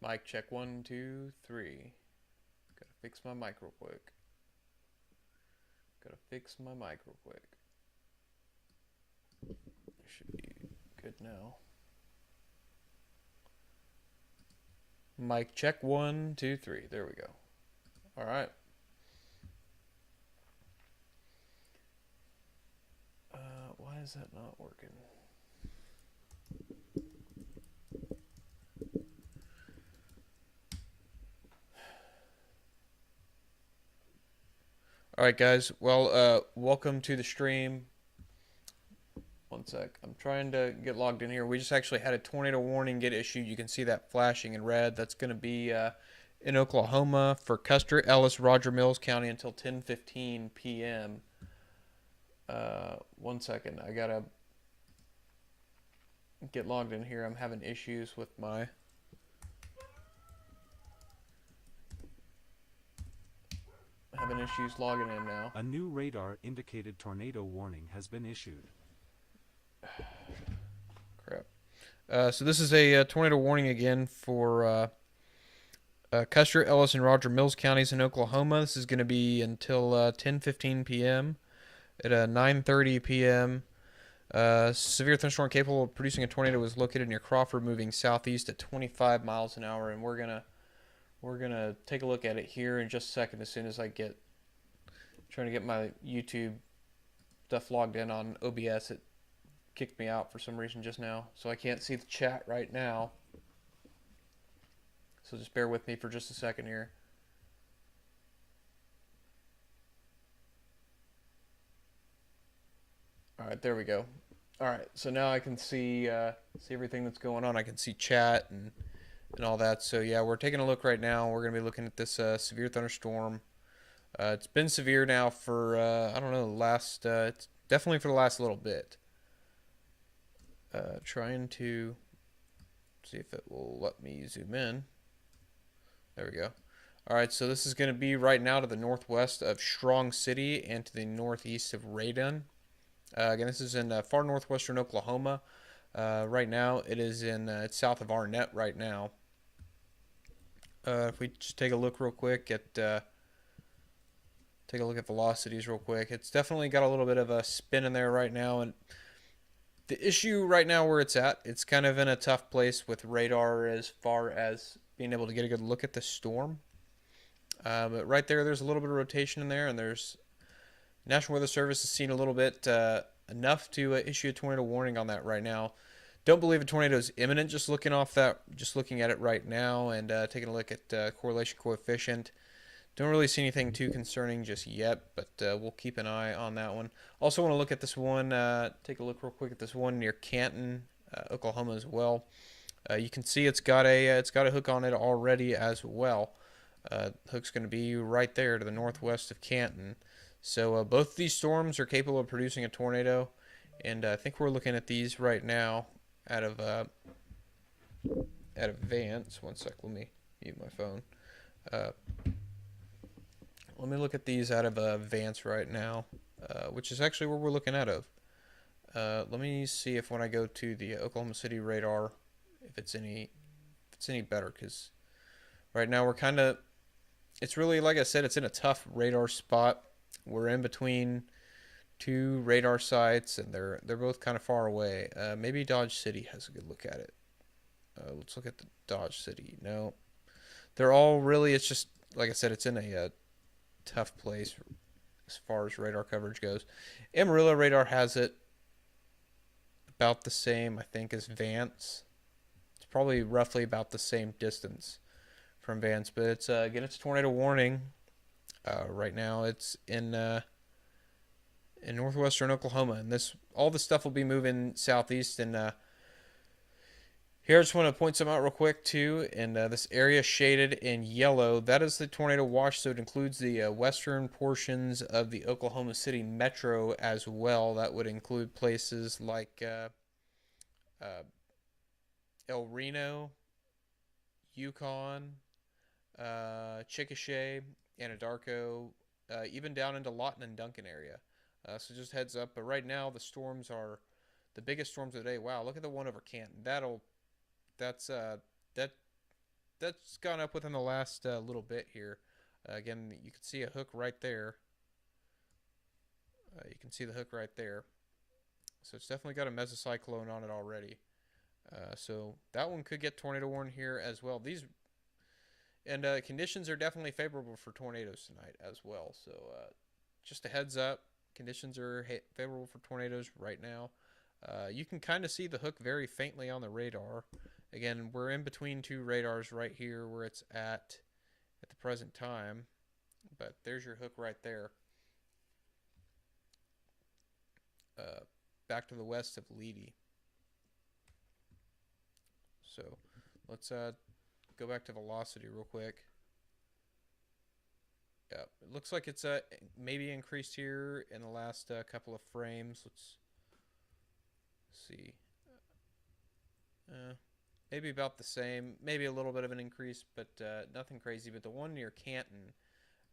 Mic check 1, 2, 3. Gotta fix my mic real quick. Gotta fix my mic real quick. Should be good now. Mic check 1, 2, 3. There we go. All right. Why is that not working? All right, guys. Well, welcome to the stream. One sec. I'm trying to get logged in here. We just actually had a tornado warning get issued. You can see that flashing in red. That's going to be in Oklahoma for Custer, Ellis, Roger Mills County until 10:15 p.m. 1 second. I gotta get logged in here. I'm having issues with my. Having issues logging in now. A new radar indicated tornado warning has been issued. Crap. So this is a tornado warning again for Custer, Ellis, and Roger Mills counties in Oklahoma. This is going to be until 10:15 p.m. At 9:30 p.m. Severe thunderstorm capable of producing a tornado was located near Crawford, moving southeast at 25 miles an hour, and we're gonna take a look at it here in just a second. As soon as I get trying to get my YouTube stuff logged in on OBS, it kicked me out for some reason just now, so I can't see the chat right now. So just bear with me for just a second here. All right, there we go. All right, so now I can see everything that's going on. I can see chat and all that. So yeah, we're taking a look right now. We're gonna be looking at this severe thunderstorm. It's been severe now for I don't know, last it's definitely for the last little bit. Trying to see if it will let me zoom in. There we go. All right, so this is going to be right now to the northwest of Strong City and to the northeast of Radon. Again, this is in far northwestern Oklahoma. Right now, it is in it's south of Arnett right now. If we just take a look real quick at take a look at velocities real quick, it's definitely got a little bit of a spin in there right now, and the issue right now where it's at, it's kind of in a tough place with radar as far as being able to get a good look at the storm. But right there's a little bit of rotation in there, and there's National Weather Service has seen a little bit enough to issue a tornado warning on that right now. Don't believe a tornado is imminent. Just looking at it right now and taking a look at correlation coefficient. Don't really see anything too concerning just yet, but we'll keep an eye on that one. Also want to look at this one, take a look real quick at this one near Canton, Oklahoma as well. You can see it's got a hook on it already as well. Hook's going to be right there to the northwest of Canton. So both these storms are capable of producing a tornado, and I think we're looking at these right now out of Vance. One sec, let me mute my phone. Let me look at these out of Vance right now, which is actually where we're looking out of. Let me see if when I go to the Oklahoma City radar, if it's any better, because right now we're kind of, it's really, like I said, it's in a tough radar spot. We're in between two radar sites, and they're both kind of far away. Maybe Dodge City has a good look at it. Let's look at the Dodge City. No, they're all really. It's just like I said, it's in a tough place as far as radar coverage goes. Amarillo radar has it about the same, I think, as Vance. It's probably roughly about the same distance from Vance, but it's again, it's tornado warning. Right now, it's in northwestern Oklahoma, and all this stuff will be moving southeast. And here, I just want to point some out real quick too. And this area shaded in yellow, that is the tornado watch. So it includes the western portions of the Oklahoma City metro as well. That would include places like El Reno, Yukon, Chickasha, Anadarko, even down into Lawton and Duncan area. So just heads up. But right now, the storms are the biggest storms of the day. Wow, look at the one over Canton. That that's gone up within the last little bit here. Again, you can see a hook right there. You can see the hook right there. So it's definitely got a mesocyclone on it already. So that one could get tornado warned here as well. These and conditions are definitely favorable for tornadoes tonight as well. So just a heads up, conditions are favorable for tornadoes right now. You can kind of see the hook very faintly on the radar. Again, we're in between two radars right here where it's at the present time. But there's your hook right there. Uh, Back to the west of Leedy. So let's go back to velocity real quick. Yeah, it looks like it's maybe increased here in the last couple of frames. Let's see. Uh, Maybe about the same. Maybe a little bit of an increase, but nothing crazy. But the one near Canton,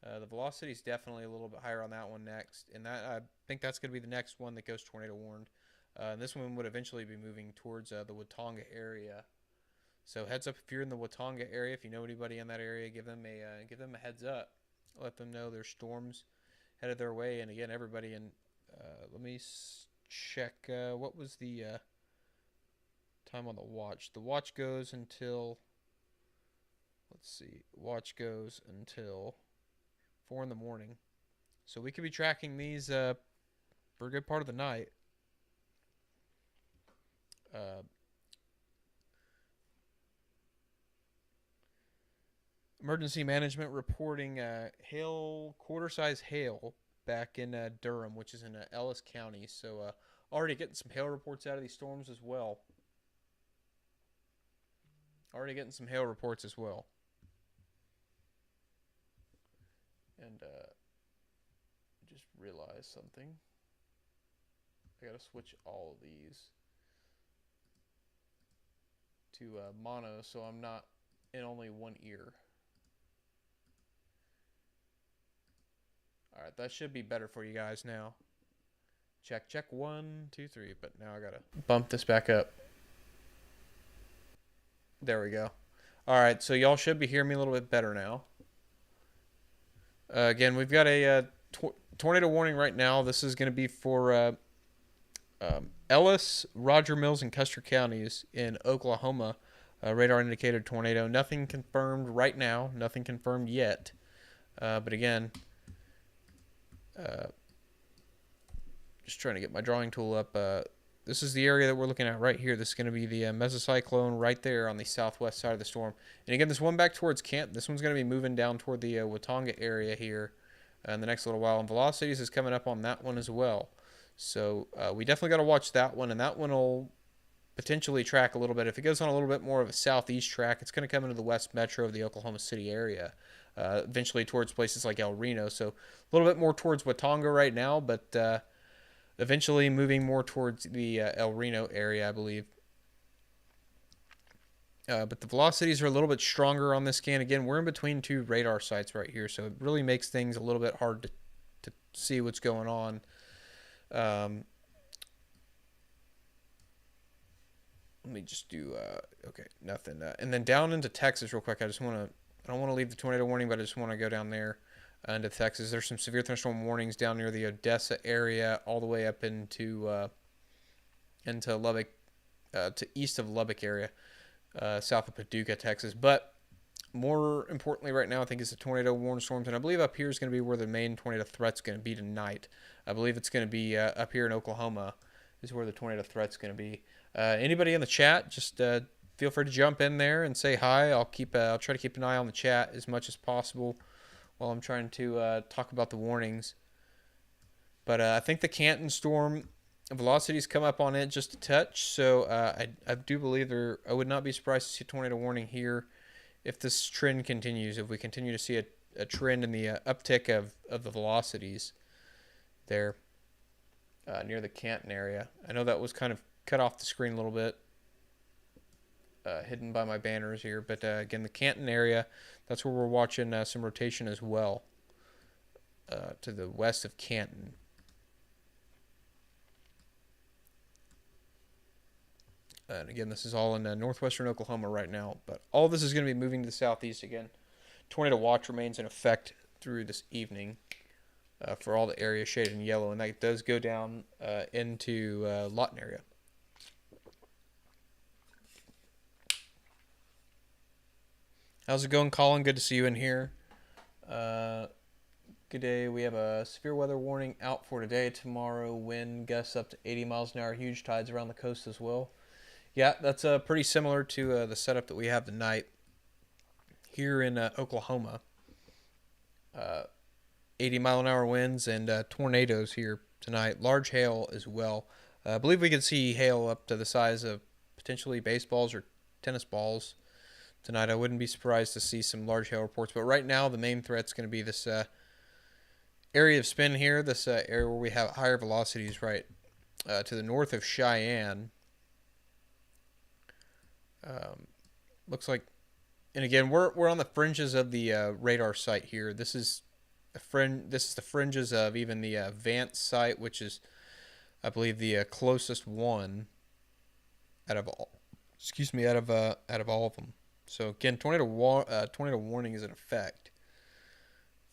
the velocity is definitely a little bit higher on that one next. And that I think that's going to be the next one that goes tornado warned. And this one would eventually be moving towards the Watonga area. So heads up if you're in the Watonga area. If you know anybody in that area, give them a heads up. Let them know there's storms headed their way. And again, everybody in. Let me check. What was the time on the watch? The watch goes until. Let's see. Watch goes until 4 in the morning. So we could be tracking these for a good part of the night. Uh, Emergency management reporting hail, quarter-size hail back in Durham, which is in Ellis County. So already getting some hail reports out of these storms as well. Already getting some hail reports as well. And just realized something. I gotta switch all of these to mono so I'm not in only one ear. All right, that should be better for you guys now. Check, check, 1, 2, 3. But now I gotta bump this back up. There we go. All right, so y'all should be hearing me a little bit better now. Again, we've got a tornado warning right now. This is going to be for Ellis, Roger Mills, and Custer counties in Oklahoma. Radar indicated tornado. Nothing confirmed right now. Nothing confirmed yet. But again, just trying to get my drawing tool up. This is the area that we're looking at right here. This is going to be the mesocyclone right there on the southwest side of the storm. And again, this one back towards Canton. This one's going to be moving down toward the Watonga area here in the next little while. And velocities is coming up on that one as well. So we definitely got to watch that one. And that one will potentially track a little bit. If it goes on a little bit more of a southeast track, it's going to come into the west metro of the Oklahoma City area. Eventually towards places like El Reno. So a little bit more towards Watonga right now, but eventually moving more towards the El Reno area, I believe. But the velocities are a little bit stronger on this scan. Again, we're in between two radar sites right here, so it really makes things a little bit hard to see what's going on. Let me just do, okay, nothing. And then down into Texas real quick. I don't want to leave the tornado warning, but I just want to go down there into Texas. There's some severe thunderstorm warnings down near the Odessa area, all the way up into Lubbock, to east of Lubbock area, south of Paducah, Texas. But more importantly, right now, I think it's the tornado warning storms, and I believe up here is going to be where the main tornado threat's going to be tonight. I believe it's going to be up here in Oklahoma is where the tornado threat's going to be. Anybody in the chat, just feel free to jump in there and say hi. I'll try to keep an eye on the chat as much as possible while I'm trying to talk about the warnings. But I think the Canton storm velocities come up on it just a touch, so I do believe I would not be surprised to see a tornado warning here if this trend continues, if we continue to see a trend in the uptick of the velocities there near the Canton area. I know that was kind of cut off the screen a little bit, hidden by my banners here, but again, the Canton area, that's where we're watching some rotation as well, to the west of Canton. And again, this is all in northwestern Oklahoma right now. But all this is going to be moving to the southeast again. Tornado watch remains in effect through this evening for all the areas shaded in yellow, and that does go down into Lawton area. How's it going, Colin? Good to see you in here. Uh, Good day. We have a severe weather warning out for today, tomorrow. Wind gusts up to 80 miles an hour. Huge tides around the coast as well. Yeah, that's pretty similar to the setup that we have tonight here in Oklahoma. Uh, 80-mile-an-hour winds and tornadoes here tonight. Large hail as well. I believe we could see hail up to the size of potentially baseballs or tennis balls tonight. I wouldn't be surprised to see some large hail reports. But right now, the main threat's going to be this area of spin here, this area where we have higher velocities right to the north of Cheyenne. Looks like, and again, we're on the fringes of the radar site here. This is the fringes of even the Vance site, which is, I believe, the closest one out of all. Excuse me, out of all of them. So again, tornado warning is in effect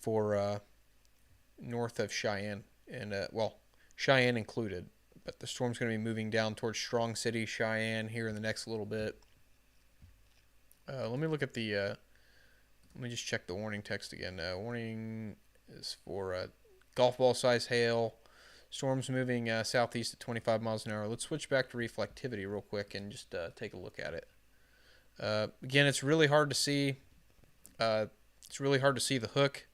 for north of Cheyenne, and well, Cheyenne included. But the storm's going to be moving down towards Strong City, Cheyenne here in the next little bit. Let me look at the. Let me just check the warning text again. Warning is for golf ball size hail. Storms moving southeast at 25 miles an hour. Let's switch back to reflectivity real quick and just take a look at it. Again, it's really hard to see. It's really hard to see the hook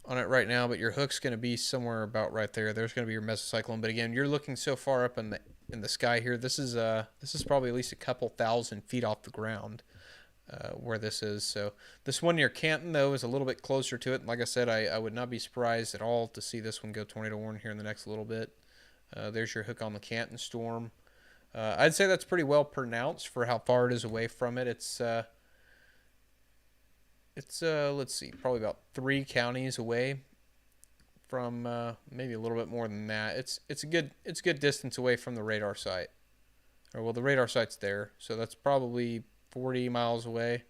on it right now, but your hook's going to be somewhere about right there. There's going to be your mesocyclone. But again, you're looking so far up in the sky here. This is probably at least a couple thousand feet off the ground. Where this is. So this one near Canton, though, is a little bit closer to it. And like I said, I would not be surprised at all to see this one go tornado warning here in the next little bit. There's your hook on the Canton storm. I'd say that's pretty well pronounced for how far it is away from it. It's let's see, probably about 3 counties away from maybe a little bit more than that. It's a good distance away from the radar site. Or well, the radar site's there, so that's probably 40 miles away.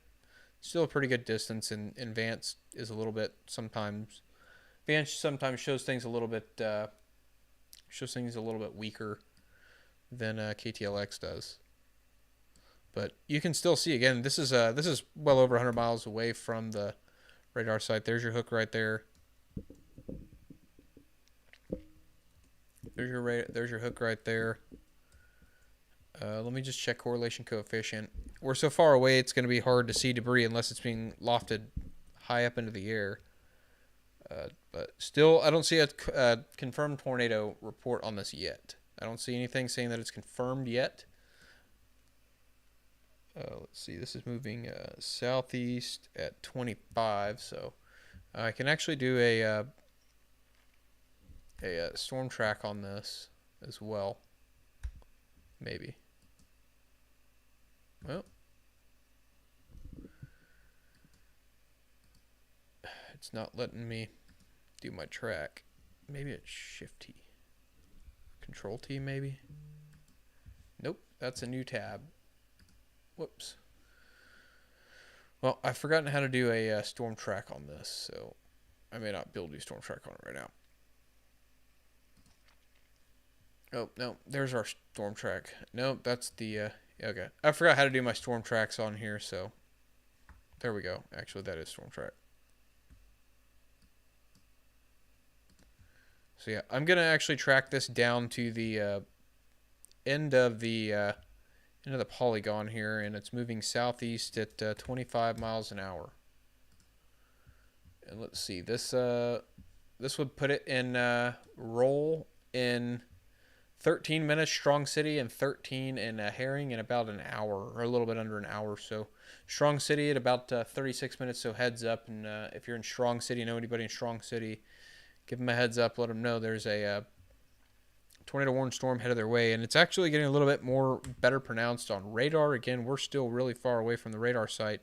Still a pretty good distance, and Vance is a little bit sometimes. Vance sometimes shows things a little bit weaker than KTLX does. But you can still see again. This is well over 100 miles away from the radar site. There's your hook right there. There's your hook right there. Let me just check correlation coefficient. We're so far away, it's going to be hard to see debris unless it's being lofted high up into the air. But still, I don't see a confirmed tornado report on this yet. I don't see anything saying that it's confirmed yet. Let's see, this is moving southeast at 25, so I can actually do a storm track on this as well. Maybe. Well, it's not letting me do my track. Maybe it's Shift T. Control T, maybe? Nope, that's a new tab. Whoops. Well, I've forgotten how to do a storm track on this, so I may not be able to do storm track on it right now. Oh, no, there's our storm track. No, that's the, okay. I forgot how to do my storm tracks on here, so there we go. Actually, that is storm track. So yeah, I'm going to actually track this down to the end of the polygon here, and it's moving southeast at 25 miles an hour. And let's see, this would put it in roll in 13 minutes Strong City and 13 in Herring in about an hour, or a little bit under an hour. So Strong City at about 36 minutes, so heads up. And if you're in Strong City, know anybody in Strong City, give them a heads up, let them know there's a tornado warning storm headed their way. And it's actually getting a little bit better pronounced on radar. Again, we're still really far away from the radar site,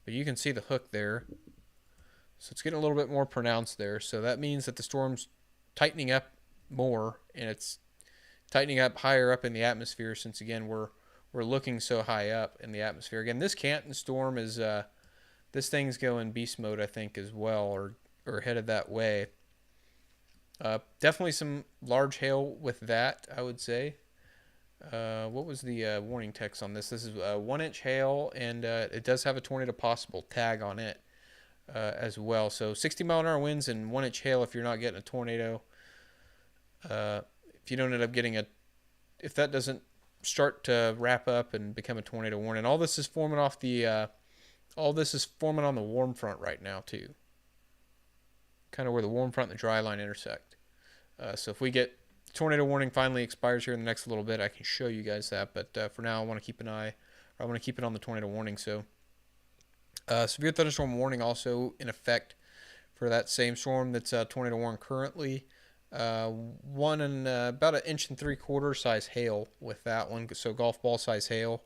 but you can see the hook there. So it's getting a little bit more pronounced there. So that means that the storm's tightening up more, and it's tightening up higher up in the atmosphere, since again we're we're looking so high up in the atmosphere. Again, this Canton storm is this thing's going beast mode, I think, as well, or headed that way. Definitely some large hail with that, I would say. What was the warning text on this? This is 1 inch hail, and it does have a tornado possible tag on it as well. So 60-mile-an-hour winds and 1 inch hail if you're not getting a tornado. Uh, if you don't end up getting if that doesn't start to wrap up and become a tornado warning, all this is forming off all this is forming on the warm front right now too. Kind of where the warm front and the dry line intersect. So if we get tornado warning finally expires here in the next little bit, I can show you guys that. But for now, I want to keep an eye. I want to keep it on the tornado warning. So severe thunderstorm warning also in effect for that same storm that's tornado warning currently. One and about 1.75 inch size hail with that one. So golf ball size hail.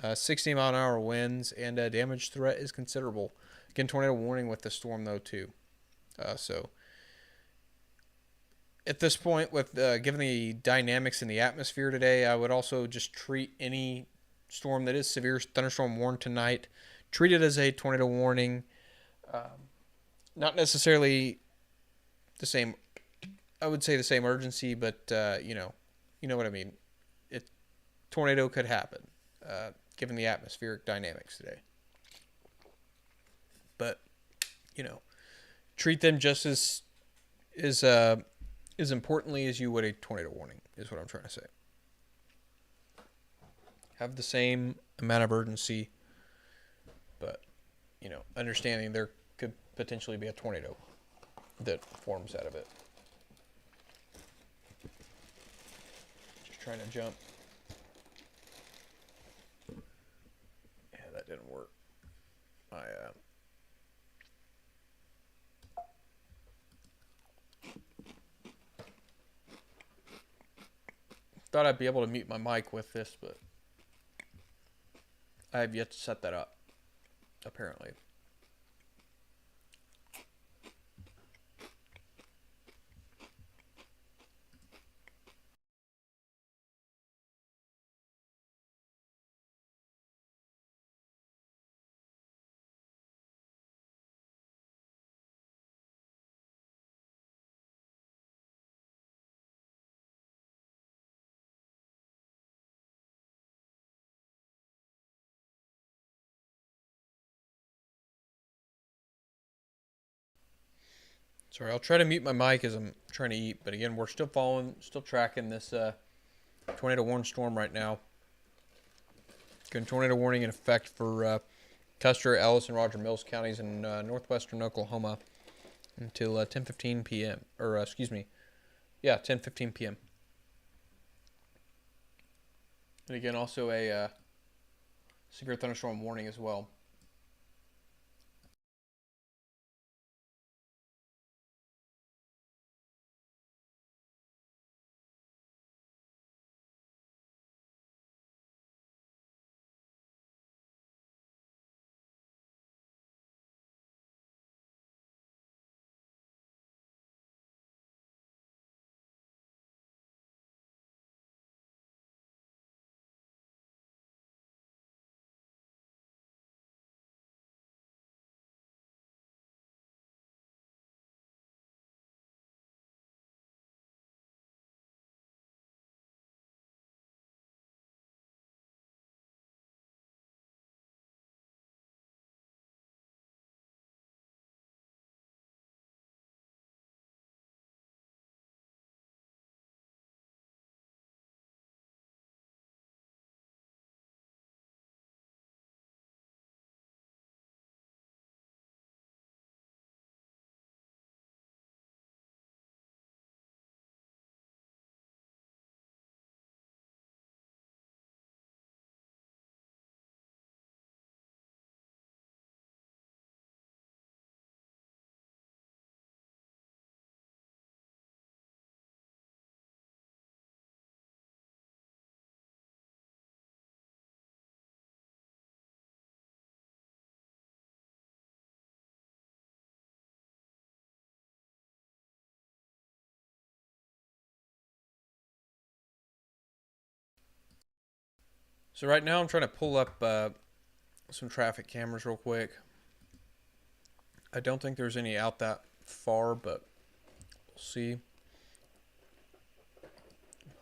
60-mile-an-hour winds, and damage threat is considerable. Again, tornado warning with the storm though too. So at this point, with given the dynamics in the atmosphere today, I would also just treat any storm that is severe thunderstorm warned tonight, treat it as a tornado warning. Not necessarily the same. I would say the same urgency, but you know what I mean. It tornado could happen, given the atmospheric dynamics today. But treat them just as importantly as you would a tornado warning, is what I'm trying to say. Have the same amount of urgency, but understanding there could potentially be a tornado that forms out of it. Just trying to jump. Yeah, that didn't work. I thought I'd be able to mute my mic with this, but I have yet to set that up, apparently. Sorry, I'll try to mute my mic as I'm trying to eat, but again, we're still tracking this tornado warning storm right now. Good tornado warning in effect for Custer, Ellis, and Roger Mills counties in northwestern Oklahoma until 10:15 p.m. Or excuse me, yeah, 10:15 p.m. And again, also a severe thunderstorm warning as well. So right now I'm trying to pull up some traffic cameras real quick. I don't think there's any out that far, but we'll see.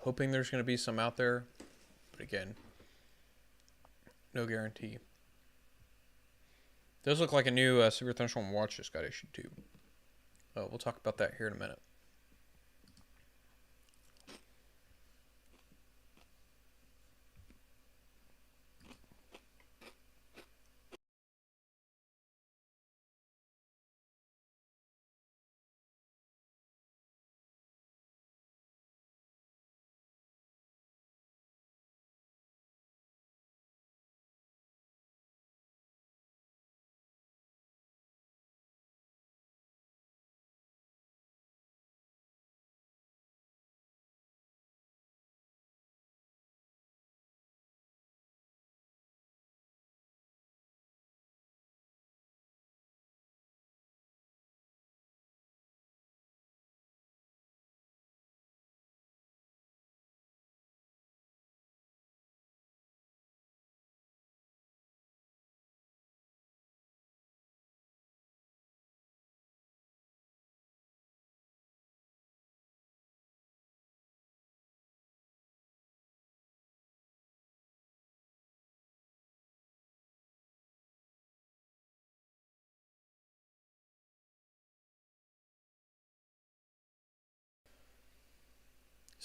Hoping there's going to be some out there, but again, no guarantee. Does look like a new Super Thunderstorm watch just got issued too. We'll talk about that here in a minute.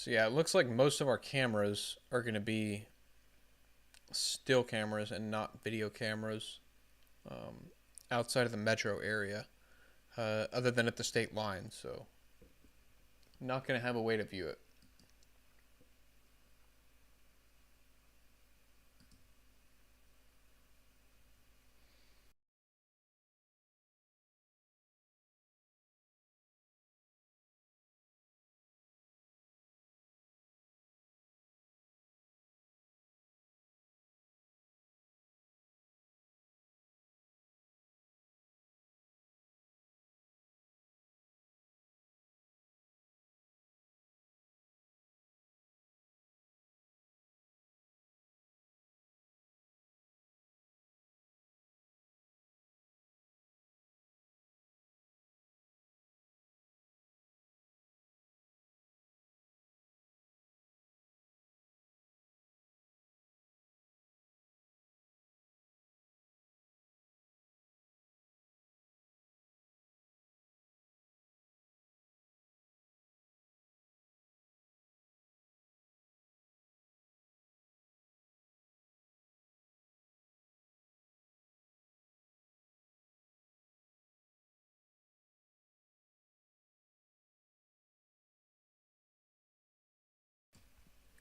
So yeah, it looks like most of our cameras are going to be still cameras and not video cameras um, outside of the metro area, other than at the state line. So not going to have a way to view it.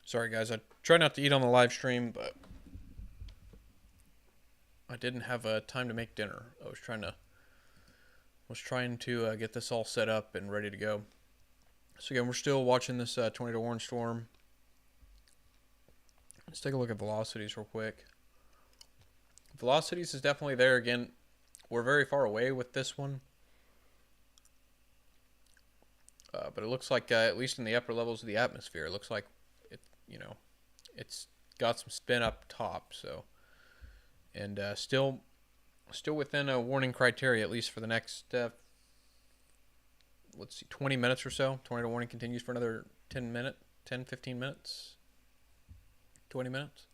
Sorry guys, I try not to eat on the live stream, but I didn't have time to make dinner. I was trying to get this all set up and ready to go. So again, we're still watching this tornado warning storm. Let's take a look at velocities real quick. Velocities is definitely there again. We're very far away with this one, but it looks like at least in the upper levels of the atmosphere, it looks like it. It's got some spin up top. So and still within a warning criteria at least for the next let's see, 20 minutes or so. Tornado warning continues for another 15 minutes, 20 minutes.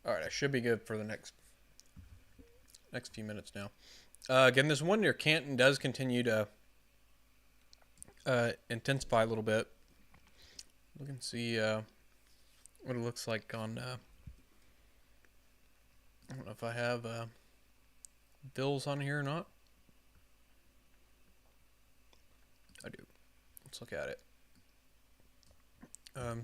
All right, I should be good for the next few minutes now. Again, this one near Canton does continue to intensify a little bit. Look and see what it looks like on. I don't know if I have bills on here or not. I do. Let's look at it.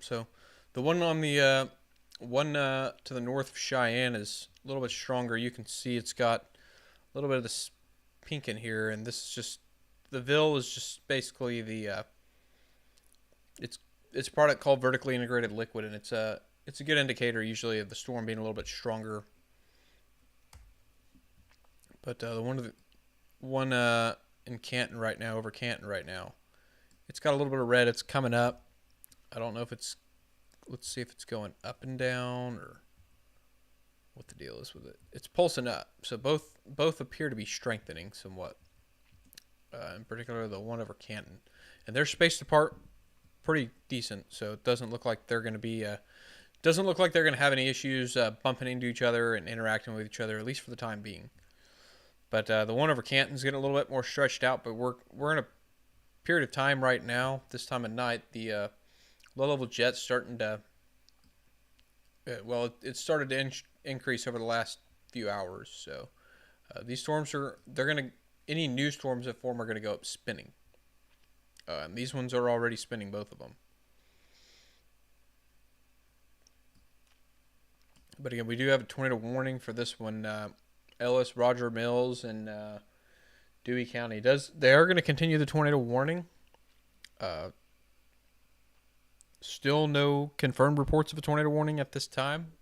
So the one on the one to the north of Cheyenne is a little bit stronger. You can see it's got a little bit of this pink in here, and this is just the Ville is just basically the it's a product called vertically integrated liquid, and it's a good indicator usually of the storm being a little bit stronger. But the one in Canton right now, over Canton right now, it's got a little bit of red. It's coming up. I don't know if it's. Let's see if it's going up and down or what the deal is with it. It's pulsing up, so both appear to be strengthening somewhat. In particular, the one over Canton, and they're spaced apart pretty decent. So it doesn't look like they're going to be. Doesn't look like they're going to have any issues bumping into each other and interacting with each other, at least for the time being. But the one over Canton's getting a little bit more stretched out. But we're in a period of time right now. This time of night, the low-level jet's starting to. It started to increase over the last few hours. So these storms they're gonna any new storms that form are gonna go up spinning. And these ones are already spinning, both of them. But again, we do have a tornado warning for this one. Ellis, Roger Mills, and Dewey County. They are going to continue the tornado warning. Still no confirmed reports of a tornado warning at this time.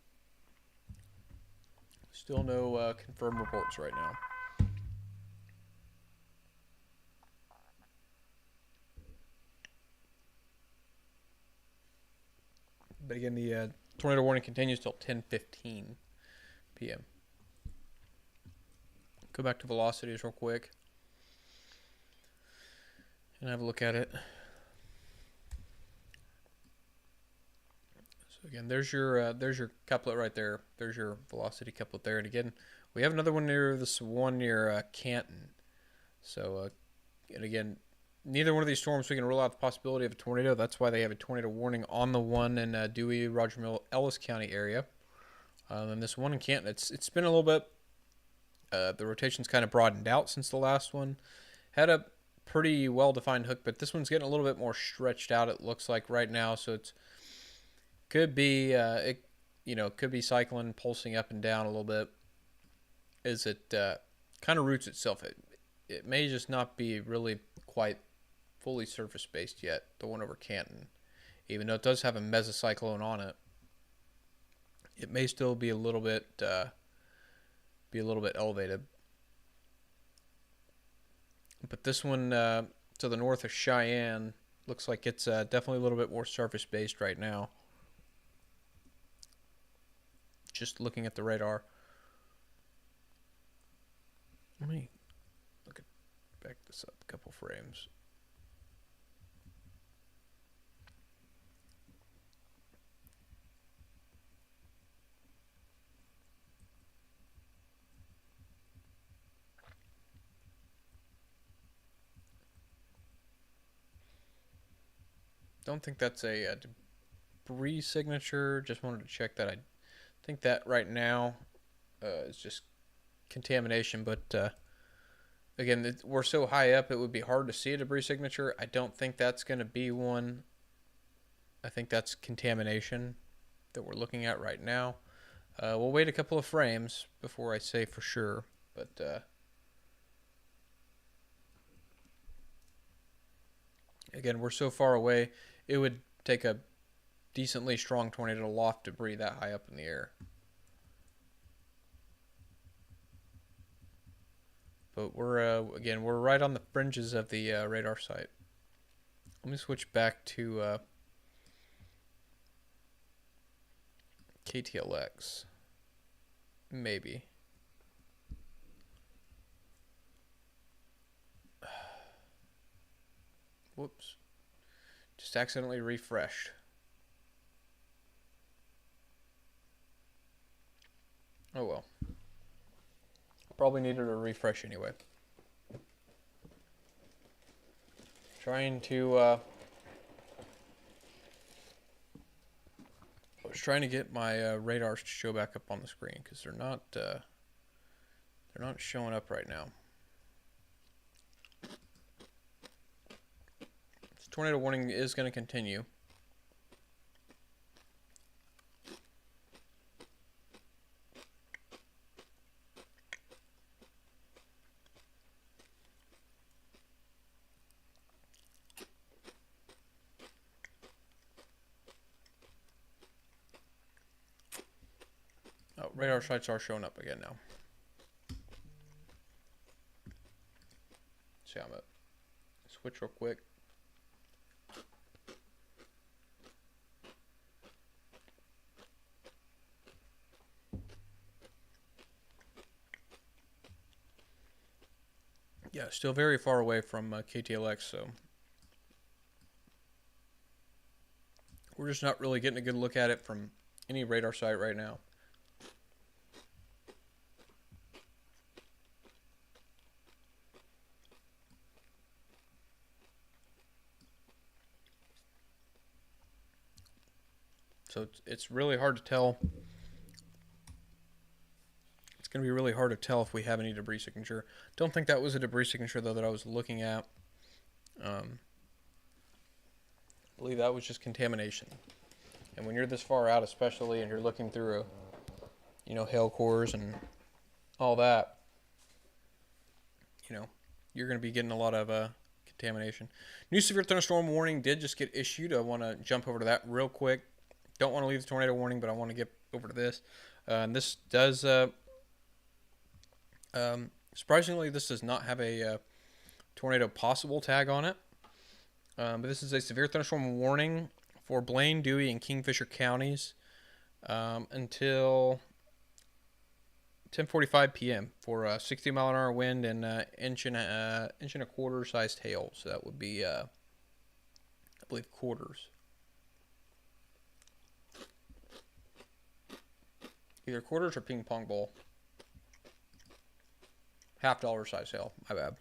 Still no confirmed reports right now. But again, the tornado warning continues till 10:15 p.m. Go back to velocities real quick and have a look at it. So again, there's your couplet right there. There's your velocity couplet there. And again, we have another one near Canton. So and again, neither one of these storms we can rule out the possibility of a tornado. That's why they have a tornado warning on the one in Dewey, Roger Mill, Ellis County area. And this one in Canton, it's been a little bit. The rotation's kind of broadened out since the last one. Had a pretty well-defined hook, but this one's getting a little bit more stretched out. It looks like right now, so it's could be could be cycling, pulsing up and down a little bit as it kind of roots itself. It may just not be really quite fully surface based yet. The one over Canton, even though it does have a mesocyclone on it, it may still be a little bit elevated. But this one to the north of Cheyenne looks like it's definitely a little bit more surface based right now. Just looking at the radar. Let me back this up a couple frames. Don't think that's a debris signature. Just wanted to check that. I think that right now is just contamination, but again, we're so high up it would be hard to see a debris signature. I don't think that's going to be one. I think that's contamination that we're looking at right now. We'll wait a couple of frames before I say for sure, but again, we're so far away, it would take a decently strong tornado to loft debris that high up in the air. But we're right on the fringes of the radar site. Let me switch back to KTLX. Maybe. Whoops. Just accidentally refreshed. Oh well. Probably needed a refresh anyway. Trying to I was trying to get my radars to show back up on the screen because they're not showing up right now. This tornado warning is going to continue. Oh, radar sites are showing up again now. See, I'm gonna switch real quick. Yeah, still very far away from KTLX, so we're just not really getting a good look at it from any radar site right now. So it's really hard to tell. It's going to be really hard to tell if we have any debris signature. Don't think that was a debris signature, though, that I was looking at. I believe that was just contamination. And when you're this far out, especially, and you're looking through hail cores and all that, you're going to be getting a lot of contamination. New severe thunderstorm warning did just get issued. I want to jump over to that real quick. Don't want to leave the tornado warning, but I want to get over to this. And this does, surprisingly, this does not have a tornado possible tag on it. But this is a severe thunderstorm warning for Blaine, Dewey, and Kingfisher counties until 10:45 p.m. for a 60-mile-an-hour wind and inch and a quarter sized hail. So that would be, I believe, quarters. Either quarters or ping pong ball. $50 size hail. My bad.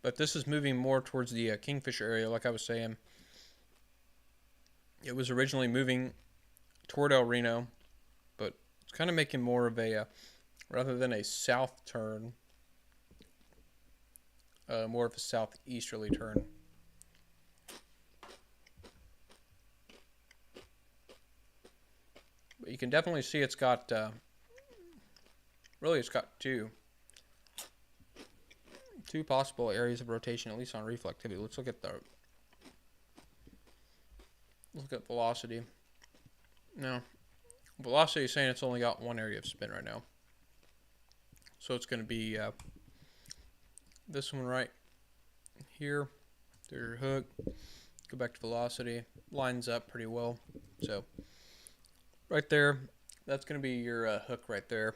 But this is moving more towards the Kingfisher area, like I was saying. It was originally moving toward El Reno, but it's kind of making more of a, rather than a south turn, more of a southeasterly turn. But you can definitely see it's got, really it's got two possible areas of rotation, at least on reflectivity. Let's look at velocity. No, velocity is saying it's only got one area of spin right now. So it's going to be this one right here. There's your hook. Go back to velocity. Lines up pretty well. So right there, that's going to be your hook right there.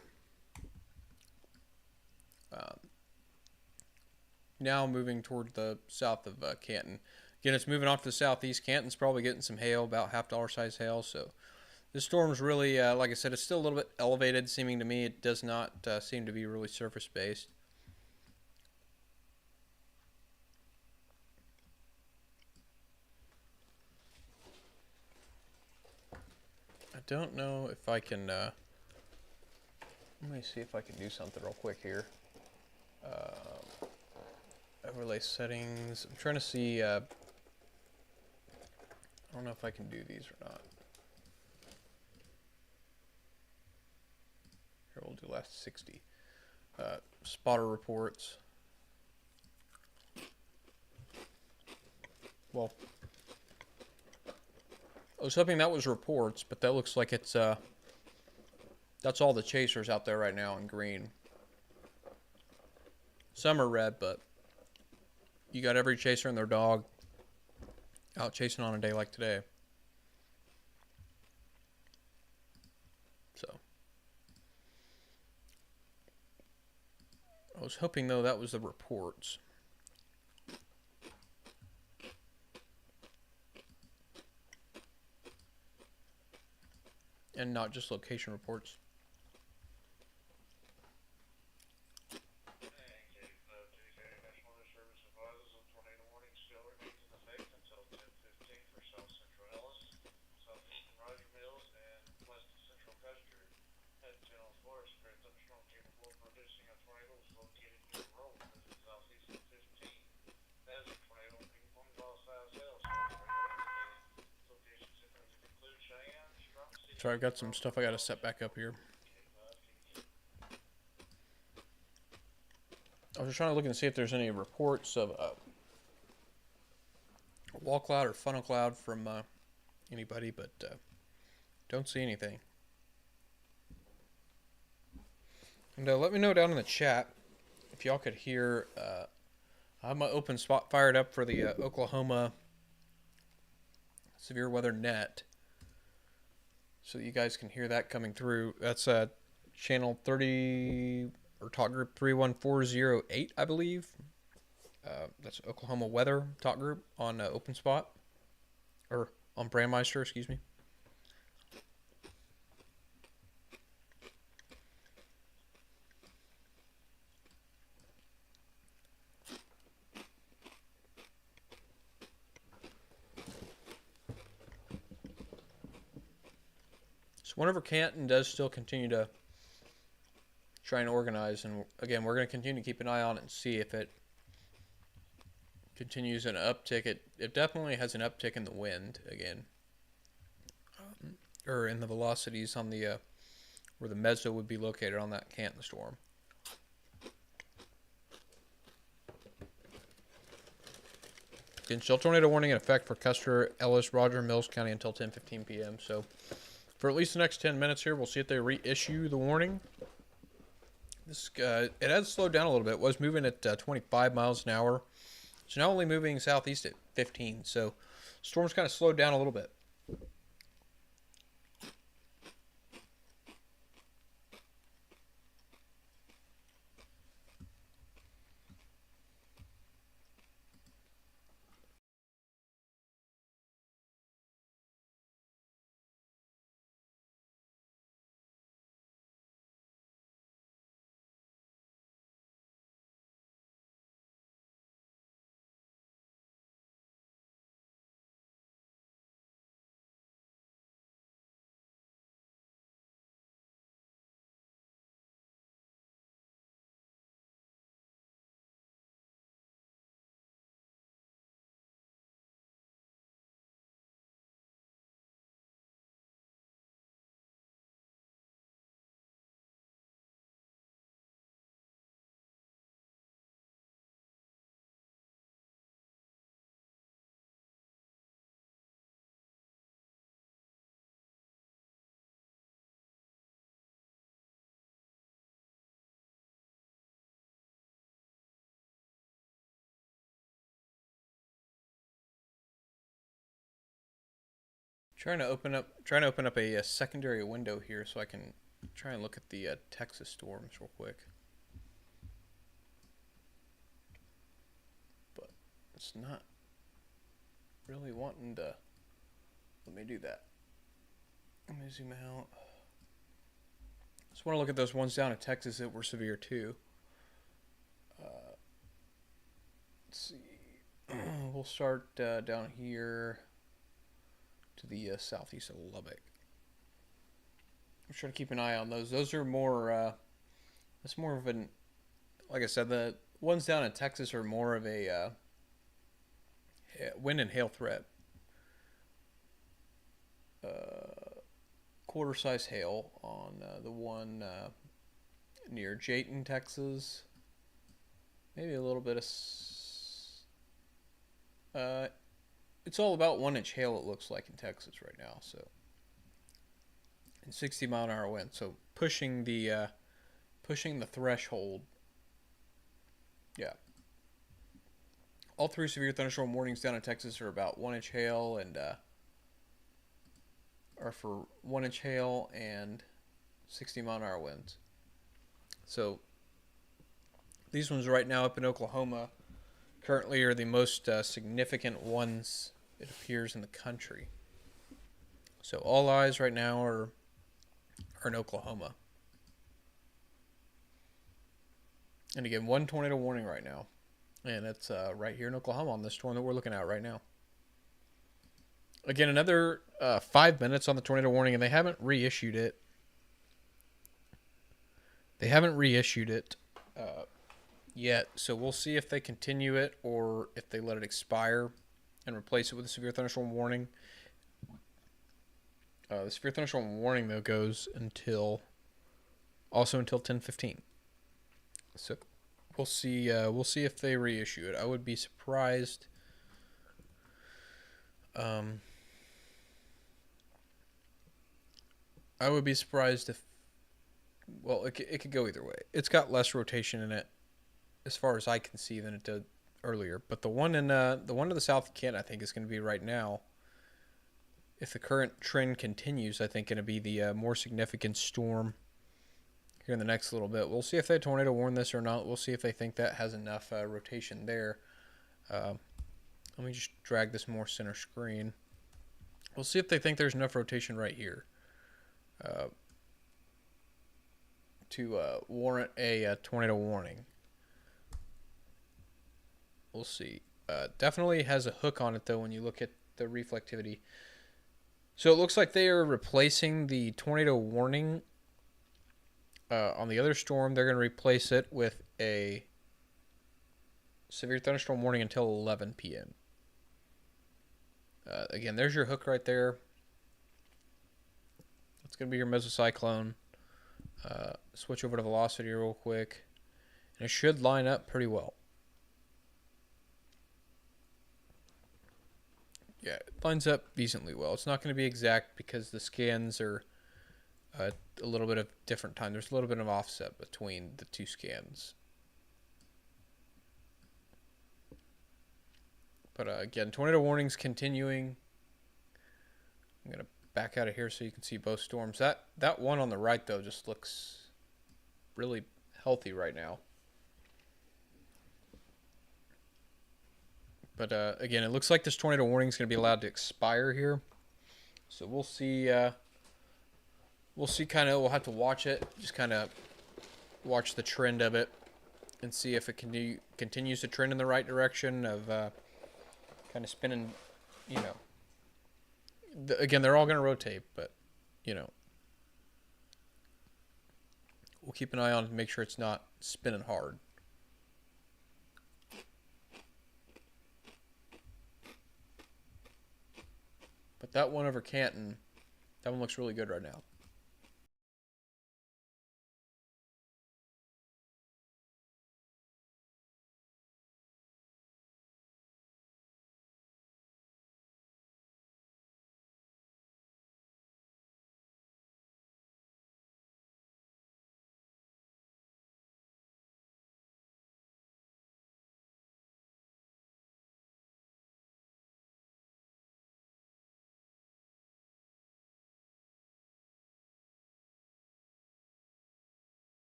Now moving toward the south of Canton. Again, it's moving off to the southeast. Canton's probably getting some hail, about $50 size hail. So this storm's really, like I said, it's still a little bit elevated, seeming to me. It does not seem to be really surface-based. I don't know if I can, let me see if I can do something real quick here. Overlay settings. I'm trying to see, I don't know if I can do these or not. Here, we'll do last 60. Spotter reports. Well, I was hoping that was reports, but that looks like it's, that's all the chasers out there right now in green. Some are red, but you got every chaser and their dog out chasing on a day like today. So I was hoping, though, that was the reports. and not just location reports. Sorry, I've got some stuff I got to set back up here. I was just trying to look and see if there's any reports of wall cloud or funnel cloud from anybody, but don't see anything. And let me know down in the chat if y'all could hear. I have my open spot fired up for the Oklahoma severe weather net, so that you guys can hear that coming through. That's channel 30 or talk group 31408, I believe. That's Oklahoma weather talk group on open spot, or on Brandmeister, excuse me. So whenever Canton does still continue to try and organize, and again, we're going to continue to keep an eye on it and see if it continues an uptick. It definitely has an uptick in the wind again, or in the velocities on the where the mezzo would be located on that Canton storm. Again, still tornado warning in effect for Custer, Ellis, Roger, Mills County until 10:15 p.m. So for at least the next 10 minutes here, we'll see if they reissue the warning. This it has slowed down a little bit. It was moving at 25 miles an hour. It's now only moving southeast at 15. So storm's kind of slowed down a little bit. Trying to open up a secondary window here so I can try and look at the Texas storms real quick. But it's not really wanting to let me do that. Let me zoom out. Just want to look at those ones down in Texas that were severe too. Let's see. We'll start down here to the southeast of Lubbock. I'm trying to keep an eye on those. Those are more. That's more of an. Like I said, the ones down in Texas are more of a wind and hail threat. Quarter size hail on the one near Jayton, Texas. Maybe a little bit of. It's all about 1-inch hail, it looks like, in Texas right now. So, and 60-mile-an-hour wind. So pushing the threshold. Yeah. All three severe thunderstorm warnings down in Texas are about 1-inch hail and are for 1-inch hail and 60-mile-an-hour winds. So these ones right now up in Oklahoma currently are the most significant ones, it appears, in the country. So all eyes right now are or in Oklahoma. And again, one tornado warning right now, and it's right here in Oklahoma on this storm that we're looking at right now. Again, another 5 minutes on the tornado warning, and they haven't reissued it. They haven't reissued it yet, so we'll see if they continue it or if they let it expire and replace it with a severe thunderstorm warning. The severe thunderstorm warning though goes until 10:15. So we'll see. We'll see if they reissue it. I would be surprised. I would be surprised if. Well, it could go either way. It's got less rotation in it, as far as I can see, than it did earlier. But the one to the south of Kent, I think, is going to be right now. If the current trend continues, I think going to be the more significant storm here in the next little bit. We'll see if they tornado warn this or not. We'll see if they think that has enough rotation there. Let me just drag this more center screen. We'll see if they think there's enough rotation right here to warrant a tornado warning. We'll see. Definitely has a hook on it though when you look at the reflectivity. So it looks like they are replacing the tornado warning on the other storm. They're going to replace it with a severe thunderstorm warning until 11 p.m. Again, there's your hook right there. It's going to be your mesocyclone. Switch over to velocity real quick. And it should line up pretty well. Yeah, it lines up decently well. It's not going to be exact because the scans are a little bit of different time. There's a little bit of offset between the two scans. But again, tornado warnings continuing. I'm going to back out of here so you can see both storms. That one on the right, though, just looks really healthy right now. But again, it looks like this tornado warning is going to be allowed to expire here. So we'll see. We'll see. We'll have to watch it. Just kind of watch the trend of it and see if it continues to trend in the right direction of kind of spinning. You know, again, they're all going to rotate, but you know, we'll keep an eye on it to make sure it's not spinning hard. But that one over Canton, that one looks really good right now.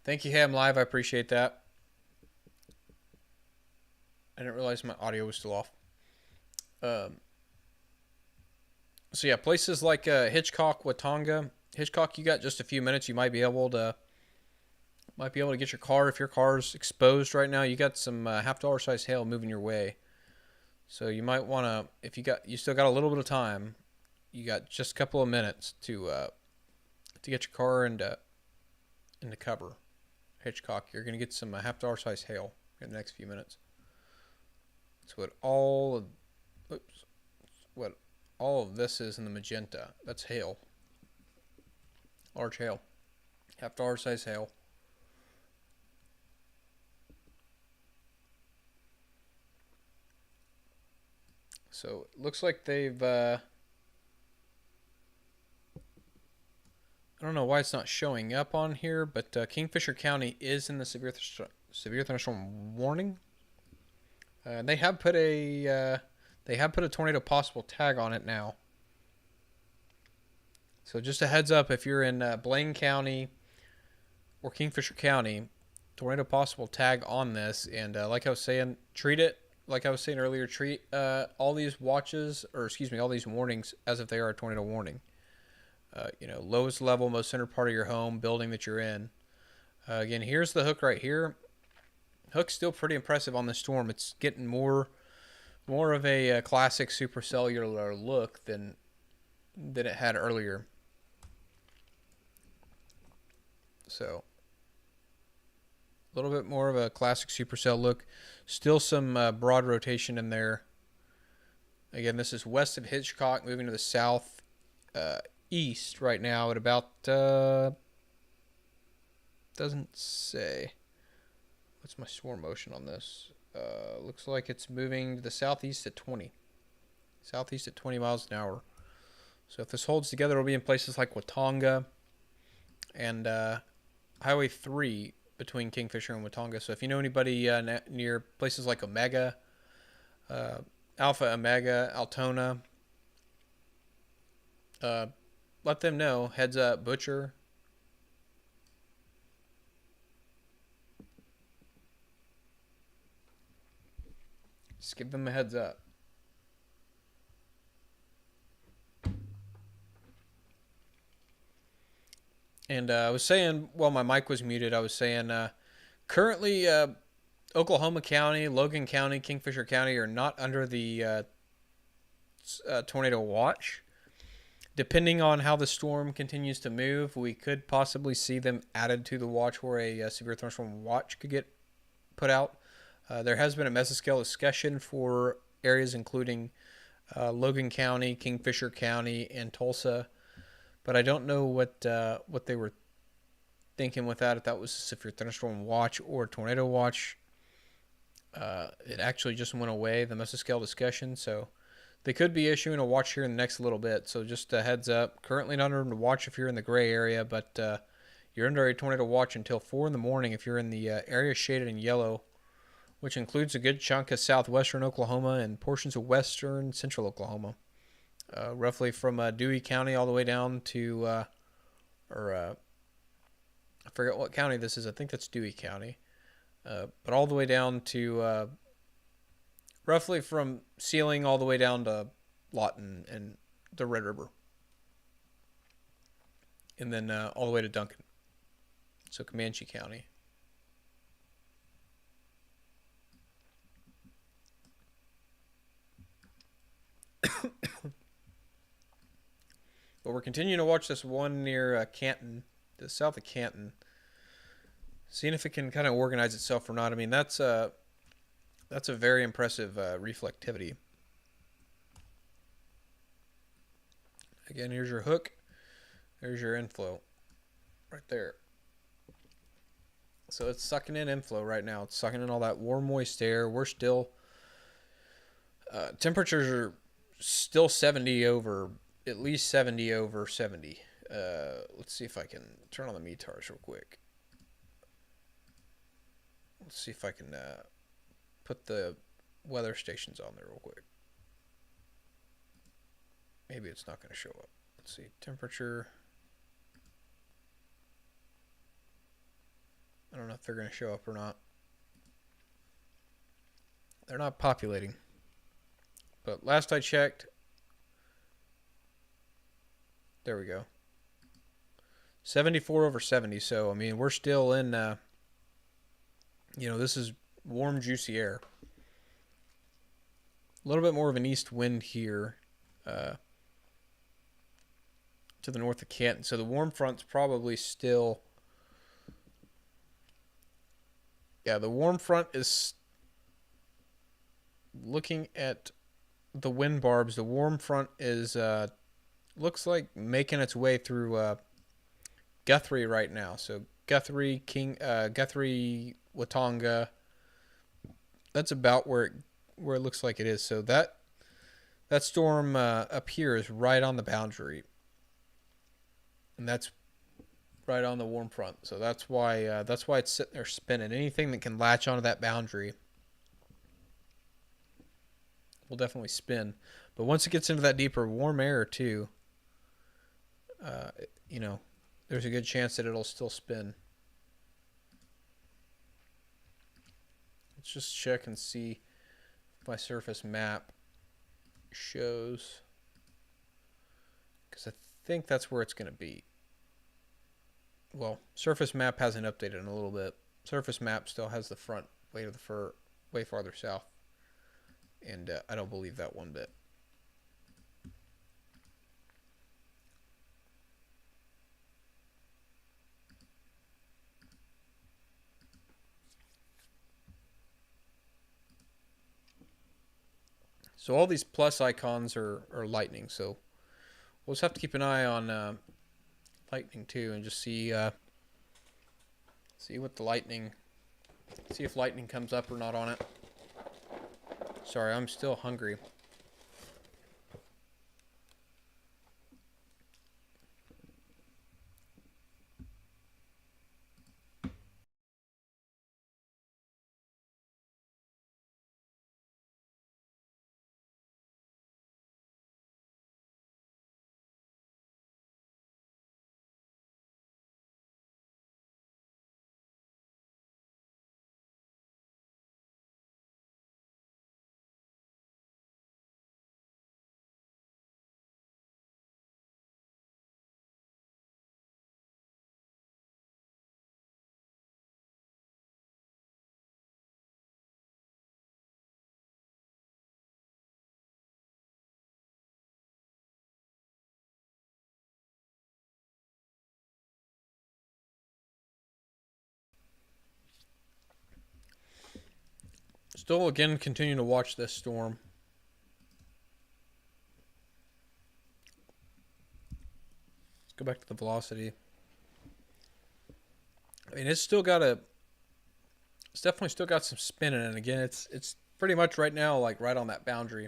Thank you, Ham Live. I appreciate that. I didn't realize my audio was still off. Um, so yeah, places like Hitchcock, Watanga. Hitchcock, you got just a few minutes. You might be able to get your car if your car's exposed right now. You got some half-dollar size hail moving your way, so you might want to. If you still got a little bit of time. You got just a couple of minutes to get your car into cover. Hitchcock, you're gonna get some half-dollar size hail in the next few minutes. That's oops, what all of this is in the magenta. That's hail, large hail, half-dollar size hail. So it looks like they've. I don't know why it's not showing up on here, but Kingfisher County is in the severe thunderstorm warning. They have put a tornado possible tag on it now. So just a heads up, if you're in Blaine County or Kingfisher County, tornado possible tag on this, and like I was saying, treat it like I was saying earlier. Treat all these watches, or excuse me, all these warnings as if they are a tornado warning. Lowest level, most center part of your home, building that you're in. Again, here's the hook right here. Hook's still pretty impressive on the storm. It's getting more of a classic supercellular look than it had earlier. So a little bit more of a classic supercell look. Still some broad rotation in there. Again, this is west of Hitchcock, moving to the south east right now at about doesn't say. What's my storm motion on this? Looks like it's moving to the southeast at 20. Southeast at 20 miles an hour. So if this holds together, it'll be in places like Watanga and Highway 3 between Kingfisher and Watanga. So if you know anybody near places like Omega, Alpha, Omega, Altona, let them know. Heads up, Butcher. Just give them a heads up. And I was saying, while my mic was muted, I was saying currently Oklahoma County, Logan County, Kingfisher County are not under the tornado watch. Depending on how the storm continues to move, we could possibly see them added to the watch where a severe thunderstorm watch could get put out. There has been a mesoscale discussion for areas including Logan County, Kingfisher County, and Tulsa, but I don't know what they were thinking with that. If that was a severe thunderstorm watch or tornado watch, it actually just went away, the mesoscale discussion. So they could be issuing a watch here in the next little bit. So just a heads up. Currently not under watch if you're in the gray area, but you're under a tornado watch until 4 in the morning if you're in the area shaded in yellow, which includes a good chunk of southwestern Oklahoma and portions of western central Oklahoma. Roughly from Dewey County all the way down to, I forget what county this is. I think that's Dewey County. But all the way down to roughly from Sealing all the way down to Lawton and the Red River. And then all the way to Duncan. So Comanche County. But we're continuing to watch this one near Canton, the south of Canton, seeing if it can kind of organize itself or not. I mean, that's a very impressive reflectivity. Again, here's your hook. There's your inflow, right there. So it's sucking in inflow right now. It's sucking in all that warm, moist air. We're still temperatures are still 70 over, at least 70 over 70. Let's see if I can turn on the METARs real quick. Let's see if I can put the weather stations on there real quick. Maybe it's not going to show up. Let's see, temperature. I don't know if they're going to show up or not. They're not populating. But last I checked, there we go. 74 over 70. So, I mean, we're still in, this is warm, juicy air. A little bit more of an east wind here to the north of Canton. So the warm front's probably still. Yeah, the warm front is looking at the wind barbs. The warm front is looks like making its way through Guthrie right now. So Guthrie, Guthrie, Watonga. That's about where it looks like it is. So that storm up here is right on the boundary, and that's right on the warm front. So that's why it's sitting there spinning. Anything that can latch onto that boundary will definitely spin. But once it gets into that deeper warm air too, there's a good chance that it'll still spin. Let's just check and see if my surface map shows, because I think that's where it's going to be. Well, surface map hasn't updated in a little bit. Surface map still has the front way farther south, and I don't believe that one bit. So all these plus icons are lightning. So we'll just have to keep an eye on lightning too, and just see what the lightning, see if lightning comes up or not on it. Sorry, I'm still hungry. Still, again, continuing to watch this storm. Let's go back to the velocity. I mean, it's definitely still got some spin in it. And again, it's pretty much right now like right on that boundary,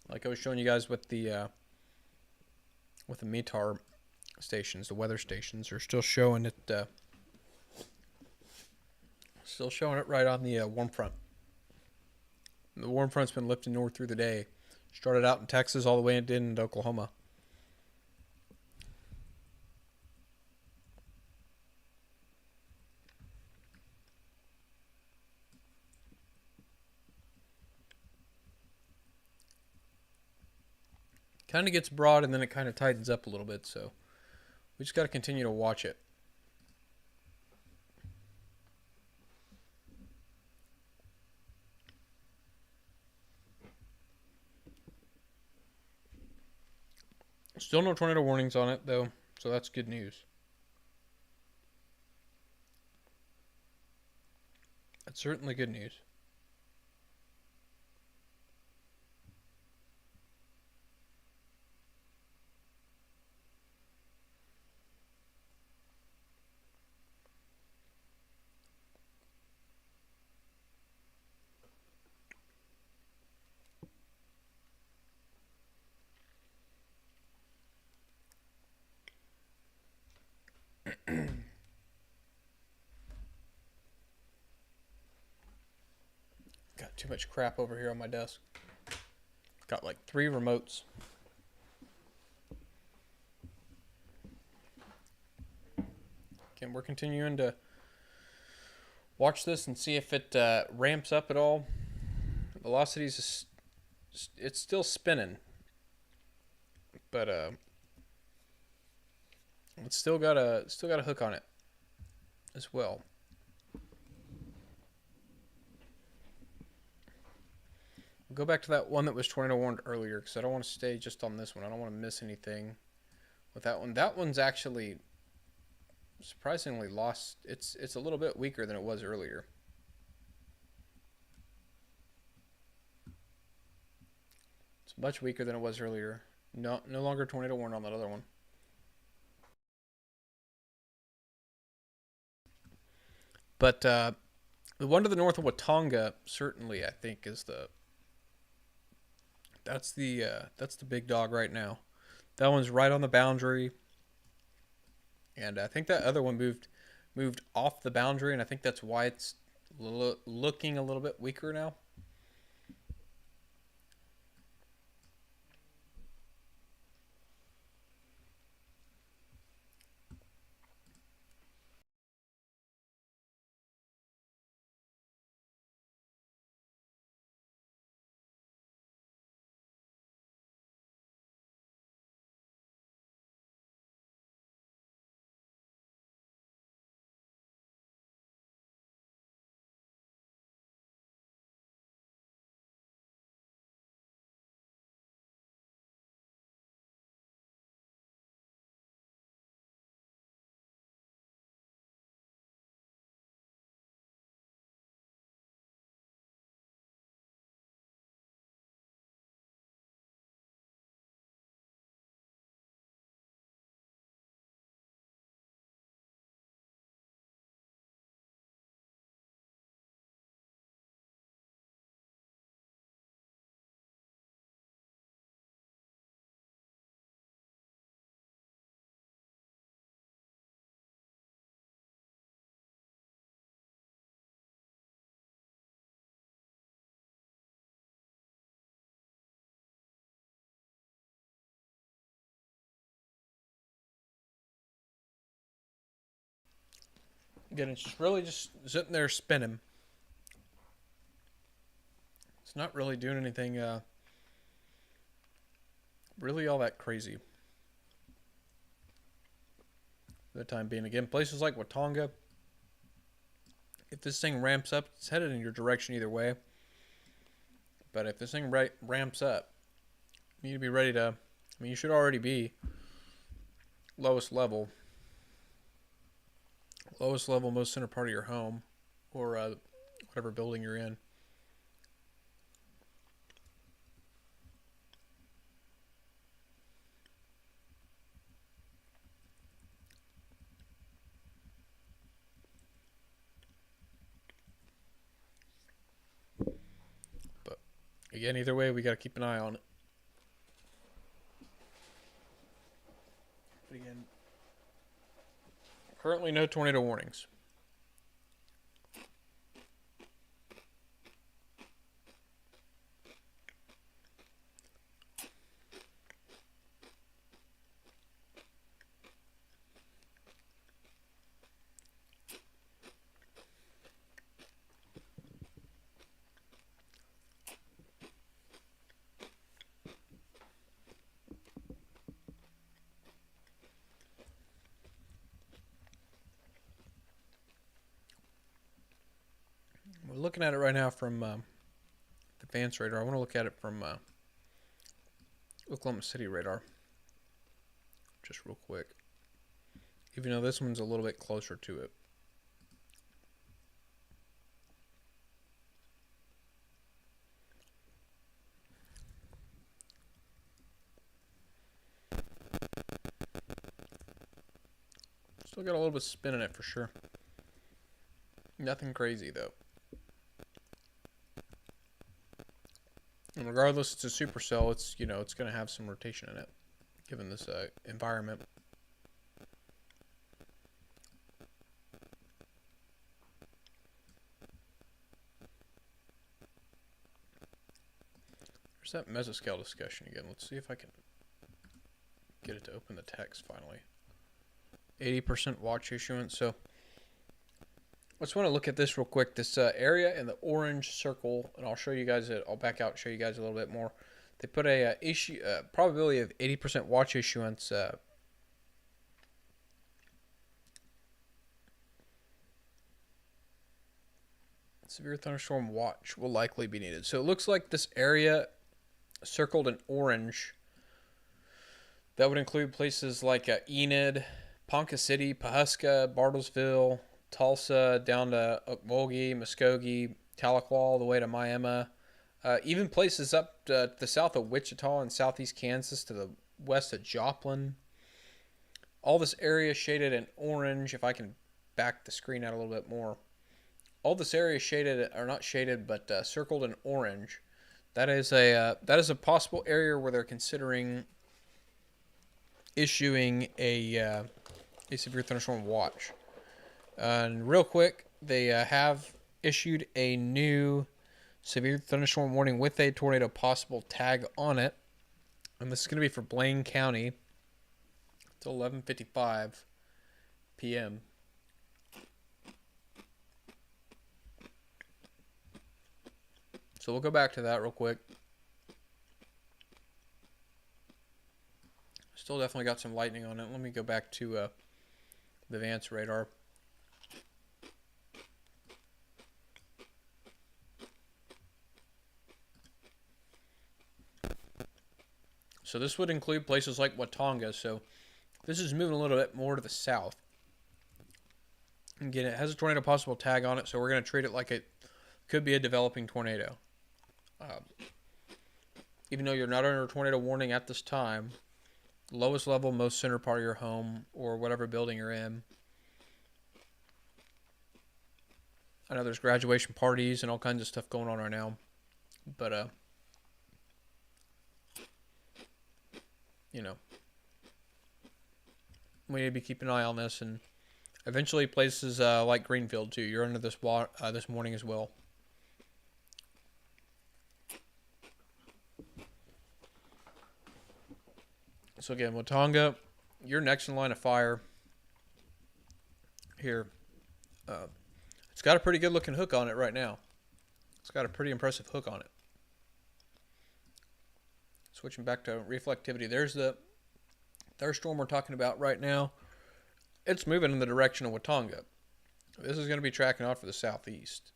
like I was showing you guys with the METAR stations. The weather stations are still showing it. Still showing it right on the warm front. The warm front's been lifting north through the day. Started out in Texas all the way into Oklahoma. Kind of gets broad and then it kind of tightens up a little bit, so we just got to continue to watch it. Still no tornado warnings on it though, so that's good news. That's certainly good news. Got too much crap over here on my desk. Got like 3 remotes. Again, we're continuing to watch this and see if it ramps up at all. Velocity's it's still spinning, but it's still got a hook on it as well. We'll go back to that one that was tornado warned earlier because I don't want to stay just on this one. I don't want to miss anything with that one. That one's actually surprisingly lost. It's a little bit weaker than it was earlier. It's much weaker than it was earlier. No longer tornado warned on that other one. But the one to the north of Watonga certainly I think is that's the big dog right now. That one's right on the boundary, and I think that other one moved off the boundary, and I think that's why it's looking a little bit weaker now. Again, it's just really just sitting there spinning. It's not really doing anything really all that crazy for the time being. Again, places like Watonga, if this thing ramps up, it's headed in your direction either way. But if this thing ramps up, you need to be ready to. I mean, you should already be lowest level, most center part of your home, or whatever building you're in. But again, either way, we got to keep an eye on it. But again, currently no tornado warnings. We're looking at it right now from the advanced radar. I want to look at it from Oklahoma City radar, just real quick. Even though this one's a little bit closer to it. Still got a little bit of spin in it for sure. Nothing crazy though. And regardless, it's a supercell. It's it's going to have some rotation in it, given this environment. There's that mesoscale discussion again. Let's see if I can get it to open the text finally. 80% watch issuance. So I just want to look at this real quick. This area in the orange circle, and I'll show you guys it. I'll back out and show you guys a little bit more. They put a issue probability of 80% watch issuance. Severe thunderstorm watch will likely be needed. So it looks like this area circled in orange. That would include places like Enid, Ponca City, Pahuska, Bartlesville, Tulsa, down to Okmulgee, Muskogee, Tahlequah, all the way to Miami. Even places up to the south of Wichita and southeast Kansas to the west of Joplin. All this area shaded in orange. If I can back the screen out a little bit more. All this area shaded, or not shaded, but circled in orange. That is a possible area where they're considering issuing a severe thunderstorm watch. And real quick, they have issued a new severe thunderstorm warning with a tornado possible tag on it, and this is going to be for Blaine County. It's 11:55 p.m. So we'll go back to that real quick. Still definitely got some lightning on it. Let me go back to the advanced radar. So this would include places like Watonga. So this is moving a little bit more to the south. Again, it has a tornado possible tag on it, so we're going to treat it like it could be a developing tornado. Even though you're not under a tornado warning at this time, lowest level, most center part of your home or whatever building you're in. I know there's graduation parties and all kinds of stuff going on right now, but you know, we need to be keeping an eye on this, and eventually places like Greenfield too. You're under this this morning as well. So again, Watonga, you're next in line of fire here. It's got a pretty good looking hook on it right now. It's got a pretty impressive hook on it. Switching back to reflectivity, there's the thunderstorm we're talking about right now. It's moving in the direction of Watonga. This is going to be tracking off for the southeast.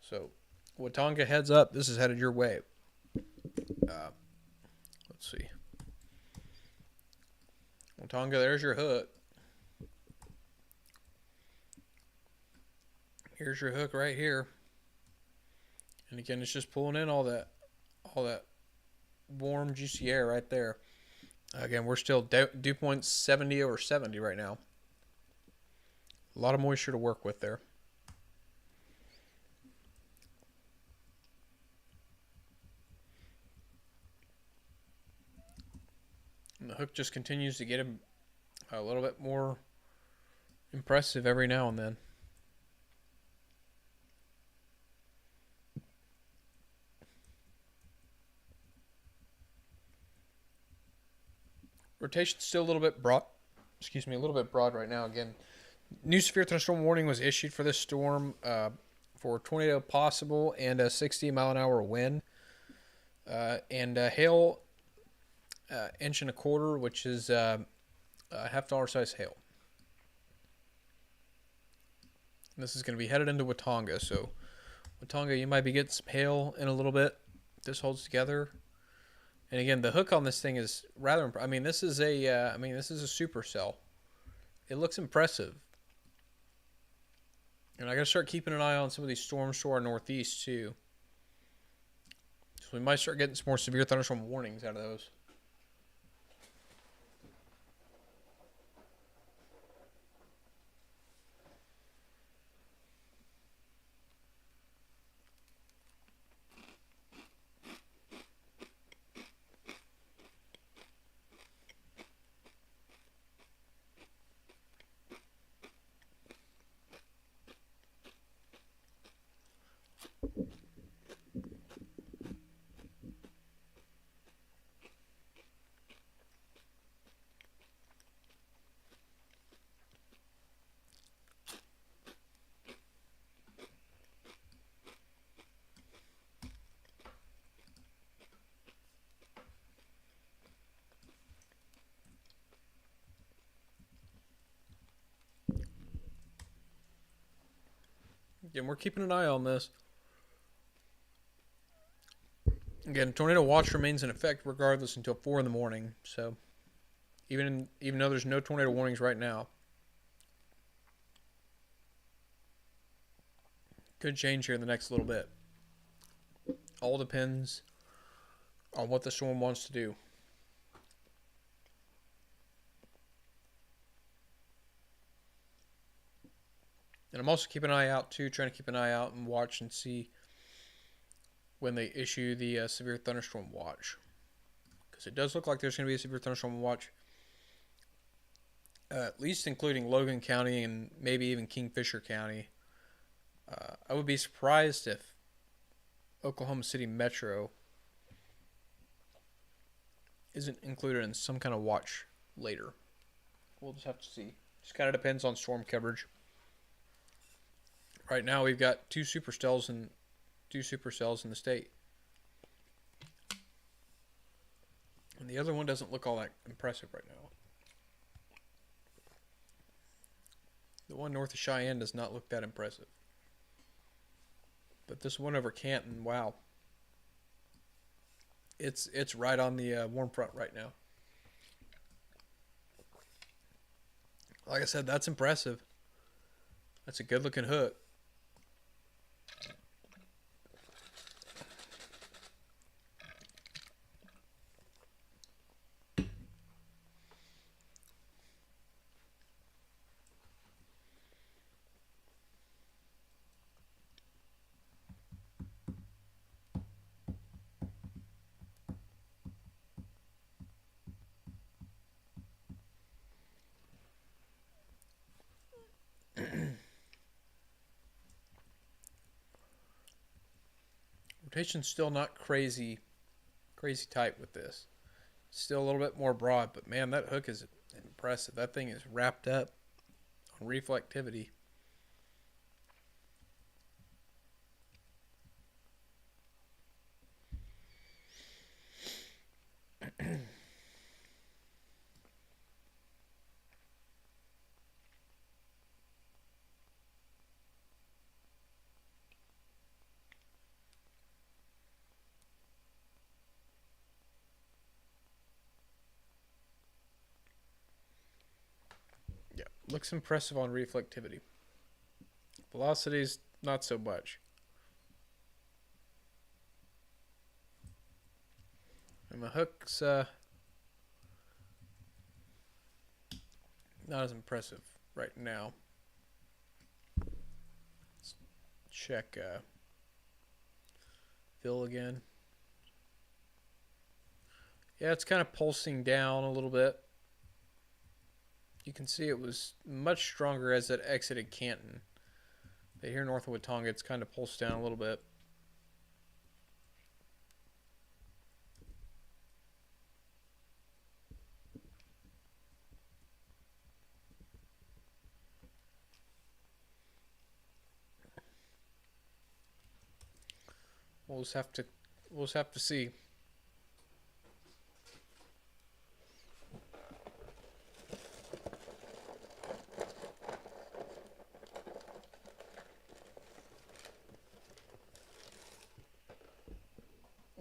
So Watonga heads up. This is headed your way. Let's see. Watonga, there's your hook. Here's your hook right here. And again, it's just pulling in all that warm, juicy air right there. Again, we're still dew point 70 over 70 right now. A lot of moisture to work with there. And the hook just continues to get him a little bit more impressive every now and then. Rotation's still a little bit broad. Excuse me, a little bit broad right now. Again, new severe thunderstorm warning was issued for this storm for tornado possible and a 60-mile-an-hour wind and hail inch and a quarter, which is $50 size hail. And this is going to be headed into Watonga. So Watonga, you might be getting some hail in a little bit. This holds together. And again, the hook on this thing is rather. I mean, this is a. This is a supercell. It looks impressive. And I gotta start keeping an eye on some of these storms to our northeast too. So we might start getting some more severe thunderstorm warnings out of those. And we're keeping an eye on this. Again, tornado watch remains in effect regardless until 4 in the morning. So even though there's no tornado warnings right now, could change here in the next little bit. All depends on what the storm wants to do. And I'm also keeping an eye out too, trying to keep an eye out and watch and see when they issue the severe thunderstorm watch, because it does look like there's going to be a severe thunderstorm watch, at least including Logan County and maybe even Kingfisher County. I would be surprised if Oklahoma City Metro isn't included in some kind of watch later. We'll just have to see. Just kind of depends on storm coverage. Right now we've got two supercells in the state, and the other one doesn't look all that impressive right now. The one north of Cheyenne does not look that impressive, but this one over Canton, wow, it's right on the warm front right now. Like I said, that's impressive. That's a good looking hook. Rotation's still not crazy tight with this. Still a little bit more broad, but man, that hook is impressive. That thing is wrapped up on reflectivity. Yeah, looks impressive on reflectivity. Velocities, not so much. And my hook's not as impressive right now. Let's check fill again. Yeah, it's kind of pulsing down a little bit. You can see it was much stronger as it exited Canton. But here north of Watonga, it's kind of pulsed down a little bit. We'll just have to see.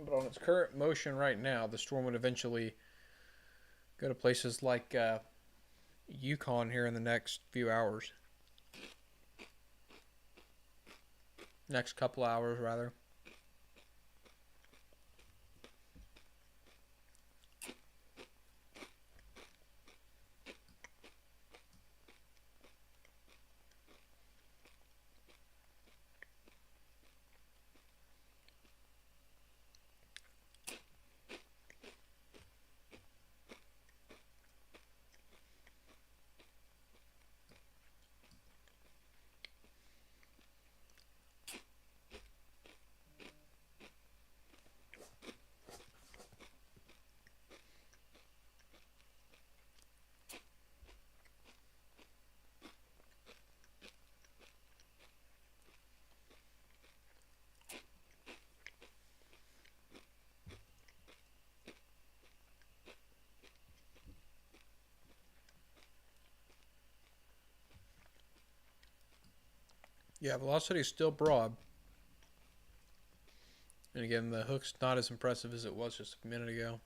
But on its current motion right now, the storm would eventually go to places like Yukon here in the next few hours. Next couple hours, rather. Yeah, velocity is still broad. And again, the hook's not as impressive as it was just a minute ago.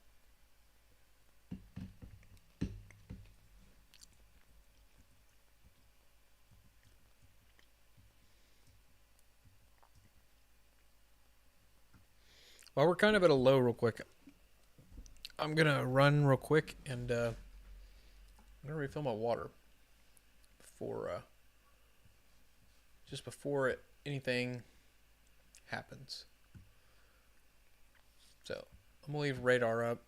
While we're kind of at a low real quick, I'm going to run real quick and I'm going to refill my water before, just before anything happens. So I'm going to leave radar up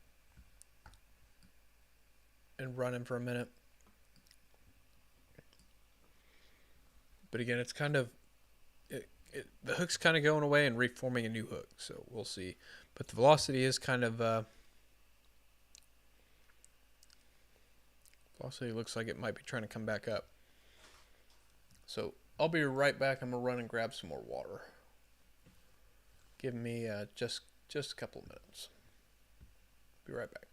and run him for a minute. But again, it's kind of, the hook's kind of going away and reforming a new hook. So we'll see. But the velocity is kind of, velocity looks like it might be trying to come back up. So I'll be right back. I'm going to run and grab some more water. Give me just a couple of minutes. Be right back.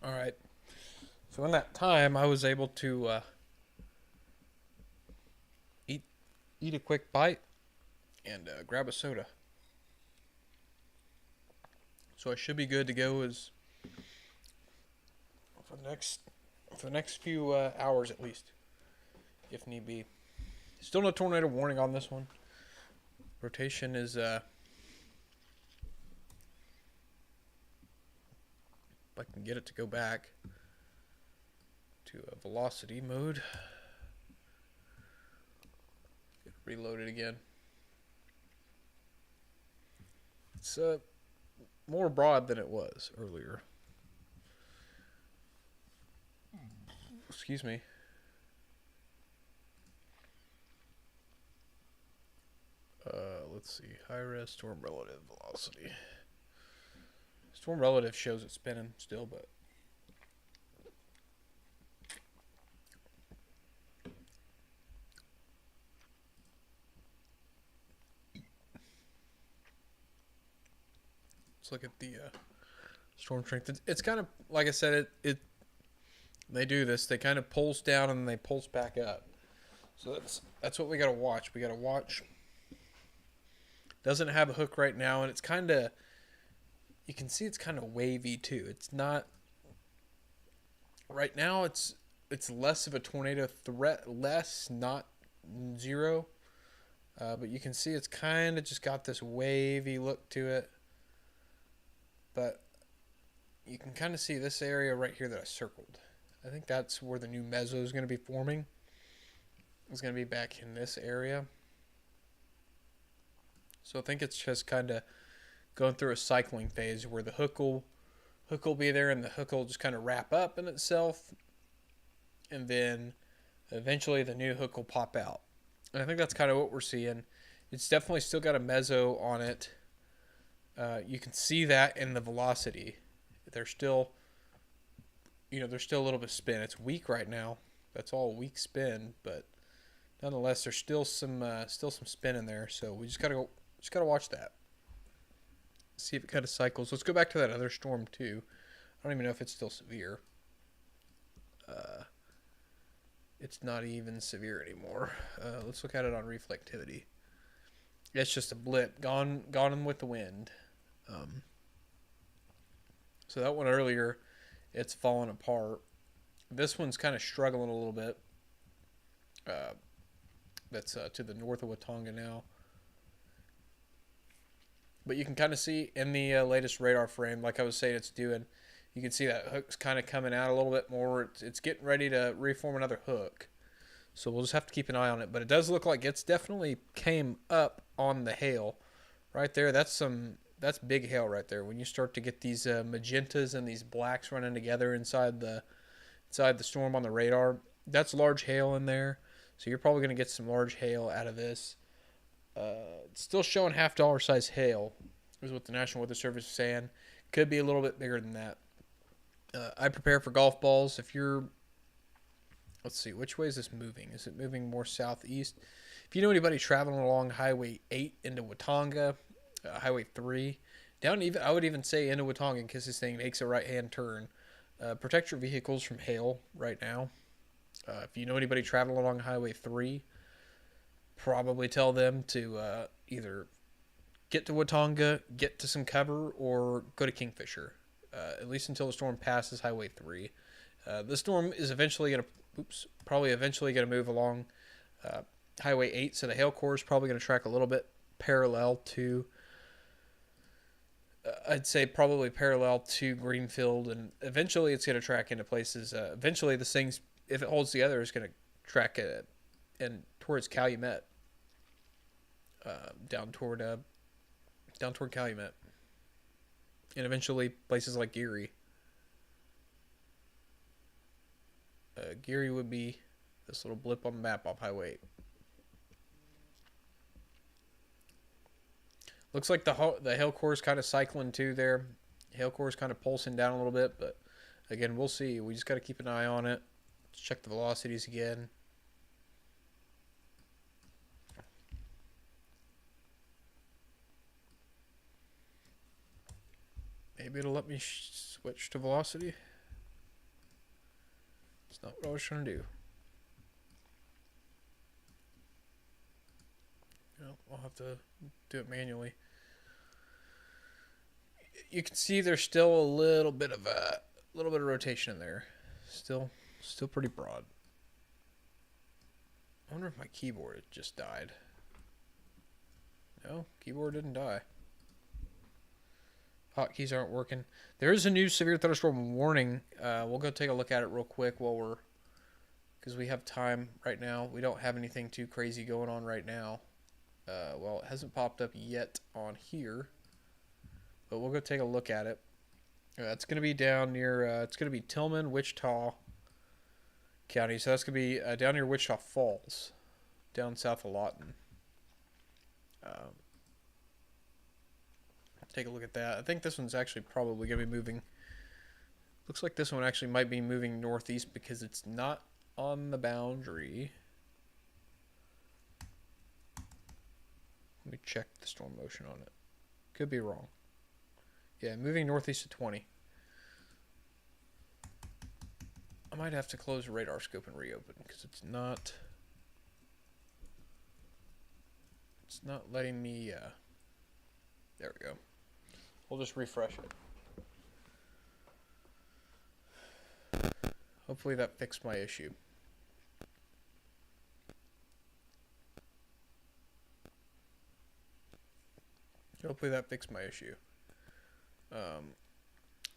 All right. So in that time, I was able to eat eat a quick bite and grab a soda. So I should be good to go as for the next few hours at least, if need be. Still no tornado warning on this one. Rotation is if I can get it to go back to a velocity mode. Reload it again. It's more broad than it was earlier. Excuse me. Let's see. High res storm relative velocity. Storm relative shows it spinning still, but let's look at the storm strength. It's kind of like I said. It they do this. They kind of pulse down and they pulse back up. So that's what we gotta watch. We gotta watch. Doesn't have a hook right now, and it's kind of you can see it's kind of wavy too. It's not right now. It's less of a tornado threat, less not zero. But you can see it's kind of just got this wavy look to it. But you can kind of see this area right here that I circled. I think that's where the new meso is going to be forming. It's going to be back in this area. So I think it's just kind of going through a cycling phase where the hook will be there and the hook will just kind of wrap up in itself, and then eventually the new hook will pop out. And I think that's kind of what we're seeing. It's definitely still got a meso on it. You can see that in the velocity. There's still, there's still a little bit of spin. It's weak right now. That's all weak spin, but nonetheless, there's still some spin in there. So we just gotta watch that. See if it kind of cycles. Let's go back to that other storm too. I don't even know if it's still severe. It's not even severe anymore. Let's look at it on reflectivity. It's just a blip, gone with the wind. So that one earlier, it's fallen apart. This one's kind of struggling a little bit. That's to the north of Watauga now. But you can kind of see in the latest radar frame, like I was saying it's doing, you can see that hook's kind of coming out a little bit more. It's getting ready to reform another hook. So we'll just have to keep an eye on it. But it does look like it's definitely came up on the hail. Right there, that's big hail right there. When you start to get these magentas and these blacks running together inside the storm on the radar, that's large hail in there. So you're probably going to get some large hail out of this. It's still showing $half size hail, is what the National Weather Service is saying. Could be a little bit bigger than that. I prepare for golf balls. If you're, let's see, which way is this moving? Is it moving more southeast? If you know anybody traveling along Highway 8 into Watauga, Highway 3, down even, I would even say into Watauga in case this thing makes a right-hand turn. Protect your vehicles from hail right now. If you know anybody traveling along Highway 3, probably tell them to either get to Watauga, get to some cover, or go to Kingfisher, at least until the storm passes Highway 3. The storm is probably eventually going to move along Highway 8, so the hail core is probably going to track a little bit parallel to, I'd say probably parallel to Greenfield, and eventually it's going to track into places. Eventually this thing's, if it holds together, is going to track and towards Calumet, down toward Calumet, and eventually places like Geary. Geary would be this little blip on the map off Highway 8. Looks like the hail core is kind of cycling too there. Hail core is kind of pulsing down a little bit, but again, we'll see. We just got to keep an eye on it. Let's check the velocities again. Maybe it'll let me switch to velocity. It's not what I was trying to do. No, I'll have to do it manually. You can see there's still a little bit of rotation in there. Still pretty broad. I wonder if my keyboard just died. No, keyboard didn't die. Hotkeys aren't working. There is a new severe thunderstorm warning. We'll go take a look at it real quick because we have time right now. We don't have anything too crazy going on right now. Well, it hasn't popped up yet on here, but we'll go take a look at it. It's going to be down near, it's going to be Tillman, Wichita County. So that's going to be down near Wichita Falls, down south of Lawton. Take a look at that. I think this one's actually probably going to be moving. Looks like this one actually might be moving northeast because it's not on the boundary. Let me check the storm motion on it. Could be wrong. Yeah, moving northeast to 20. I might have to close the radar scope and reopen because it's not letting me, there we go. We'll just refresh it. Hopefully that fixed my issue.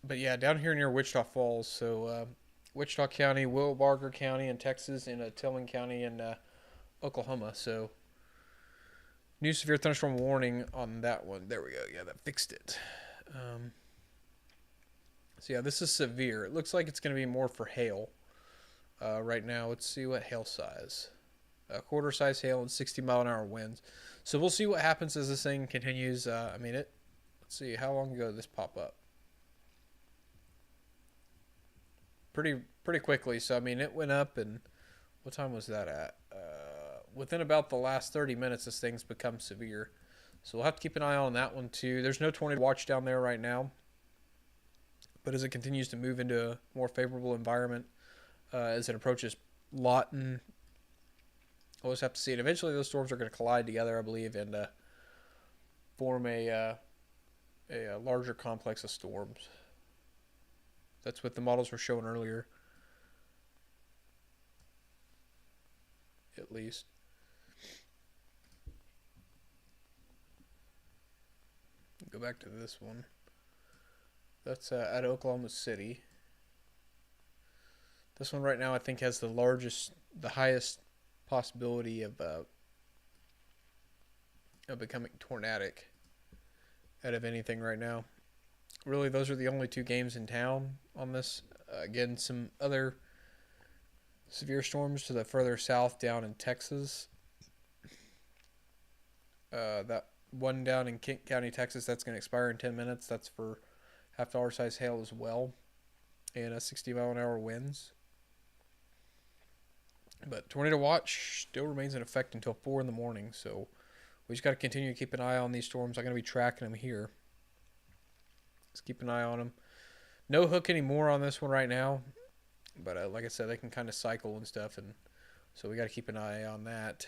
But yeah, down here near Wichita Falls, so Wichita County, Wilbarger County in Texas, and Tillman County in Oklahoma. So new severe thunderstorm warning on that one. There we go. Yeah, that fixed it. So yeah, this is severe. It looks like it's going to be more for hail right now. Let's see what hail size. Quarter size hail and 60-mile-an-hour winds. So we'll see what happens as this thing continues. Let's see, how long ago did this pop up? Pretty quickly. So it went up, and what time was that at? Within about the last 30 minutes, this thing's become severe. So we'll have to keep an eye on that one too. There's no tornado watch down there right now, but as it continues to move into a more favorable environment, as it approaches Lawton, we'll just have to see it. Eventually, those storms are going to collide together, I believe, and form a larger complex of storms. That's what the models were showing earlier, at least. Go back to this one. That's at Oklahoma City. This one right now I think has the highest possibility of becoming tornadic out of anything right now. Really, those are the only two games in town on this. Again, some other severe storms to the further south down in Texas. That one down in Kent County, Texas, that's going to expire in 10 minutes. That's for half-dollar size hail as well, and 60-mile-an-hour winds. But tornado watch still remains in effect until 4 in the morning, so we just got to continue to keep an eye on these storms. I'm going to be tracking them here. Let's keep an eye on them. No hook anymore on this one right now, but like I said, they can kind of cycle and stuff, and so we got to keep an eye on that.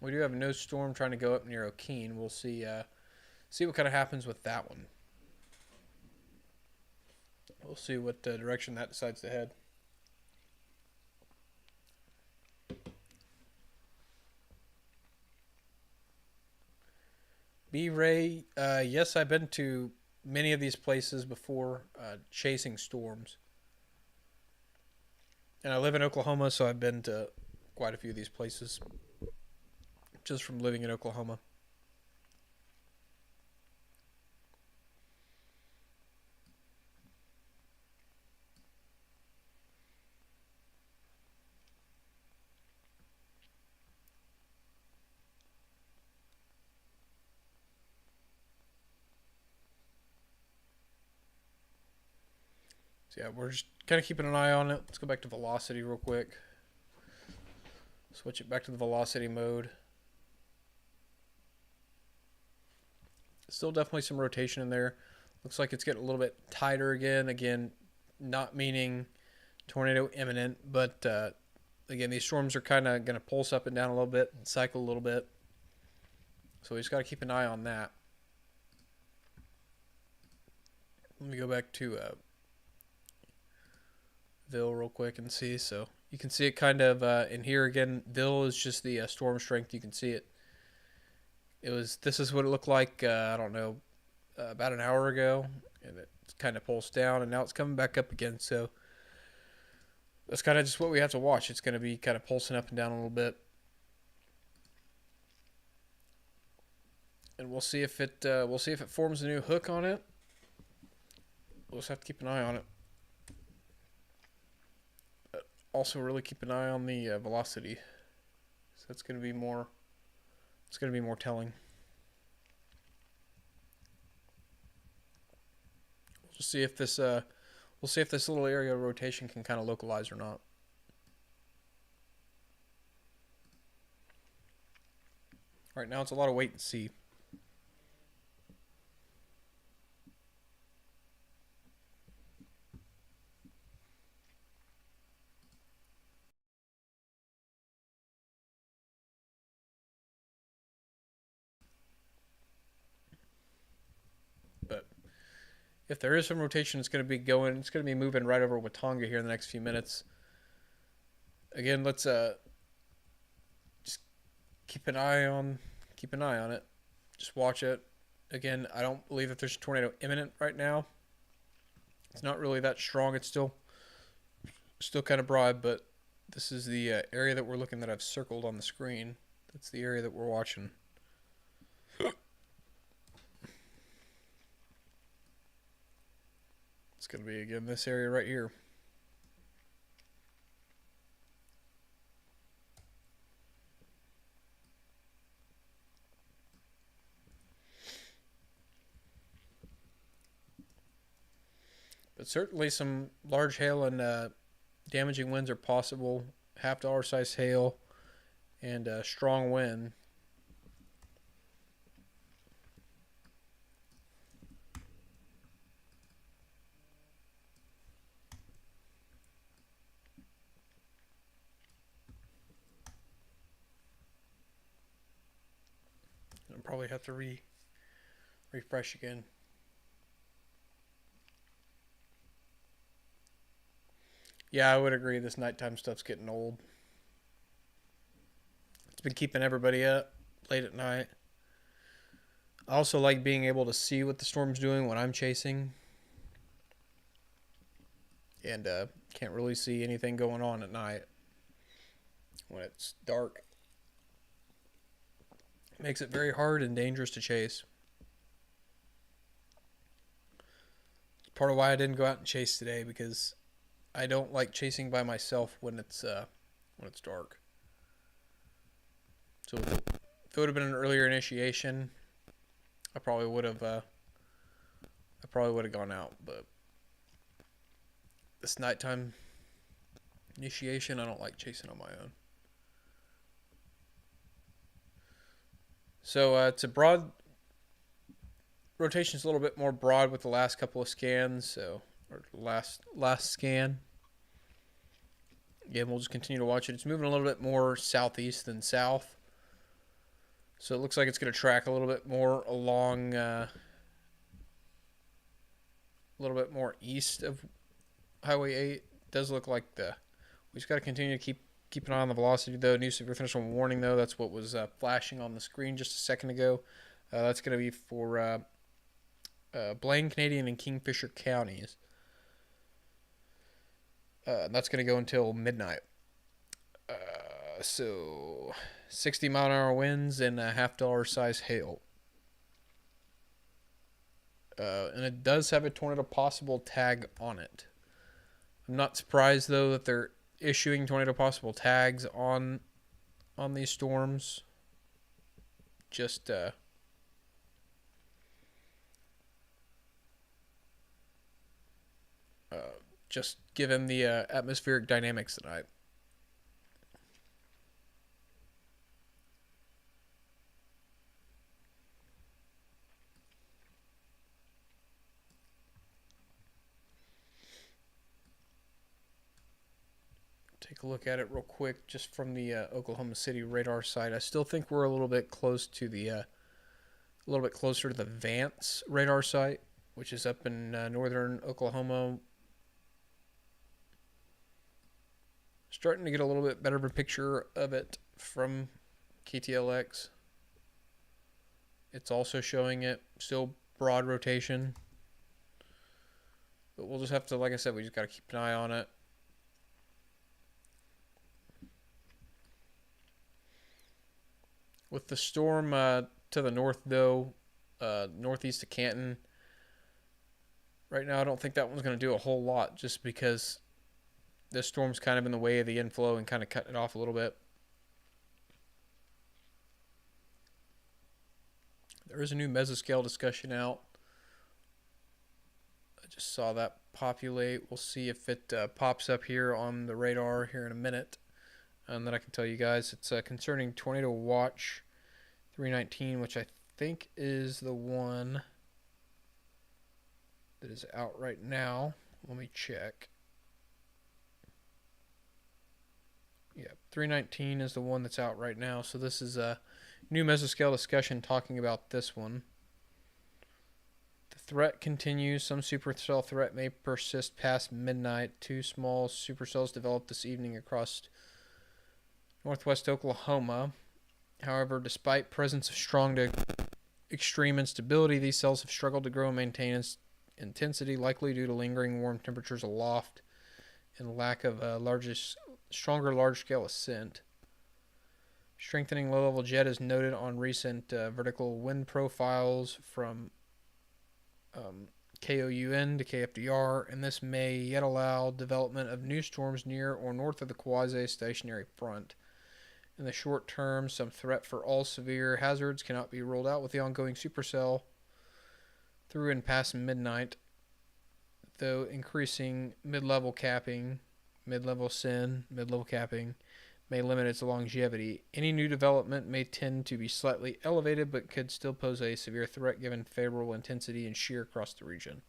We do have no storm trying to go up near O'Keene. We'll see what kind of happens with that one. We'll see what direction that decides to head. B-Ray, yes, I've been to many of these places before, chasing storms. And I live in Oklahoma, so I've been to quite a few of these places just from living in Oklahoma. So yeah, we're just kind of keeping an eye on it. Let's go back to velocity real quick. Switch it back to the velocity mode. Still definitely some rotation in there. Looks like it's getting a little bit tighter again. Again, not meaning tornado imminent, but again, these storms are kind of going to pulse up and down a little bit, and cycle a little bit. So we just got to keep an eye on that. Let me go back to Ville real quick and see. So you can see it kind of in here again. Ville is just the storm strength. You can see it. It was. This is what it looked like. I don't know, about an hour ago, and it kind of pulsed down, and now it's coming back up again. So that's kind of just what we have to watch. It's going to be kind of pulsing up and down a little bit, and we'll see if it forms a new hook on it. We'll just have to keep an eye on it. But also, really keep an eye on the velocity. So it's going to be more. It's going to be more telling. We'll just see if this we'll see if this little area of rotation can kind of localize or not. Right now, it's a lot of wait and see. But if there is some rotation, it's going to be going. It's going to be moving right over Watanga here in the next few minutes. Again, let's just keep an eye on it. Just watch it. Again, I don't believe that there's a tornado imminent right now. It's not really that strong. It's still kind of broad, but this is the area that we're looking that I've circled on the screen. That's the area that we're watching. It's going to be, again, this area right here. But certainly some large hail and damaging winds are possible. $half size hail and strong wind. I'll probably have to refresh again. Yeah, I would agree. This nighttime stuff's getting old. It's been keeping everybody up late at night. I also like being able to see what the storm's doing when I'm chasing. And can't really see anything going on at night when it's dark. It makes it very hard and dangerous to chase. It's part of why I didn't go out and chase today, because I don't like chasing by myself when it's dark. So if it would have been an earlier initiation, I probably would have gone out. But this nighttime initiation, I don't like chasing on my own. So it's a broad rotation's a little bit more broad with the last couple of scans. So or last scan. Again, we'll just continue to watch it. It's moving a little bit more southeast than south. So it looks like it's going to track a little bit more along, a little bit more east of Highway 8. It does look like we just got to continue to keep an eye on the velocity, though. New severe thunderstorm warning, though. That's what was flashing on the screen just a second ago. That's going to be for Blaine, Canadian, and Kingfisher counties. That's going to go until midnight. So 60-mile-an-hour winds and $half size hail. And it does have a tornado possible tag on it. I'm not surprised, though, that they're issuing tornado possible tags on these storms. Just given the atmospheric dynamics tonight. take a look at it real quick just from the Oklahoma City radar site. I still think we're a little bit close to a little bit closer to the Vance radar site, which is up in northern Oklahoma. Starting to get a little bit better of a picture of it from KTLX. It's also showing it still broad rotation, but we'll just have to, like I said, we just got to keep an eye on it. With the storm to the north, though, northeast of Canton, right now I don't think that one's going to do a whole lot just because this storm's kind of in the way of the inflow and kind of cutting it off a little bit. There is a new mesoscale discussion out. I just saw that populate. We'll see if it pops up here on the radar here in a minute. And then I can tell you guys it's concerning Tornado Watch 319, which I think is the one that is out right now. Let me check. Yeah, 319 is the one that's out right now. So this is a new mesoscale discussion talking about this one. The threat continues. Some supercell threat may persist past midnight. 2 small supercells developed this evening across northwest Oklahoma. However, despite presence of strong to extreme instability, these cells have struggled to grow and maintain intensity, likely due to lingering warm temperatures aloft and lack of stronger large-scale ascent. Strengthening low-level jet is noted on recent vertical wind profiles from KOUN to KFDR, and this may yet allow development of new storms near or north of the quasi-stationary front. In the short term, some threat for all severe hazards cannot be ruled out with the ongoing supercell through and past midnight, though increasing mid-level capping, mid-level SIN, mid-level capping may limit its longevity. Any new development may tend to be slightly elevated, but could still pose a severe threat given favorable intensity and shear across the region.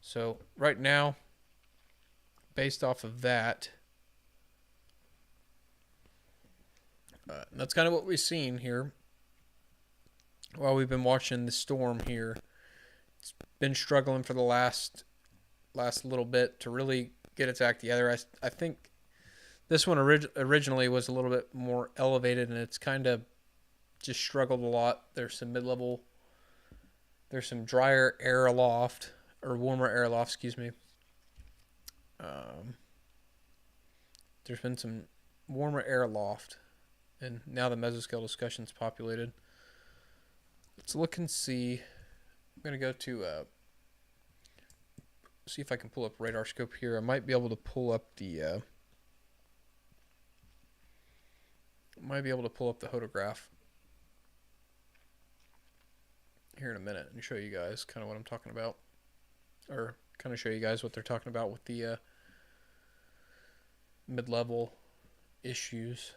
So right now, based off of that, that's kind of what we've seen here while we've been watching the storm here. It's been struggling for the last little bit to really get its act together. I think this one originally was a little bit more elevated, and it's kind of just struggled a lot. There's some mid-level, there's some drier air aloft, or warmer air aloft, excuse me. There's been some warmer air aloft, and now the mesoscale discussion's populated. Let's look and see. I'm going to go to see if I can pull up radar scope here. I might be able to pull up the photograph here in a minute and show you guys kind of what I'm talking about, or kind of show you guys what they're talking about with the mid-level issues.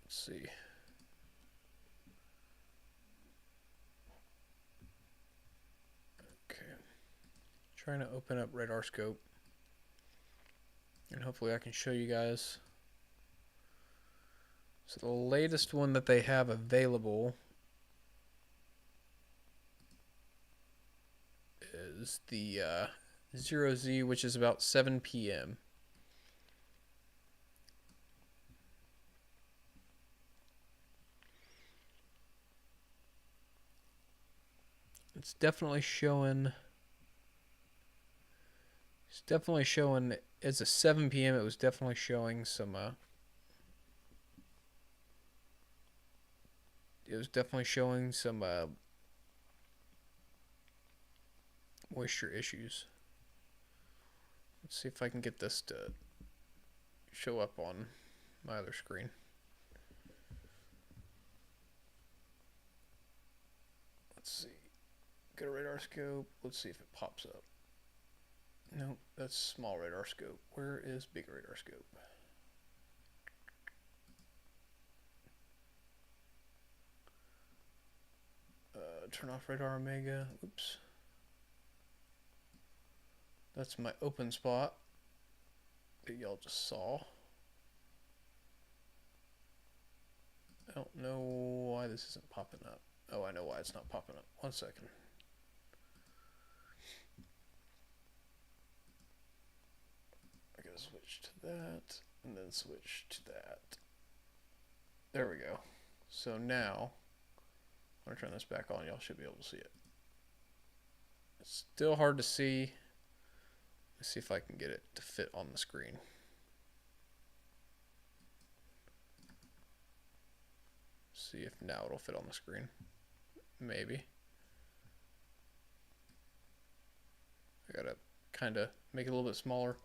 Let's see. Okay. Trying to open up radar scope, and hopefully I can show you guys. So the latest one that they have available is the 0Z, which is about 7 p.m. It's definitely showing as a 7 p.m. It was definitely showing some moisture issues. Let's see if I can get this to show up on my other screen. Let's see. Go to radar scope. Let's see if it pops up. Nope, that's small radar scope. Where is big radar scope? turn off radar Omega. Oops. That's my open spot that y'all just saw. I don't know why this isn't popping up. Oh, I know why it's not popping up. 1 second. I gotta switch to that, and then switch to that. There we go. So now, I'm gonna turn this back on. Y'all should be able to see it. It's still hard to see. Let's see if I can get it to fit on the screen. See if now it'll fit on the screen. Maybe. I gotta kind of make it a little bit smaller.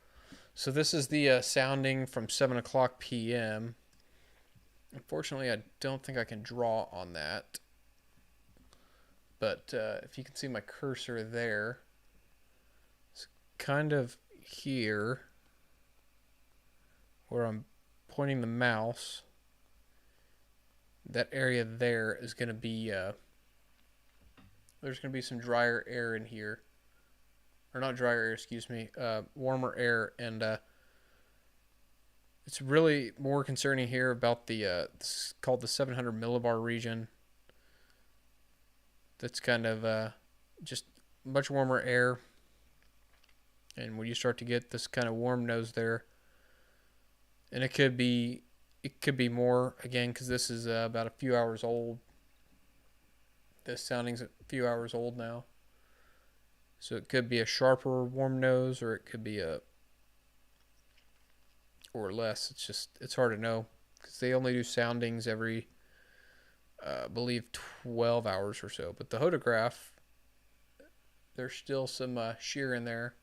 So this is the sounding from 7 o'clock p.m. Unfortunately, I don't think I can draw on that. But if you can see my cursor there, it's kind of here where I'm pointing the mouse. That area there is going to be, there's going to be some drier air in here. Or not drier air, excuse me, warmer air. And it's really more concerning here about the, it's called the 700 millibar region. That's kind of just much warmer air. And when you start to get this kind of warm nose there, and it could be more, again, because this is about a few hours old. This sounding's a few hours old now. So it could be a sharper warm nose, or it could be or less. It's hard to know, because they only do soundings every, I believe, 12 hours or so. But the hodograph, there's still some shear in there.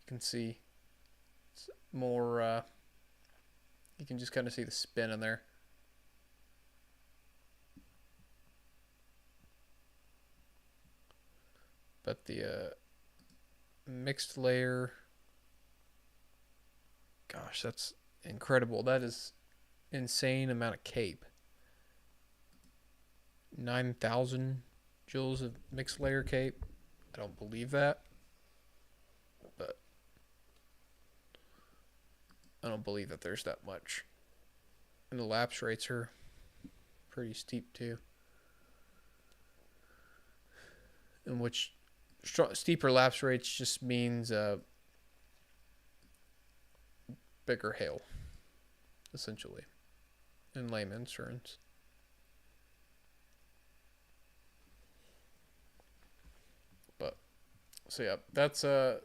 You can see it's more, you can just kind of see the spin in there. But the mixed layer, gosh, that's incredible. That is insane amount of cape. 9,000 joules of mixed layer cape. I don't believe that, but I don't believe that there's that much. And the lapse rates are pretty steep too. In which steeper lapse rates just means bigger hail, essentially, in layman's terms. But so yeah, that's the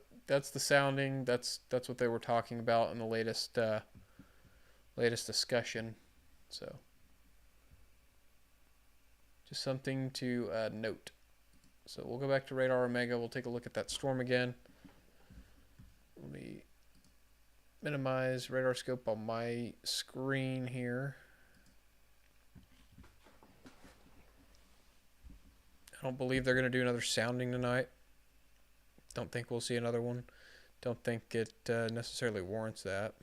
sounding. That's what they were talking about in the latest discussion. So just something to note. So we'll go back to radar Omega. We'll take a look at that storm again. Let me minimize radar scope on my screen here. I don't believe they're going to do another sounding tonight. Don't think we'll see another one. Don't think it necessarily warrants that.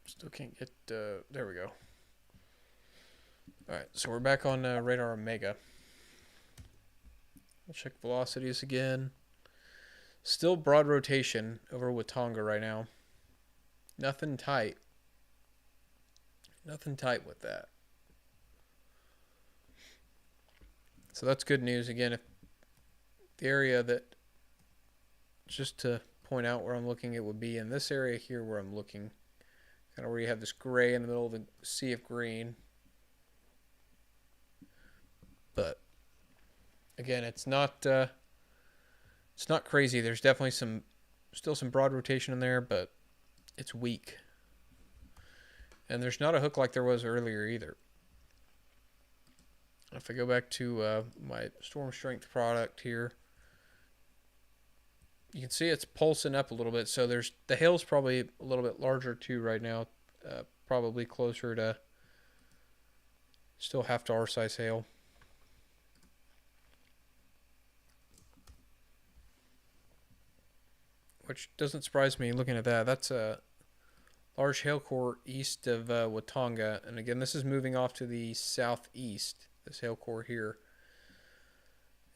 Still can't get, there we go. Alright, so we're back on radar Omega. We'll check velocities again. Still broad rotation over Watanga right now. Nothing tight. Nothing tight with that. So that's good news. Again, if the area that, just to point out where I'm looking, it would be in this area here where I'm looking. Kind of where you have this gray in the middle of the sea of green. But again, it's not crazy. There's definitely still some broad rotation in there, but it's weak. And there's not a hook like there was earlier either. If I go back to my storm strength product here, you can see it's pulsing up a little bit. So the hail's probably a little bit larger too right now. Probably closer to still half to our size hail. which doesn't surprise me looking at that. That's a large hail core east of Watonga, and again, this is moving off to the southeast. This hail core here,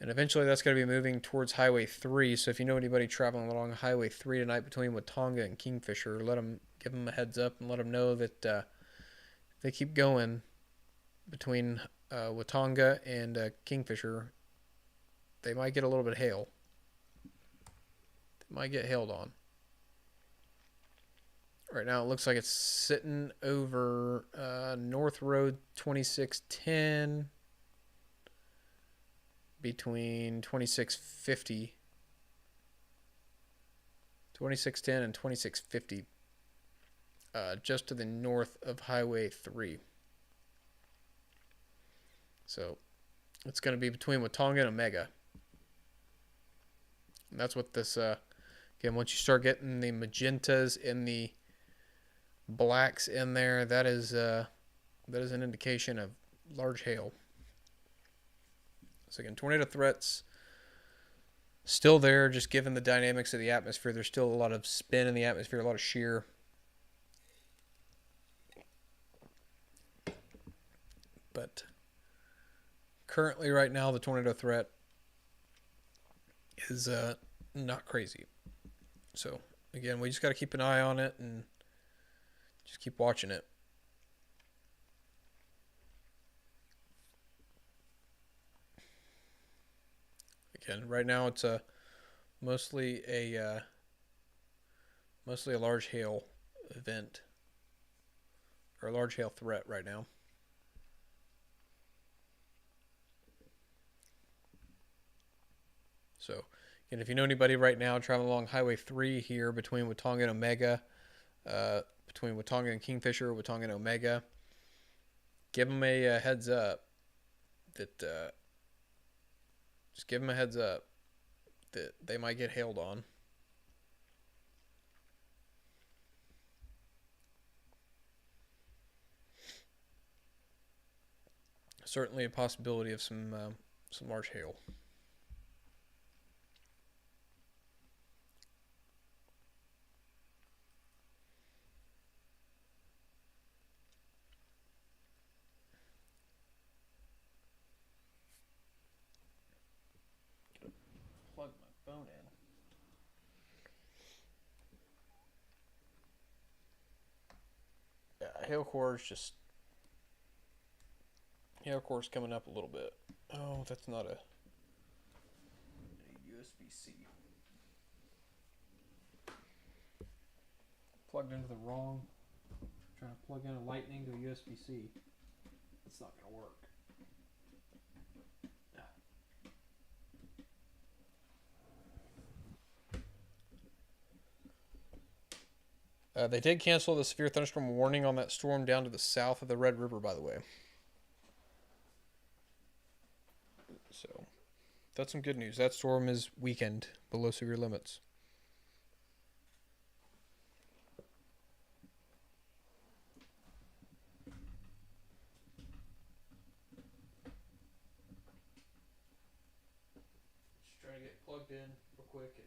and eventually that's going to be moving towards Highway 3. So if you know anybody traveling along Highway 3 tonight between Watonga and Kingfisher, give them a heads up and let them know that if they keep going between Watonga and Kingfisher, they might get a little bit of hail. They might get hailed on. Right now, it looks like it's sitting over North Road 2610 between 2610 and 2650, just to the north of Highway 3. So it's going to be between Watonga and Omega. And that's what this, again, once you start getting the magentas and the blacks in there, that is an indication of large hail. So again, tornado threats still there, just given the dynamics of the atmosphere. There's still a lot of spin in the atmosphere, a lot of shear. But currently, right now, the tornado threat is not crazy. So again, we just got to keep an eye on it and just keep watching it. Again, right now it's mostly a large hail event or a large hail threat right now. So, and if you know anybody right now traveling along Highway 3 here between Watonga and Omega, between Watonga and Kingfisher, Watonga and Omega, give them a heads up that just give them a heads up that they might get hailed on. Certainly a possibility of some large hail. Plug my phone in. Yeah, hail core's coming up a little bit. Oh, that's not a USB-C. Plugged into the wrong. Trying to plug in a lightning to a USB-C. It's not gonna work. They did cancel the severe thunderstorm warning on that storm down to the south of the Red River, by the way. So that's some good news. That storm is weakened below severe limits. Just trying to get plugged in real quick and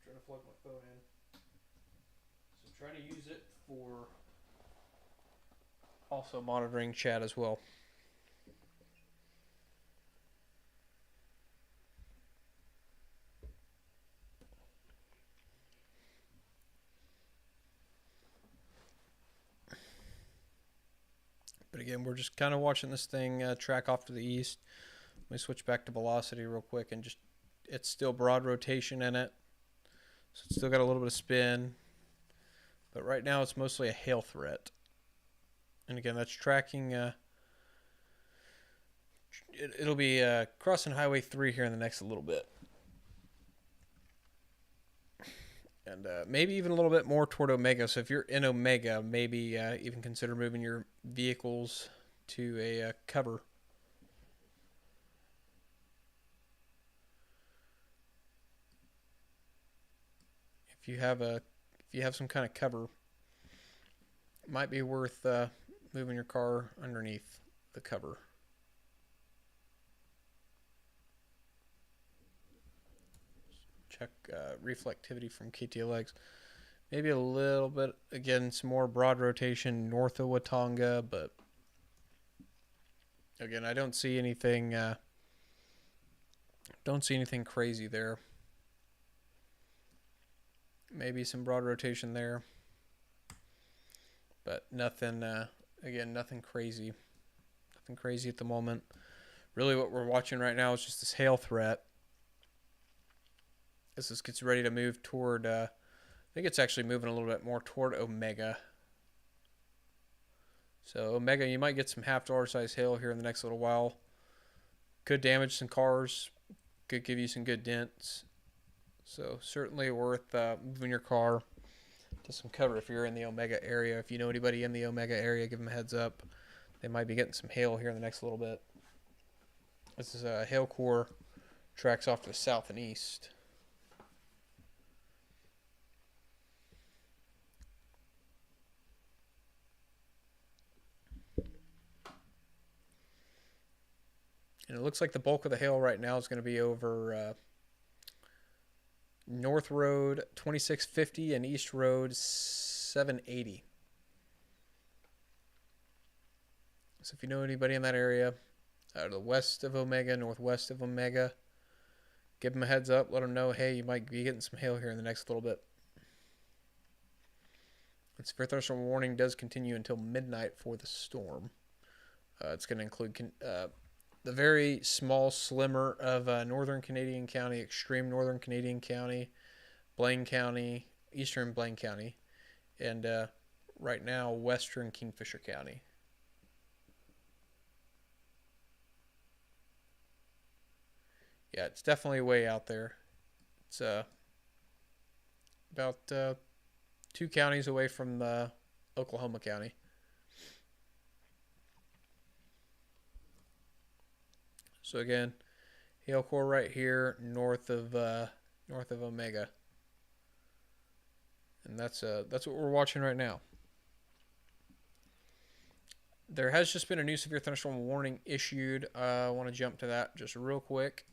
trying to plug my phone in. So trying to use it for also monitoring chat as well. But again, we're just kind of watching this thing track off to the east. Let me switch back to velocity real quick and just, it's still broad rotation in it. So it's still got a little bit of spin. But right now it's mostly a hail threat. And again, that's tracking, it'll be crossing Highway 3 here in the next little bit. And maybe even a little bit more toward Omega. So if you're in Omega, maybe even consider moving your vehicles to a cover. If you have some kind of cover, it might be worth moving your car underneath the cover. check reflectivity from KTLX. Maybe a little bit, again, some more broad rotation north of Watanga, but again, I don't see anything crazy there. Maybe some broad rotation there, but nothing. Again, nothing crazy. Nothing crazy at the moment. Really, what we're watching right now is just this hail threat. As this gets ready to move toward, I think it's actually moving a little bit more toward Omega. So Omega, you might get some half-dollar size hail here in the next little while. Could damage some cars. Could give you some good dents. So certainly worth moving your car to some cover if you're in the Omega area. If you know anybody in the Omega area, give them a heads up. They might be getting some hail here in the next little bit. This is a hail core tracks off to the south and east. And it looks like the bulk of the hail right now is going to be over North Road 2650 and East Road 780. So if you know anybody in that area, out of the west of Omega, northwest of Omega, give them a heads up. Let them know, hey, you might be getting some hail here in the next little bit. The severe thunderstorm warning does continue until midnight for the storm. It's going to include the very small sliver of northern Canadian County, extreme northern Canadian County, Blaine County, eastern Blaine County, and right now western Kingfisher County. Yeah, it's definitely way out there. It's about 2 counties away from Oklahoma County. So again, hail core right here north of Omega, and that's what we're watching right now. There has just been a new severe thunderstorm warning issued. I want to jump to that just real quick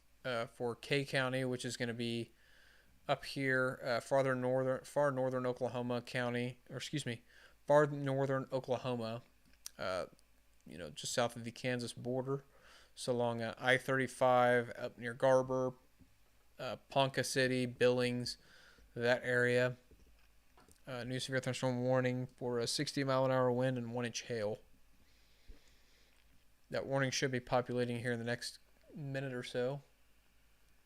for K County, which is going to be up here, far northern Oklahoma County, or excuse me, far northern Oklahoma, just south of the Kansas border. So along I-35 up near Garber, Ponca City, Billings, that area. New severe thunderstorm warning for a 60-mile-an-hour wind and 1-inch hail. That warning should be populating here in the next minute or so.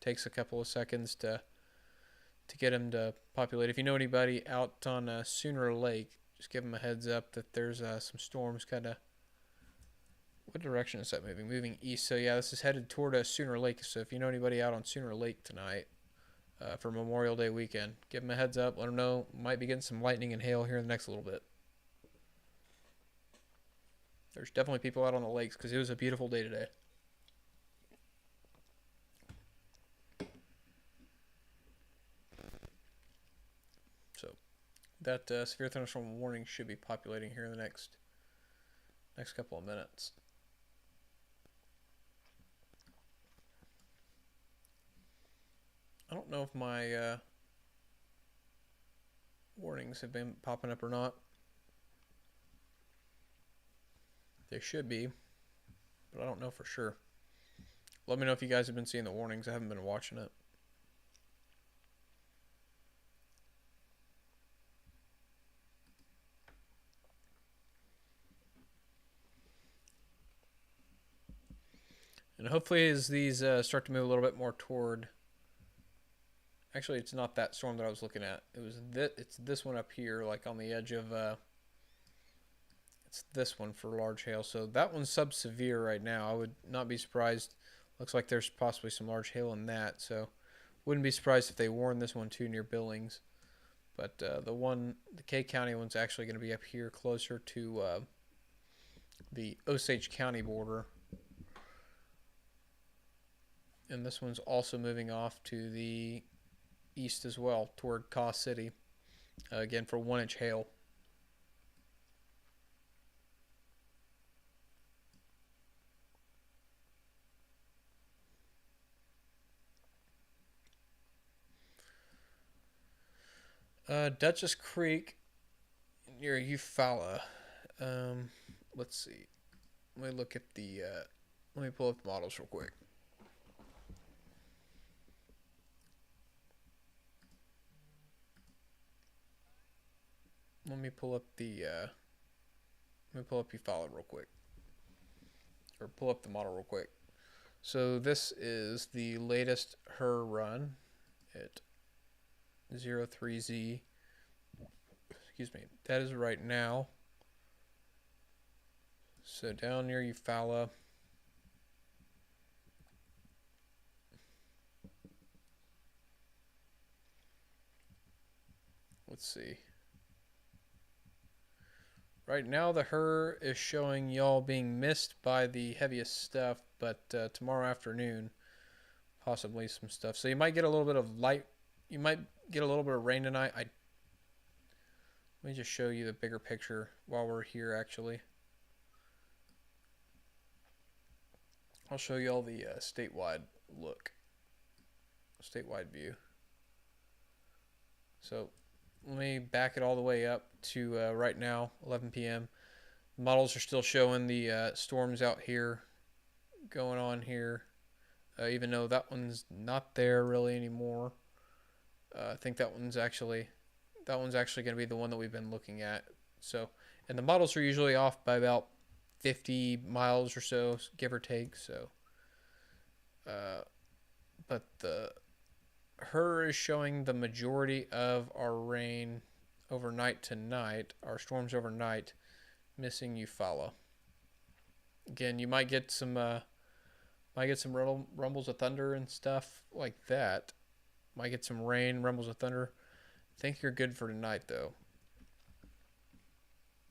Takes a couple of seconds to get them to populate. If you know anybody out on Sooner Lake, just give them a heads up that there's some storms kind of. What direction is that moving? Moving east. So yeah, this is headed toward Sooner Lake. So if you know anybody out on Sooner Lake tonight for Memorial Day weekend, give them a heads up. Let them know. Might be getting some lightning and hail here in the next little bit. There's definitely people out on the lakes because it was a beautiful day today. So that severe thunderstorm warning should be populating here in the next couple of minutes. I don't know if my warnings have been popping up or not. They should be, but I don't know for sure. Let me know if you guys have been seeing the warnings. I haven't been watching it. And hopefully as these start to move a little bit more toward. Actually, it's not that storm that I was looking at. It's this one up here, like on the edge of. It's this one for large hail. So that one's sub-severe right now. I would not be surprised. Looks like there's possibly some large hail in that. So wouldn't be surprised if they warned this one too near Billings. But the K County one's actually going to be up here closer to the Osage County border. And this one's also moving off to the east as well, toward Caw City. Again, for 1-inch hail. Duchess Creek near Eufaula. Um, let's see. Let me look at the. Let me pull up the models real quick. Let me pull up the. Let me pull up Eufaula real quick, or pull up the model real quick. So this is the latest her run at 03Z. Excuse me. That is right now. So down near Eufaula. Let's see. Right now, the her is showing y'all being missed by the heaviest stuff, but tomorrow afternoon, possibly some stuff. So you might get a little bit of light. You might get a little bit of rain tonight. Let me just show you the bigger picture while we're here, actually. I'll show you all the statewide look, statewide view. So let me back it all the way up to right now, 11 p.m. The models are still showing the storms out here going on here, even though that one's not there really anymore. I think that one's actually going to be the one that we've been looking at. So, and the models are usually off by about 50 miles or so, give or take. So, but the her is showing the majority of our rain overnight tonight, our storms overnight, missing Eufaula. Again, you might get some rumbles of thunder and stuff like that. Might get some rain, rumbles of thunder. I think you're good for tonight though,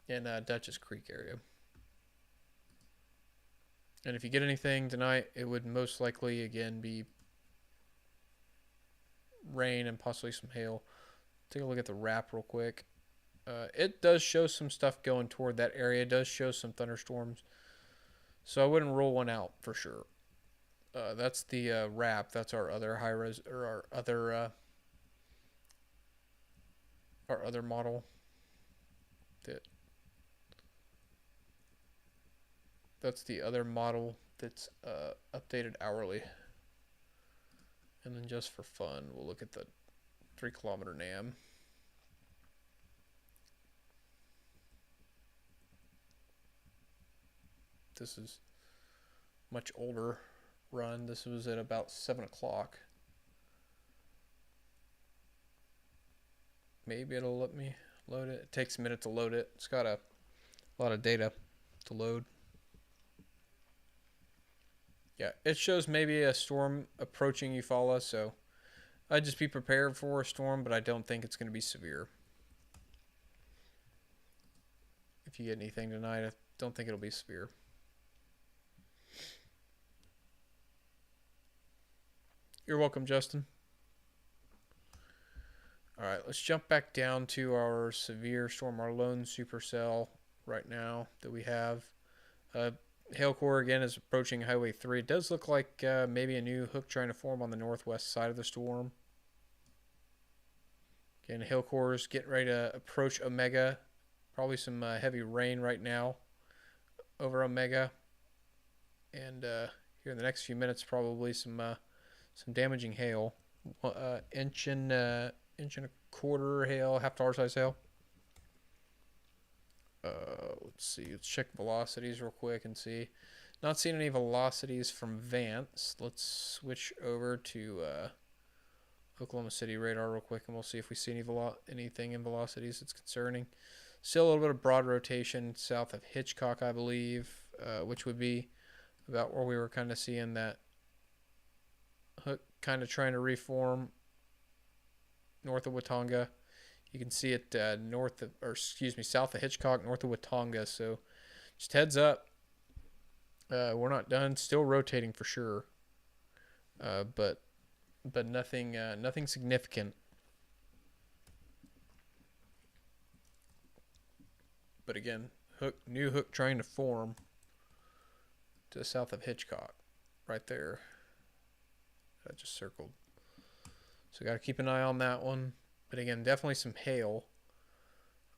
in Dutchess Creek area. And if you get anything tonight, it would most likely again be rain and possibly some hail. Take a look at the wrap real quick. It does show some stuff going toward that area. It does show some thunderstorms, so I wouldn't rule one out for sure. That's the wrap. That's our other high res or our other model. That that's the other model that's updated hourly. And then just for fun, we'll look at the 3 kilometer NAM. This is much older run. This was at about 7 o'clock. Maybe it'll let me load it. It takes a minute to load it. It's got a lot of data to load. Yeah, it shows maybe a storm approaching Eufaula, so I'd just be prepared for a storm, but I don't think it's going to be severe. If you get anything tonight, I don't think it'll be severe. You're welcome, Justin. All right, let's jump back down to our severe storm, our lone supercell right now that we have. Hail core again is approaching Highway 3. It does look like maybe a new hook trying to form on the northwest side of the storm. Again, hail core is getting ready to approach Omega. Probably some heavy rain right now over Omega. And here in the next few minutes, probably some damaging hail. Inch and a quarter hail, half dollar size hail. Let's see. Let's check velocities real quick and see. Not seeing any velocities from Vance. Let's switch over to Oklahoma City radar real quick, and we'll see if we see anything in velocities that's concerning. Still a little bit of broad rotation south of Hitchcock, I believe, which would be about where we were kind of seeing that hook kind of trying to reform north of Watonga. You can see it south of Hitchcock, north of Watonga. So just heads up. We're not done. Still rotating for sure. But nothing significant. But again, new hook trying to form to the south of Hitchcock, right there. I just circled. So got to keep an eye on that one. But again, definitely some hail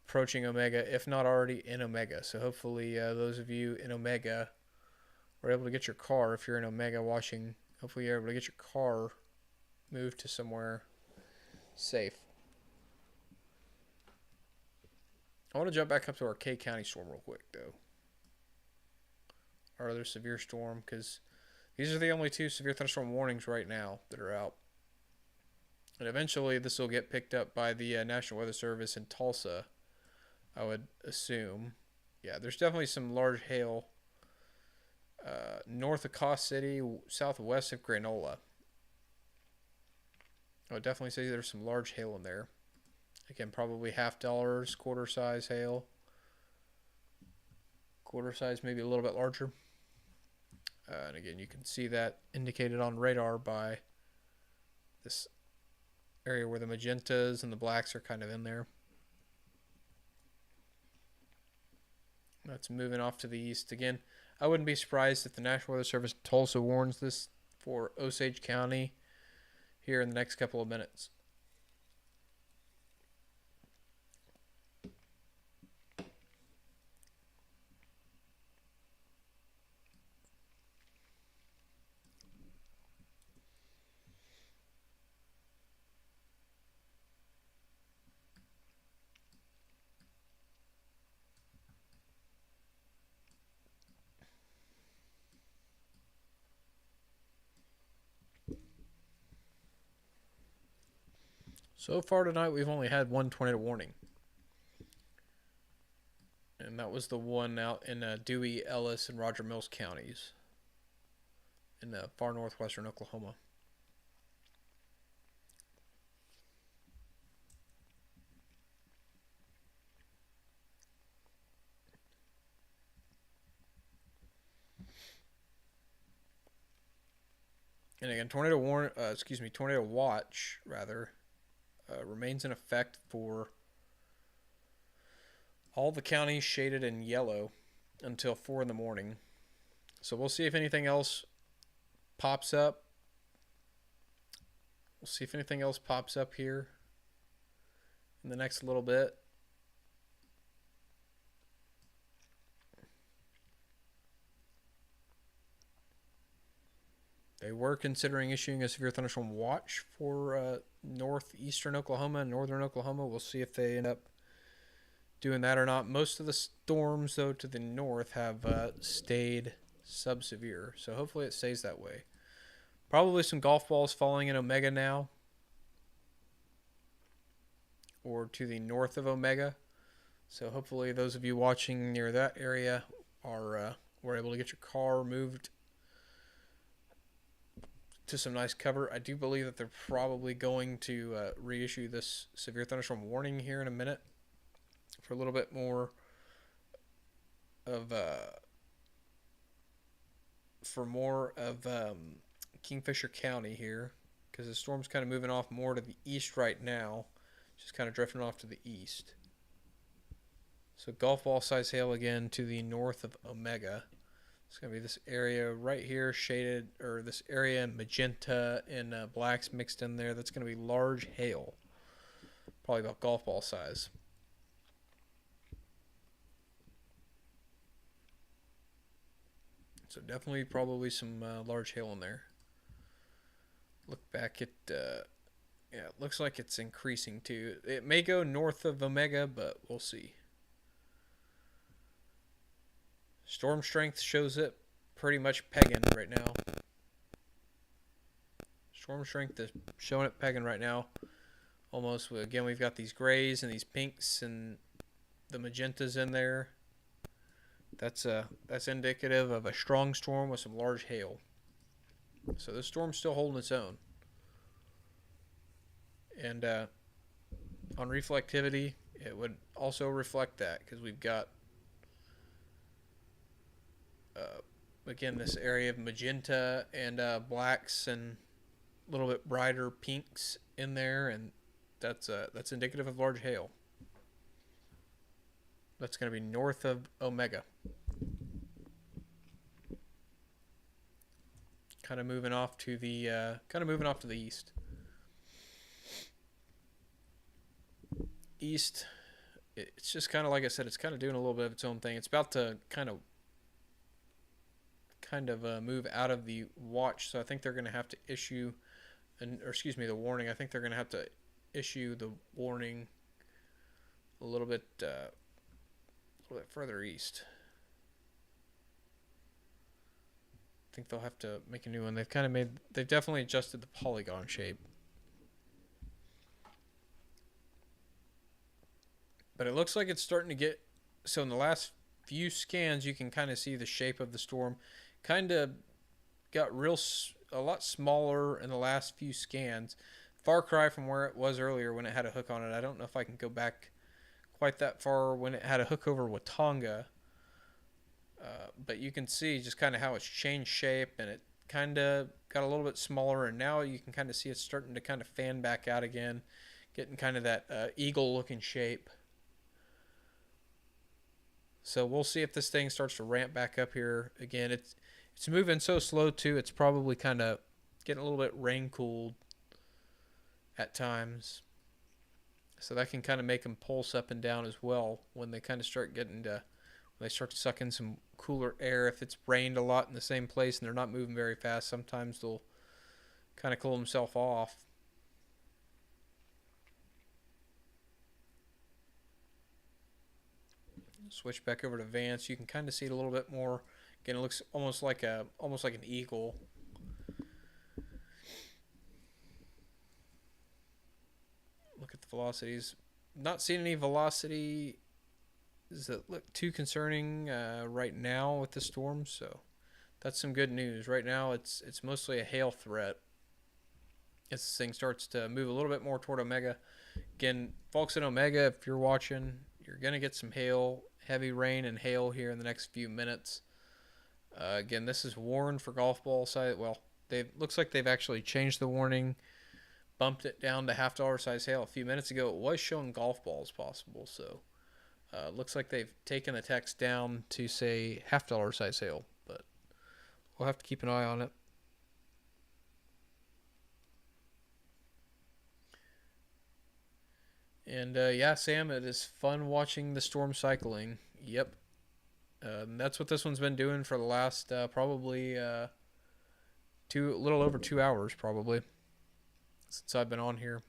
approaching Omega, if not already in Omega. So hopefully, those of you in Omega were able to get your car. If you're in Omega watching, hopefully you're able to get your car moved to somewhere safe. I want to jump back up to our K County storm real quick, though. Our other severe storm, because these are the only two severe thunderstorm warnings right now that are out. And eventually, this will get picked up by the National Weather Service in Tulsa, I would assume. Yeah, there's definitely some large hail north of Cost City, southwest of Granola. I would definitely say there's some large hail in there. Again, probably $half, quarter size hail. Quarter size, maybe a little bit larger. And again, you can see that indicated on radar by this area where the magentas and the blacks are kind of in there. That's moving off to the east. Again, I wouldn't be surprised if the National Weather Service Tulsa warns this for Osage County here in the next couple of minutes. So far tonight, we've only had one tornado warning. And that was the one out in Dewey, Ellis, and Roger Mills counties in far northwestern Oklahoma. And again, tornado watch rather remains in effect for all the counties shaded in yellow until 4 in the morning. So we'll see if anything else pops up. We'll see if anything else pops up here in the next little bit. They were considering issuing a severe thunderstorm watch for northeastern Oklahoma and northern Oklahoma. We'll see if they end up doing that or not. Most of the storms, though, to the north have stayed sub-severe, so hopefully it stays that way. Probably some golf balls falling in Omega now, or to the north of Omega. So hopefully those of you watching near that area were able to get your car moved to some nice cover. I do believe that they're probably going to reissue this severe thunderstorm warning here in a minute for a little bit more of Kingfisher County here, because the storm's kind of moving off more to the east right now, just kind of drifting off to the east. So golf ball size hail again to the north of Omega. It's going to be this area right here shaded, or this area in magenta and blacks mixed in there. That's going to be large hail, probably about golf ball size. So definitely probably some large hail in there. Look back at, yeah, it looks like it's increasing too. It may go north of Omega, but we'll see. Storm strength shows it pretty much pegging right now. Storm strength is showing it pegging right now. Almost, again, we've got these grays and these pinks and the magentas in there. That's indicative of a strong storm with some large hail. So this storm's still holding its own. And on reflectivity, it would also reflect that, because we've got again this area of magenta and blacks and a little bit brighter pinks in there, and that's indicative of large hail. That's going to be north of Omega. Kind of moving off to the east. east, it's just kind of like I said, it's kind of doing a little bit of its own thing. It's about to kind of move out of the watch, so I think they're going to have to issue or excuse me, the warning. I think they're going to have to issue the warning a little bit further east. I think they'll have to make a new one. They've definitely adjusted the polygon shape. But it looks like it's starting to get, so in the last few scans, you can kind of see the shape of the storm kind of got a lot smaller in the last few scans. Far cry from where it was earlier when it had a hook on it. I don't know if I can go back quite that far when it had a hook over Watanga. But you can see just kind of how it's changed shape, and it kind of got a little bit smaller, and now you can kind of see it's starting to kind of fan back out again, getting kind of that eagle looking shape. So we'll see if this thing starts to ramp back up here again. It's moving so slow too. It's probably kind of getting a little bit rain cooled at times. So that can kind of make them pulse up and down as well when they kind of start getting to when they start to suck in some cooler air. If it's rained a lot in the same place and they're not moving very fast, sometimes they'll kind of cool themselves off. Switch back over to Vance. You can kind of see it a little bit more. Again, it looks almost like an eagle. Look at the velocities. Not seeing any velocity that look too concerning right now with the storm, so that's some good news. Right now, it's mostly a hail threat. As this thing starts to move a little bit more toward Omega. Again, folks in Omega, if you're watching, you're gonna get some hail, heavy rain and hail here in the next few minutes. Again, this is warned for golf ball size. Well, looks like they've actually changed the warning, bumped it down to $half size hail. A few minutes ago, it was showing golf balls possible, so looks like they've taken the text down to say $half size hail, but we'll have to keep an eye on it. And yeah, Sam, it is fun watching the storm cycling. Yep. That's what this one's been doing for the last probably a little over 2 hours, probably, since I've been on here.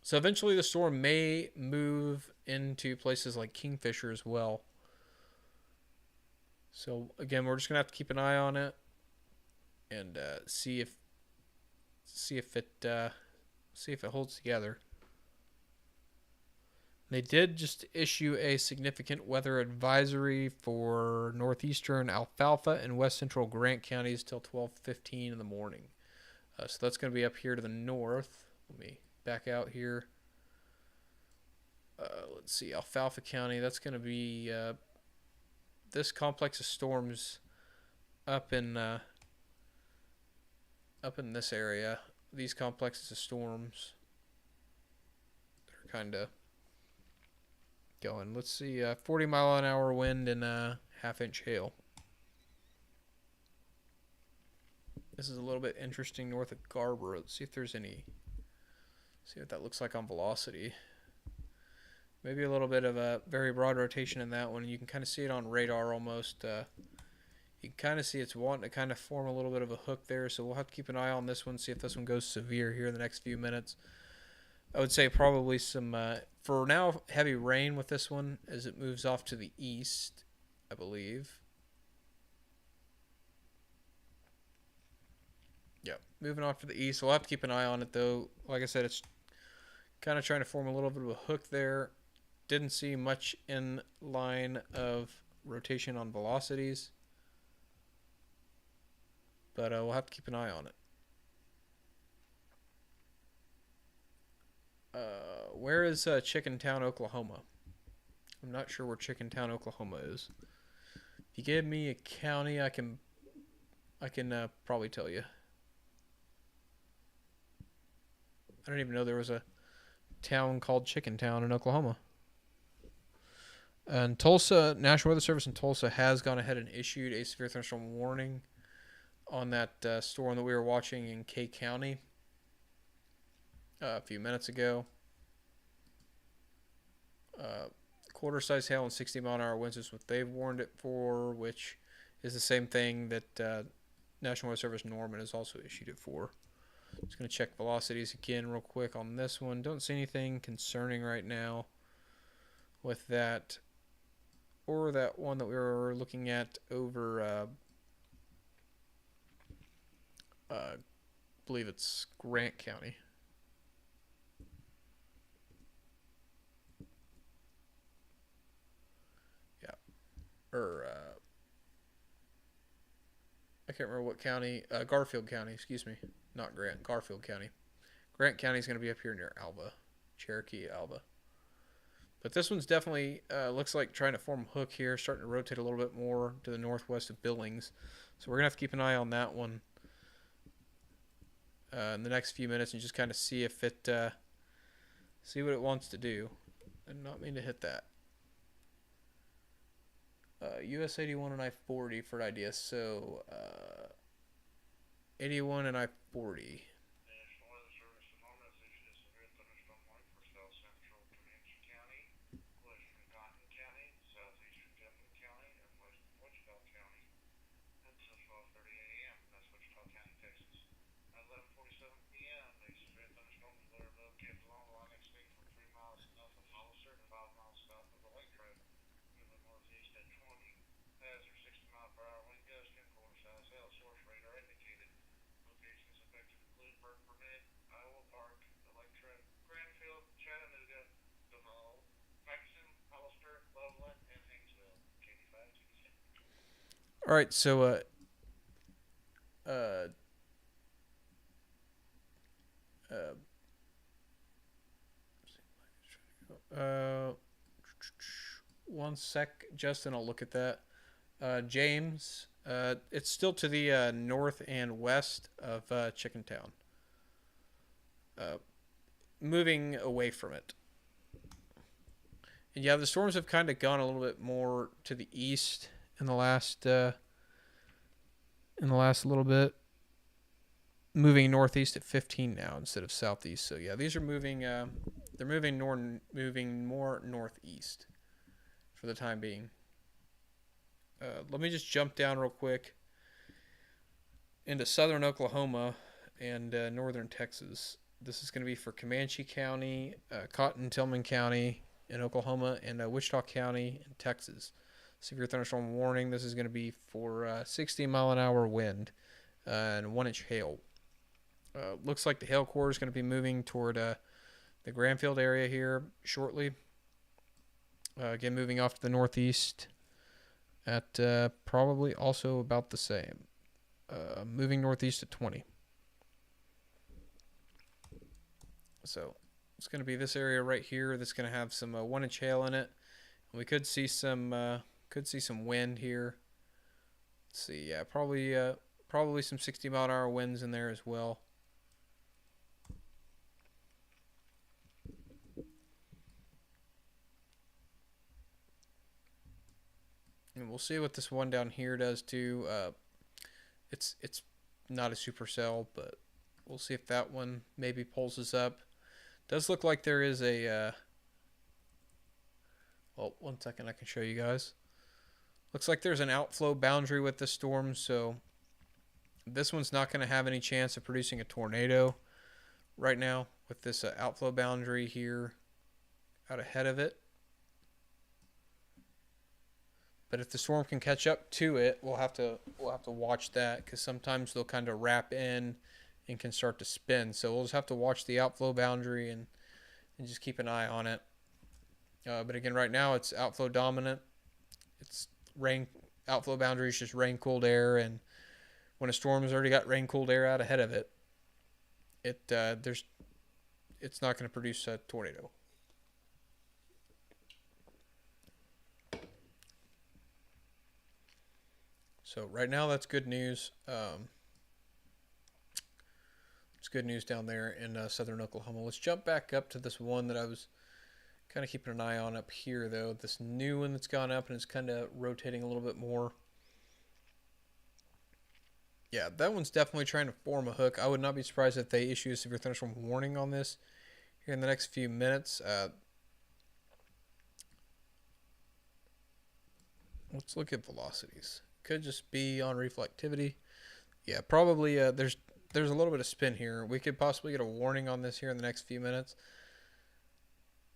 So eventually the storm may move into places like Kingfisher as well. So again, we're just gonna have to keep an eye on it and see if it holds together. They did just issue a significant weather advisory for northeastern Alfalfa and west central Grant counties till 12:15 in the morning. So that's going to be up here to the north. Let me back out here. Let's see, Alfalfa County. That's going to be this complex of storms up in this area. These complexes of storms, they're kind of going. Let's see, 40-mile-an-hour wind and half-inch hail. This is a little bit interesting north of Garber. Let's see if there's any. See what that looks like on velocity. Maybe a little bit of a very broad rotation in that one. You can kind of see it on radar almost. You can kind of see it's wanting to kind of form a little bit of a hook there, so we'll have to keep an eye on this one, see if this one goes severe here in the next few minutes. I would say probably some, for now, heavy rain with this one as it moves off to the east, I believe. Yep, moving off to the east. We'll have to keep an eye on it, though. Like I said, it's kind of trying to form a little bit of a hook there. Didn't see much in line of rotation on velocities, but we'll have to keep an eye on it. Where is Chicken Town, Oklahoma? I'm not sure where Chicken Town, Oklahoma is. If you give me a county, I can probably tell you. I don't even know there was a town called Chicken Town in Oklahoma. And Tulsa, National Weather Service in Tulsa has gone ahead and issued a severe thunderstorm warning. on that storm that we were watching in K County a few minutes ago. Uh, Quarter size hail and 60-mile-an-hour winds is what they've warned it for, which is the same thing that National Weather Service Norman has also issued it for. Just going to check velocities again real quick on this one. Don't see anything concerning right now with that, or that one that we were looking at over, I believe it's Grant County. Yeah, or I can't remember what county. Garfield County, excuse me, not Grant. Garfield County. Grant County is going to be up here near Alba, Cherokee, Alba. But this one's definitely looks like trying to form a hook here, starting to rotate a little bit more to the northwest of Billings. So we're gonna have to keep an eye on that one in the next few minutes and just kind of see if it see what it wants to do. I did not mean to hit that. US 81 and I-40 for an idea. So 81 and I-40. All right, so uh, uh, uh, one sec, Justin. I'll look at that. James, it's still to the north and west of Chickentown. Uh, Moving away from it. And yeah, the storms have kind of gone a little bit more to the east in the last little bit. Moving northeast at 15 now instead of southeast. So yeah, these are moving. They're moving more northeast for the time being. Let me just jump down real quick into southern Oklahoma and northern Texas. This is going to be for Comanche County, Cotton Tillman County in Oklahoma, and Wichita County in Texas. Severe thunderstorm warning. This is going to be for 60-mile-an-hour wind and 1-inch hail. Looks like the hail core is going to be moving toward the Granfield area here shortly. Again, moving off to the northeast at probably also about the same. Moving northeast at 20. So it's going to be this area right here that's going to have some 1-inch hail in it. We could see some wind here. Let's see, yeah, probably some 60-mile-an-hour winds in there as well. And we'll see what this one down here does too. It's not a supercell, but we'll see if that one maybe pulls us up. Does look like there is a well, 1 second, I can show you guys. Looks like there's an outflow boundary with the storm, so this one's not going to have any chance of producing a tornado right now with this outflow boundary here out ahead of it. But if the storm can catch up to it, we'll have to watch that, because sometimes they'll kind of wrap in and can start to spin. So we'll just have to watch the outflow boundary and just keep an eye on it. But again, right now it's outflow dominant. It's rain outflow boundary is just rain cooled air, and when a storm has already got rain cooled air out ahead of it, it's not going to produce a tornado. So right now that's good news. It's good news down there in southern Oklahoma. Let's jump back up to this one that I was kind of keeping an eye on up here, though. This new one that's gone up and it's kind of rotating a little bit more. Yeah, that one's definitely trying to form a hook. I would not be surprised if they issue a severe thunderstorm warning on this here in the next few minutes. Let's look at velocities. Could just be on reflectivity. Yeah, probably. There's a little bit of spin here. We could possibly get a warning on this here in the next few minutes.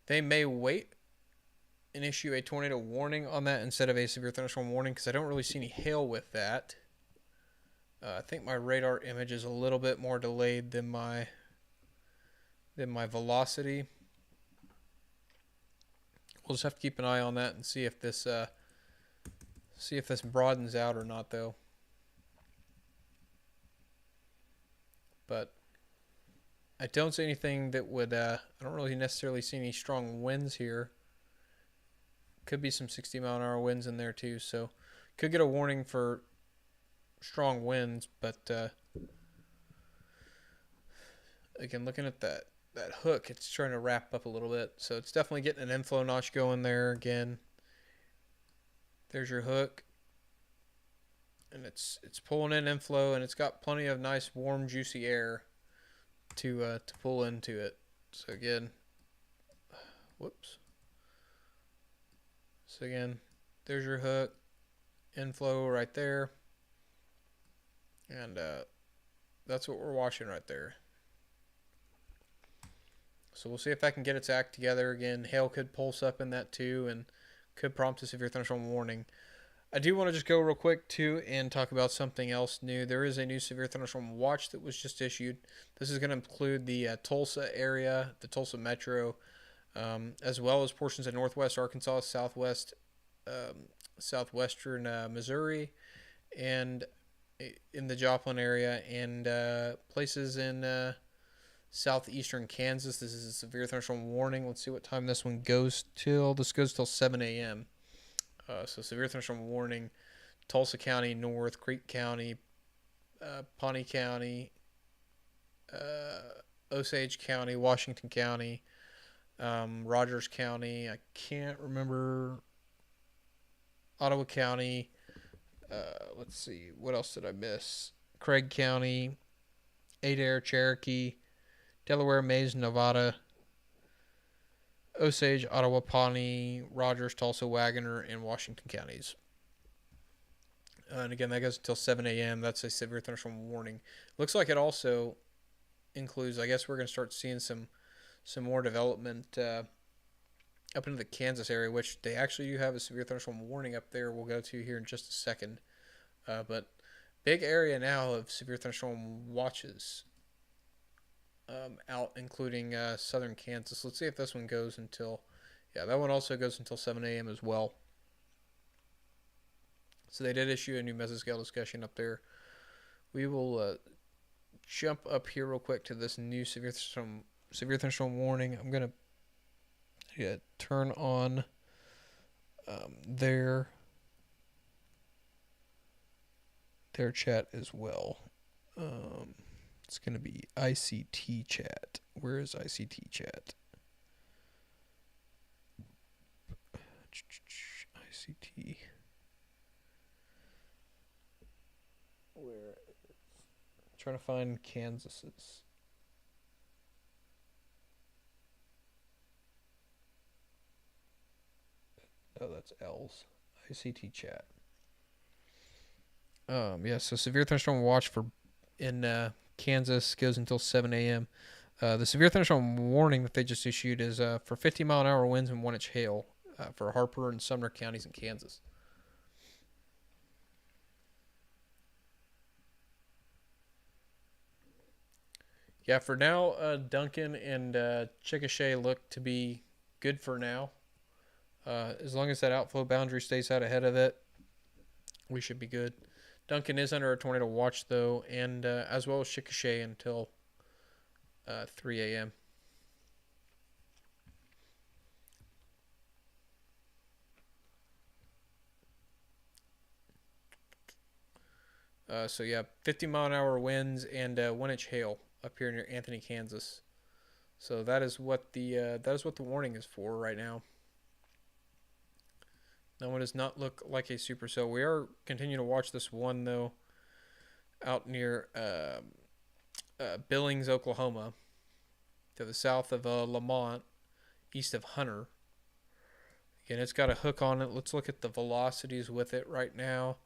They may wait and issue a tornado warning on that instead of a severe thunderstorm warning because I don't really see any hail with that. I think my radar image is a little bit more delayed than my velocity. We'll just have to keep an eye on that and see if this broadens out or not, though. But I don't see anything that would. I don't really necessarily see any strong winds here. Could be some 60-mile-an-hour winds in there too, so could get a warning for strong winds. But again, looking at that hook, it's trying to wrap up a little bit, so it's definitely getting an inflow notch going there again. There's your hook, and it's pulling in inflow, and it's got plenty of nice, warm, juicy air to pull into it. So again, whoops. So again, there's your hook, inflow right there, and that's what we're watching right there. So we'll see if that can get its act together. Again, hail could pulse up in that too, and could prompt a severe thunderstorm warning. I do want to just go real quick too and talk about something else new. There is a new severe thunderstorm watch that was just issued. This is going to include the Tulsa area, the Tulsa metro, as well as portions of northwest Arkansas, southwestern Missouri, and in the Joplin area, and places in southeastern Kansas. This is a severe thunderstorm warning. Let's see what time this one goes till. This goes till 7 a.m. So severe thunderstorm warning, Tulsa County, North Creek County, Pawnee County, Osage County, Washington County, Rogers County. I can't remember. Ottawa County. Let's see. What else did I miss? Craig County, Adair, Cherokee, Delaware, Mays, Nevada, Osage, Ottawa, Pawnee, Rogers, Tulsa, Wagoner, and Washington counties. And again, that goes until 7 a.m. That's a severe thunderstorm warning. Looks like it also includes, I guess we're going to start seeing some more development up into the Kansas area, which they actually do have a severe thunderstorm warning up there. We'll go to here in just a second. But big area now of severe thunderstorm watches out, including southern Kansas. Let's see if this one goes until, yeah, that one also goes until 7 a.m. as well. So they did issue a new mesoscale discussion up there. We will jump up here real quick to this new severe thunderstorm warning. I'm going to turn on their chat as well. It's going to be ICT chat. Where is ICT chat? ICT. Where? I'm trying to find Kansas's. Oh, that's L's. ICT chat. Yeah, so severe thunderstorm watch in Kansas goes until 7 a.m. The severe thunderstorm warning that they just issued is for 50-mile-an-hour winds and 1-inch hail for Harper and Sumner counties in Kansas. Yeah, for now, Duncan and Chickasha look to be good for now. As long as that outflow boundary stays out ahead of it, we should be good. Duncan is under a tornado watch, though, and as well as Chickasha until 3 a.m. So yeah, 50-mile-an-hour winds and 1-inch hail up here near Anthony, Kansas. So that is what the warning is for right now. That one does not look like a supercell. We are continuing to watch this one though. out near Billings, Oklahoma, to the south of Lamont, east of Hunter. Again, it's got a hook on it. Let's look at the velocities with it right now.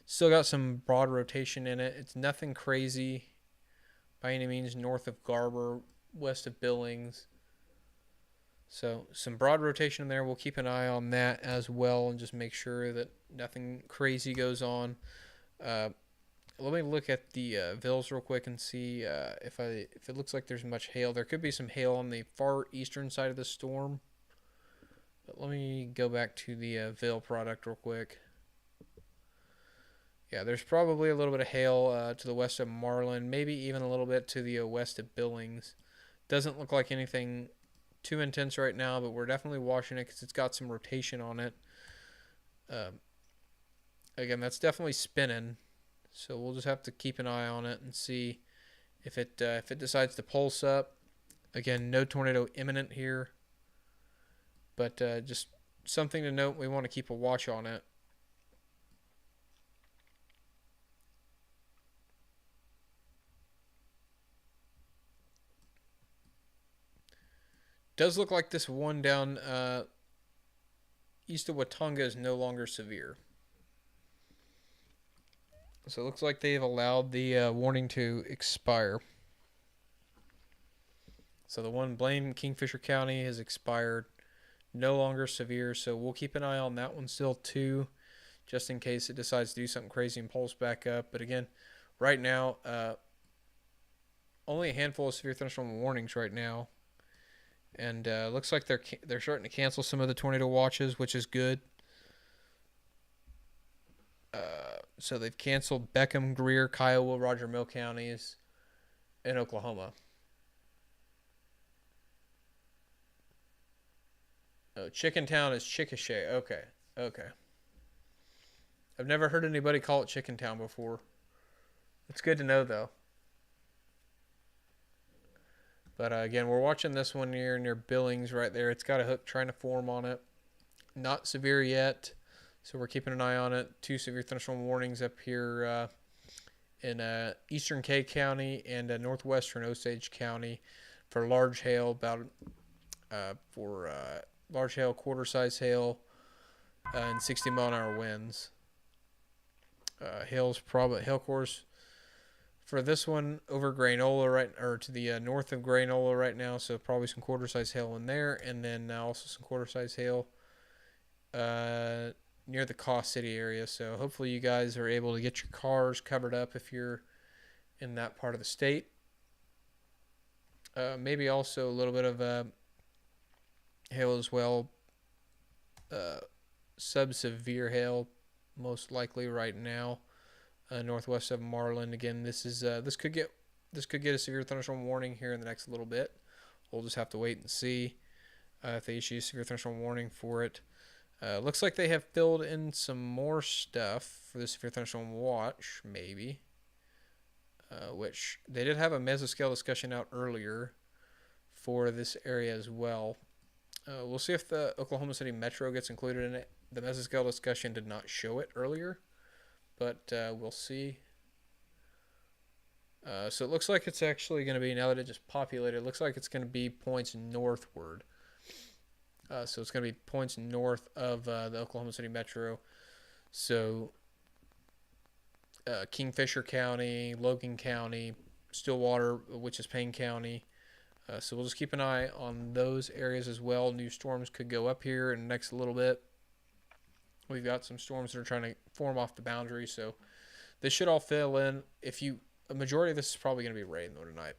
Still got some broad rotation in it. It's nothing crazy by any means north of Garber, west of Billings. So some broad rotation in there. We'll keep an eye on that as well and just make sure that nothing crazy goes on. Uh, Let me look at the Vills real quick and see if it looks like there's much hail. There could be some hail on the far eastern side of the storm. But let me go back to the Ville product real quick. Yeah, there's probably a little bit of hail to the west of Marlin, maybe even a little bit to the west of Billings. Doesn't look like anything too intense right now, but we're definitely watching it because it's got some rotation on it. Um, Again, that's definitely spinning, so we'll just have to keep an eye on it and see if it decides to pulse up. Again, no tornado imminent here, but just something to note. We want to keep a watch on it. Does look like this one down east of Watonga is no longer severe. So it looks like they've allowed the warning to expire. So the one Blaine Kingfisher County has expired, no longer severe. So we'll keep an eye on that one still too, just in case it decides to do something crazy and pulse back up. But again, right now, only a handful of severe thunderstorm warnings right now, and looks like they're starting to cancel some of the tornado watches, which is good. So they've canceled Beckham, Greer, Kiowa, Roger Mill counties in Oklahoma. Oh, Chickentown is Chickasha. Okay, okay. I've never heard anybody call it Chickentown before. It's good to know though. But again, we're watching this one near Billings right there. It's got a hook trying to form on it. Not severe yet, so we're keeping an eye on it. Two severe thunderstorm warnings up here in eastern K County and northwestern Osage County for large hail, about for large hail, quarter size hail, and 60-mile-an-hour winds. Hail course for this one over Grainola right or to the north of Grainola right now, so probably some quarter size hail in there, and then also some quarter size hail uh, near the Cost City area. So hopefully you guys are able to get your cars covered up if you're in that part of the state. Maybe also a little bit of hail as well. Uh, Sub-severe hail, most likely right now, northwest of Marlin. Again, this could get a severe thunderstorm warning here in the next little bit. We'll just have to wait and see if they issue a severe thunderstorm warning for it. Looks like they have filled in some more stuff for the severe thunderstorm watch, maybe. Which they did have a mesoscale discussion out earlier for this area as well. We'll see if the Oklahoma City Metro gets included in it. The mesoscale discussion did not show it earlier, but we'll see. So it looks like it's actually going to be, now that it just populated, it looks like it's going to be points northward. So it's going to be points north of the Oklahoma City Metro. So Kingfisher County, Logan County, Stillwater, which is Payne County. So we'll just keep an eye on those areas as well. New storms could go up here in the next little bit. We've got some storms that are trying to form off the boundary, so this should all fill in. A majority of this is probably going to be rain though tonight.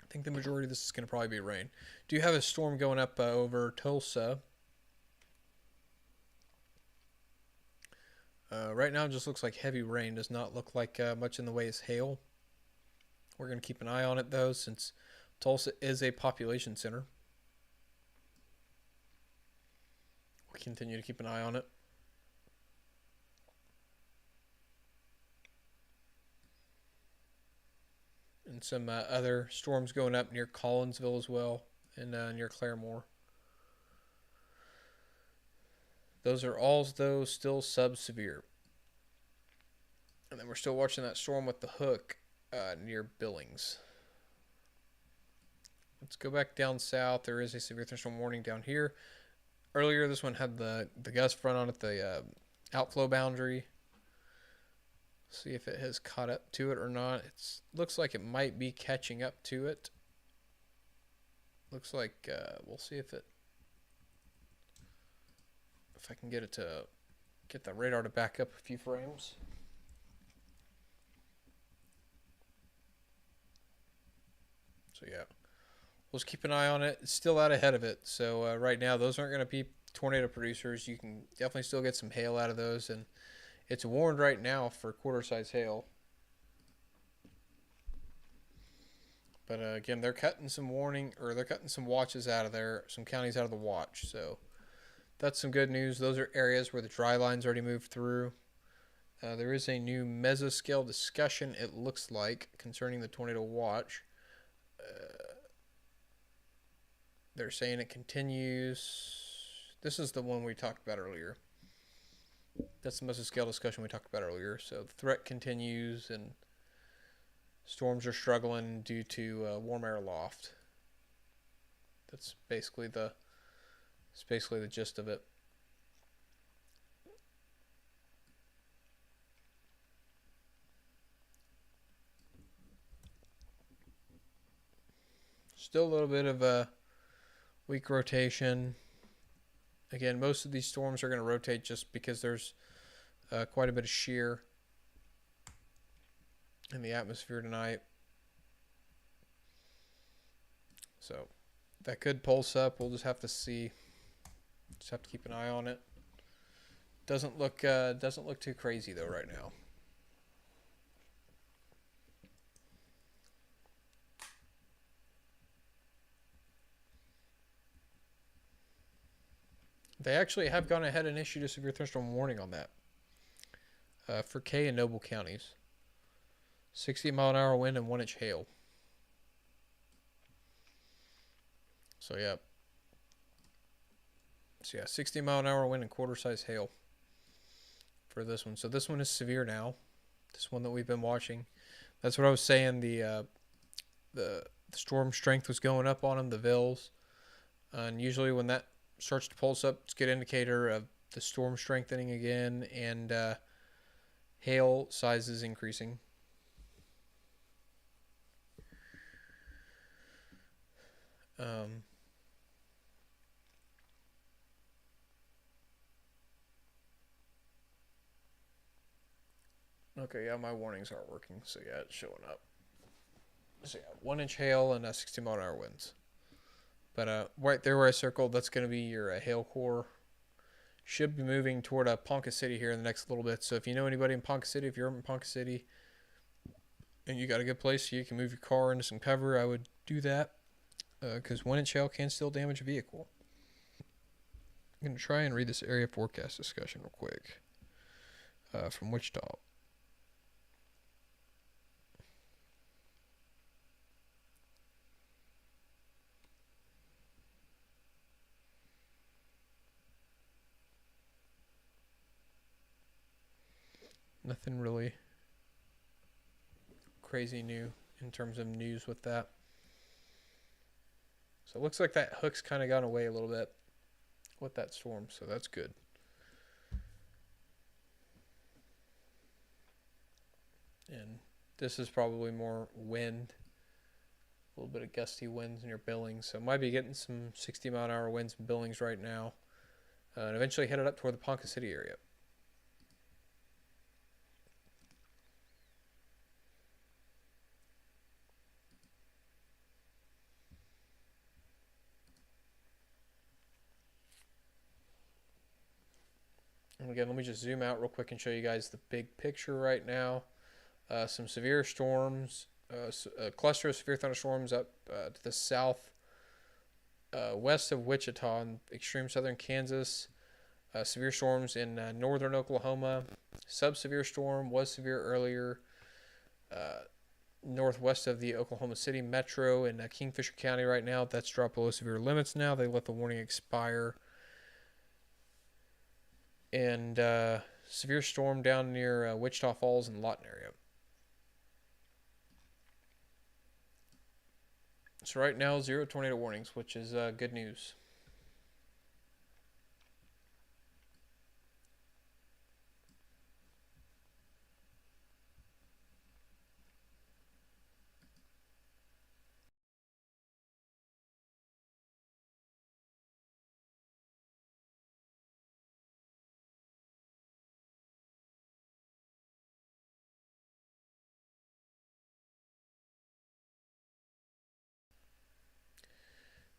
I think the majority of this is going to probably be rain. Do you have a storm going up over Tulsa? Right now, it just looks like heavy rain. Does not look like much in the way of hail. We're going to keep an eye on it though, since Tulsa is a population center. We'll continue to keep an eye on it. And some other storms going up near Collinsville as well, and near Claremore. Those are all, though, still sub-severe. And then we're still watching that storm with the hook near Billings. Let's go back down south. There is a severe thunderstorm warning down here. Earlier, this one had the gust front on it, the outflow boundary. See if it has caught up to it or not. It looks like it might be catching up to it. Looks like we'll see if I can get it to get the radar to back up a few frames. So yeah, we'll just keep an eye on it. It's still out ahead of it. So right now, those aren't going to be tornado producers. You can definitely still get some hail out of those, and it's warned right now for quarter-size hail. But again, they're cutting some watches out of there, some counties out of the watch. So that's some good news. Those are areas where the dry line's already moved through. There is a new mesoscale discussion, it looks like, concerning the tornado watch. They're saying it continues. This is the one we talked about earlier. That's the mesoscale discussion we talked about earlier. So the threat continues, and storms are struggling due to warm air loft. That's basically the gist of it. Still a little bit of a weak rotation. Again, most of these storms are going to rotate just because there's quite a bit of shear in the atmosphere tonight. So that could pulse up. We'll just have to see. Just have to keep an eye on it. Doesn't look too crazy though right now. They actually have gone ahead and issued a severe thunderstorm warning on that for Kay and Noble counties. 60-mile-an-hour wind and 1-inch hail. So yeah. 60-mile-an-hour wind and quarter-size hail for this one. So this one is severe now. This one that we've been watching. That's what I was saying. The storm strength was going up on them, the VILs. And usually when that starts to pulse up, it's a good indicator of the storm strengthening again and hail sizes increasing. Okay, yeah, my warnings aren't working, so yeah, it's showing up. So yeah, 1-inch hail and 60-mile-an-hour winds. But right there where I circled, that's going to be your hail core. Should be moving toward Ponca City here in the next little bit. So if you know anybody in Ponca City, if you're in Ponca City and you got a good place so you can move your car into some cover, I would do that because 1-inch hail can still damage a vehicle. I'm going to try and read this area forecast discussion real quick from Wichita. Nothing really crazy new in terms of news with that. So it looks like that hook's kind of gone away a little bit with that storm, so that's good. And this is probably more wind, a little bit of gusty winds near Billings, so might be getting some 60-mile-an-hour winds in Billings right now, and eventually headed up toward the Ponca City area. And again, let me just zoom out real quick and show you guys the big picture right now. Some severe storms, a cluster of severe thunderstorms up to the south west of Wichita in extreme southern Kansas. Severe storms in northern Oklahoma. Sub-severe storm was severe earlier northwest of the Oklahoma City metro in Kingfisher County right now. That's dropped below severe limits now. They let the warning expire. and severe storm down near Wichita Falls and Lawton area. So right now, zero tornado warnings, which is good news.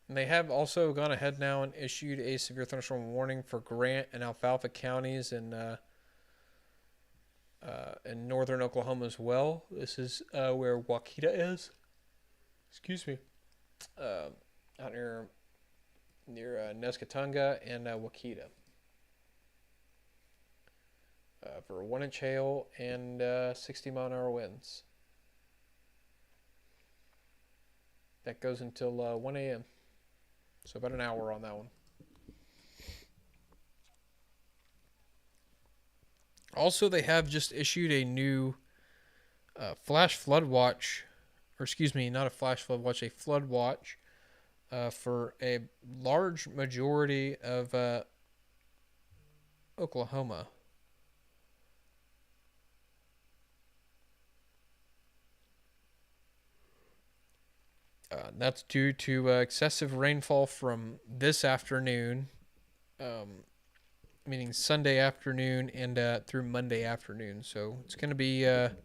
And they have also gone ahead now and issued a severe thunderstorm warning for Grant and Alfalfa counties in northern Oklahoma as well. This is where Waukeeta is. Excuse me. Uh, Out near Nescatunga and Waukeeta. For 1 inch hail and 60-mile-an-hour winds. That goes until 1 a.m. So about an hour on that one. Also, they have just issued a new flash flood watch, or excuse me, not a flash flood watch, a flood watch for a large majority of Oklahoma. That's due to excessive rainfall from this afternoon, um, meaning Sunday afternoon and through Monday afternoon. So it's gonna be a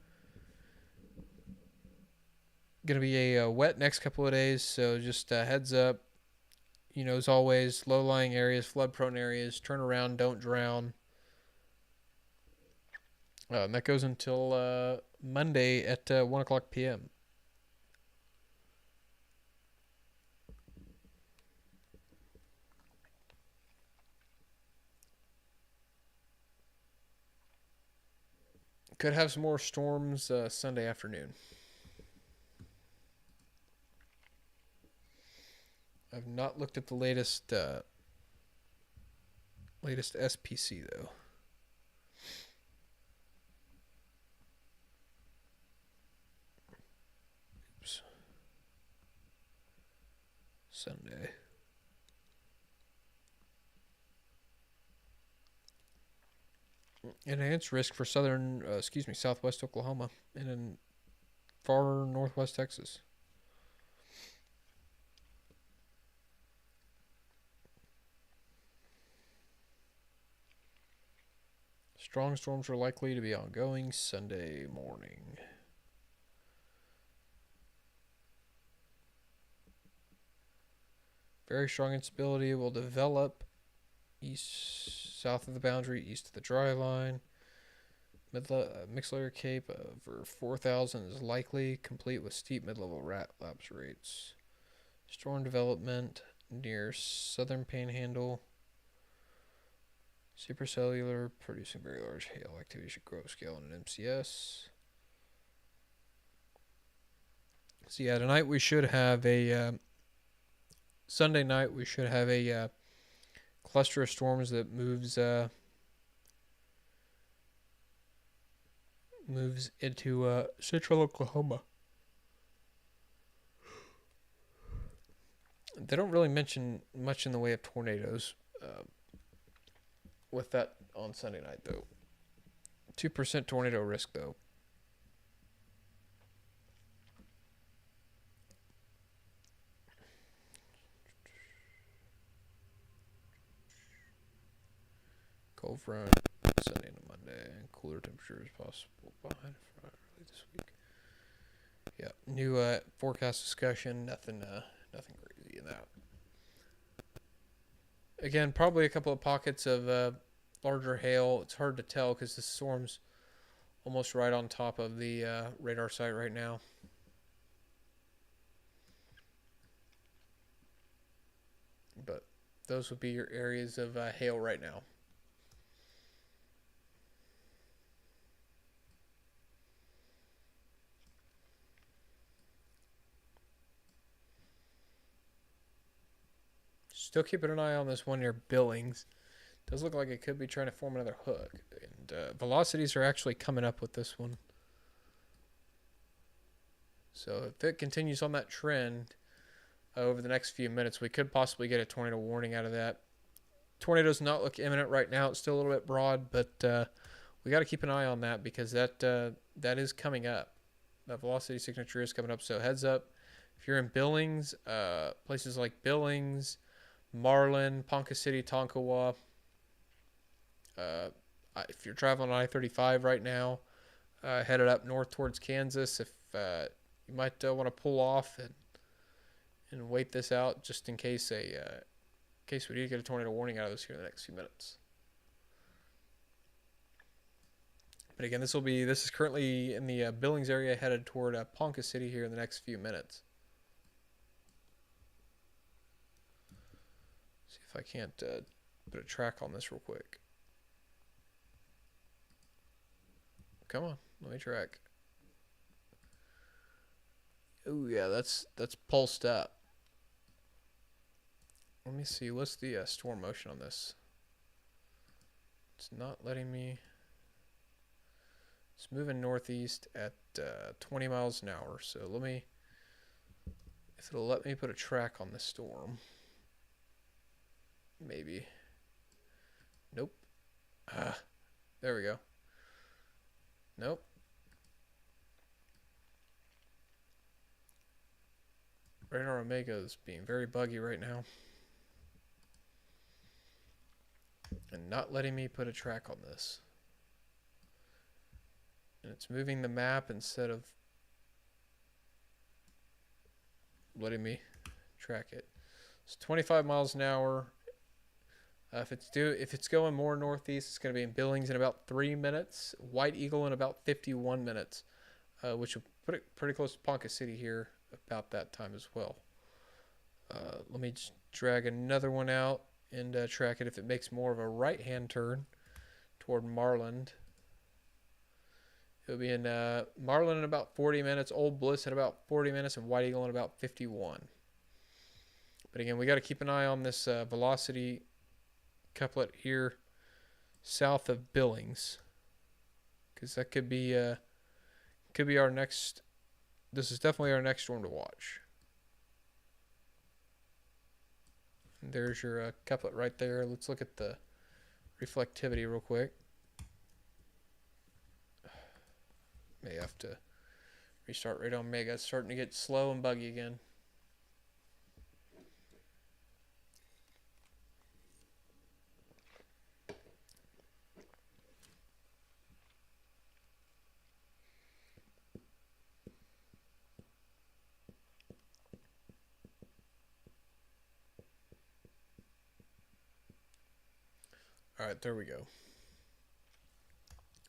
wet next couple of days. So just heads up. As always, low-lying areas, flood-prone areas, turn around, don't drown. And that goes until Monday at 1 o'clock p.m. Could have some more storms Sunday afternoon. I've not looked at the latest SPC though. Oops. Sunday. Enhanced risk for southwest Oklahoma and in far northwest Texas. Strong storms are likely to be ongoing Sunday morning. Very strong instability will develop south of the boundary, east of the dry line. Mixed layer cape over 4,000 is likely, complete with steep mid-level lapse rates. Storm development near southern panhandle. Supercellular, producing very large hail activity should grow scale in an MCS. So yeah, tonight we should have Sunday night we should have a cluster of storms that moves into central Oklahoma. They don't really mention much in the way of tornadoes with that on Sunday night, though. 2% tornado risk, though. Cold front, Sunday and Monday. Cooler temperatures possible behind Friday early this week. Yeah, new forecast discussion. Nothing crazy in that. Again, probably a couple of pockets of larger hail. It's hard to tell because the storm's almost right on top of the radar site right now. But those would be your areas of hail right now. Still keeping an eye on this one near Billings. Does look like it could be trying to form another hook. And velocities are actually coming up with this one. So if it continues on that trend over the next few minutes, we could possibly get a tornado warning out of that. Tornado does not look imminent right now. It's still a little bit broad, but we got to keep an eye on that because that is coming up. That velocity signature is coming up. So heads up, if you're in Billings, places like Billings, Marlin, Ponca City, Tonkawa. If you're traveling on I-35 right now, headed up north towards Kansas, if you might want to pull off and wait this out just in case we do get a tornado warning out of this here in the next few minutes. But again, this is currently in the Billings area, headed toward Ponca City here in the next few minutes. See if I can't put a track on this real quick. Come on, let me track. Oh yeah, that's pulsed up. Let me see. What's the storm motion on this? It's not letting me. It's moving northeast at 20 miles an hour. So if it'll let me put a track on this storm. Maybe. Nope. There we go. Nope. Radar Omega is being very buggy right now. And not letting me put a track on this. And it's moving the map instead of letting me track it. It's 25 miles an hour. If it's going more northeast, it's going to be in Billings in about 3 minutes. White Eagle in about 51 minutes, which will put it pretty close to Ponca City here about that time as well. Let me just drag another one out and track it if it makes more of a right-hand turn toward Marland. It'll be in Marlin in about 40 minutes, Old Bliss in about 40 minutes, and White Eagle in about 51. But again, we got to keep an eye on this velocity couplet here south of Billings, because that could be our next. This is definitely our next storm to watch. And there's your couplet right there. Let's look at the reflectivity real quick. May have to restart Radar Omega. It's starting to get slow and buggy again. All right, there we go.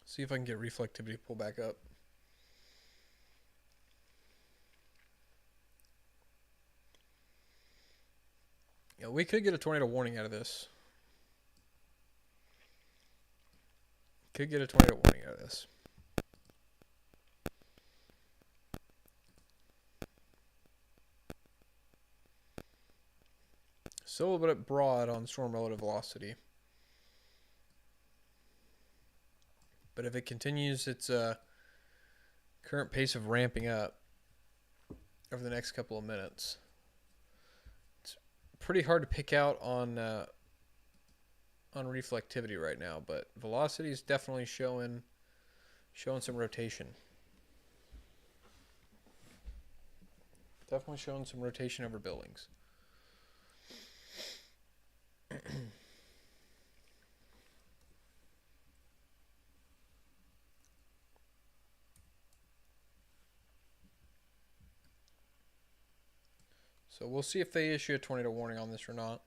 See if I can get reflectivity to pull back up. Yeah, we could get a tornado warning out of this. Could get a tornado warning out of this. Still a little bit broad on storm relative velocity. But if it continues its current pace of ramping up over the next couple of minutes, it's pretty hard to pick out on reflectivity right now. But velocity is definitely showing some rotation. Definitely showing some rotation over Billings. So we'll see if they issue a tornado warning on this or not.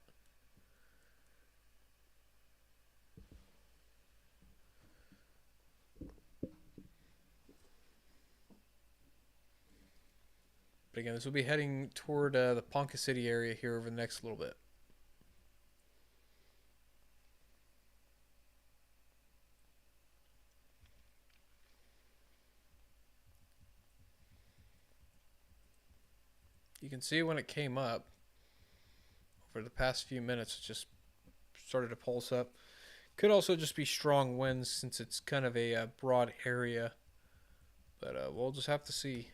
But again, this will be heading toward the Ponca City area here over the next little bit. You can see when it came up over the past few minutes, it just started to pulse up. Could also just be strong winds since it's kind of a broad area, but we'll just have to see.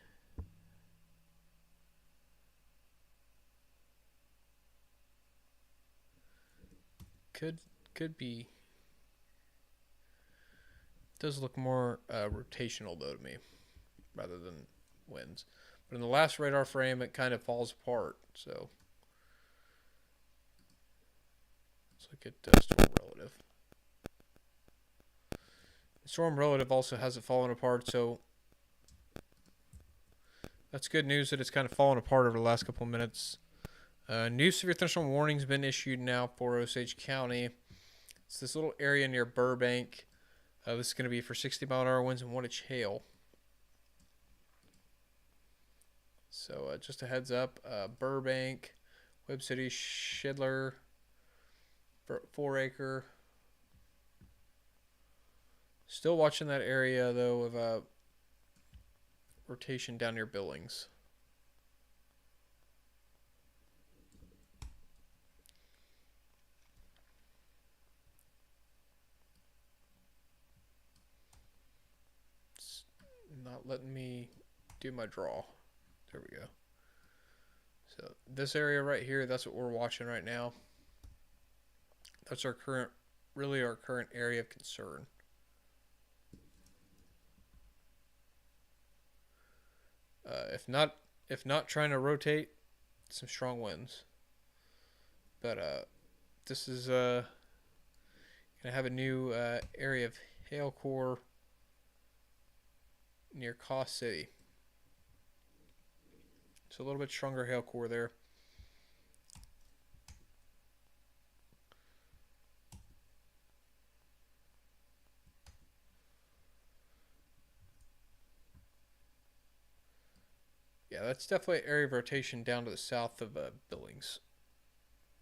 Could could be. Does look more rotational though to me rather than winds. But in the last radar frame, it kind of falls apart. So let's look at storm relative. Storm relative also has it fallen apart, so that's good news that it's kind of fallen apart over the last couple of minutes. New severe thunderstorm warning has been issued now for Osage County. It's this little area near Burbank. This is going to be for 60-mile-an-hour winds and 1-inch hail. So just a heads up, Burbank, Webb City, Shidler, 4 Acre. Still watching that area though of rotation down near Billings. It's not letting me do my draw. There we go. So this area right here, that's what we're watching right now. That's our current area of concern. If not trying to rotate, some strong winds. But this is gonna have a new area of hail core near Cost City. So a little bit stronger hail core there. Yeah, that's definitely an area of rotation down to the south of Billings.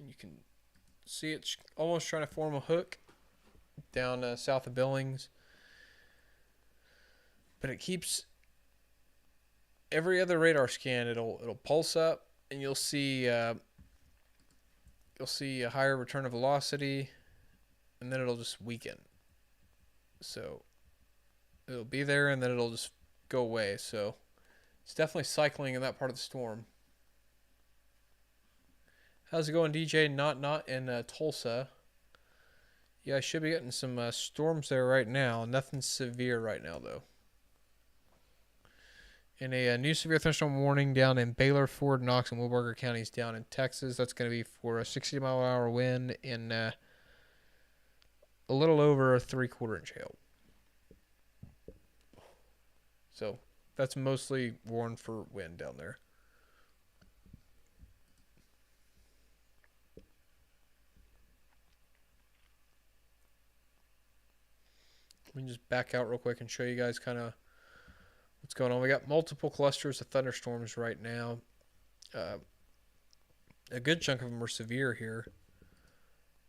You can see it's almost trying to form a hook down south of Billings, but it keeps every other radar scan. It'll pulse up, and you'll see a higher return of velocity, and then it'll just weaken. So it'll be there, and then it'll just go away. So it's definitely cycling in that part of the storm. How's it going, DJ? Not in Tulsa. Yeah, I should be getting some storms there right now. Nothing severe right now, though. And a new severe thunderstorm warning down in Baylor, Ford, Knox, and Wilbarger counties down in Texas. That's going to be for a 60-mile-an-hour wind in a little over a 3/4 inch hail. So that's mostly warned for wind down there. Let me just back out real quick and show you guys kind of what's going on. We got multiple clusters of thunderstorms right now. A good chunk of them are severe here.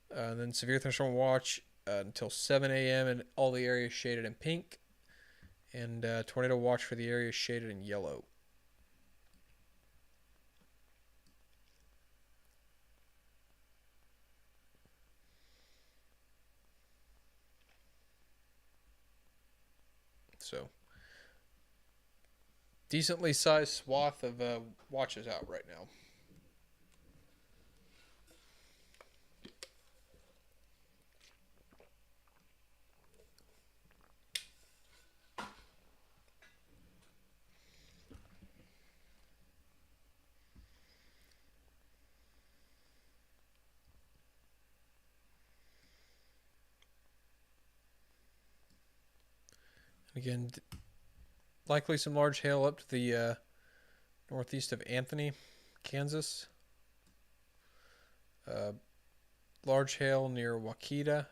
Then severe thunderstorm watch until 7 a.m. and all the areas shaded in pink. And tornado watch for the areas shaded in yellow. So decently sized swath of watches out right now. Again, likely some large hail up to the northeast of Anthony, Kansas. Large hail near Wakita.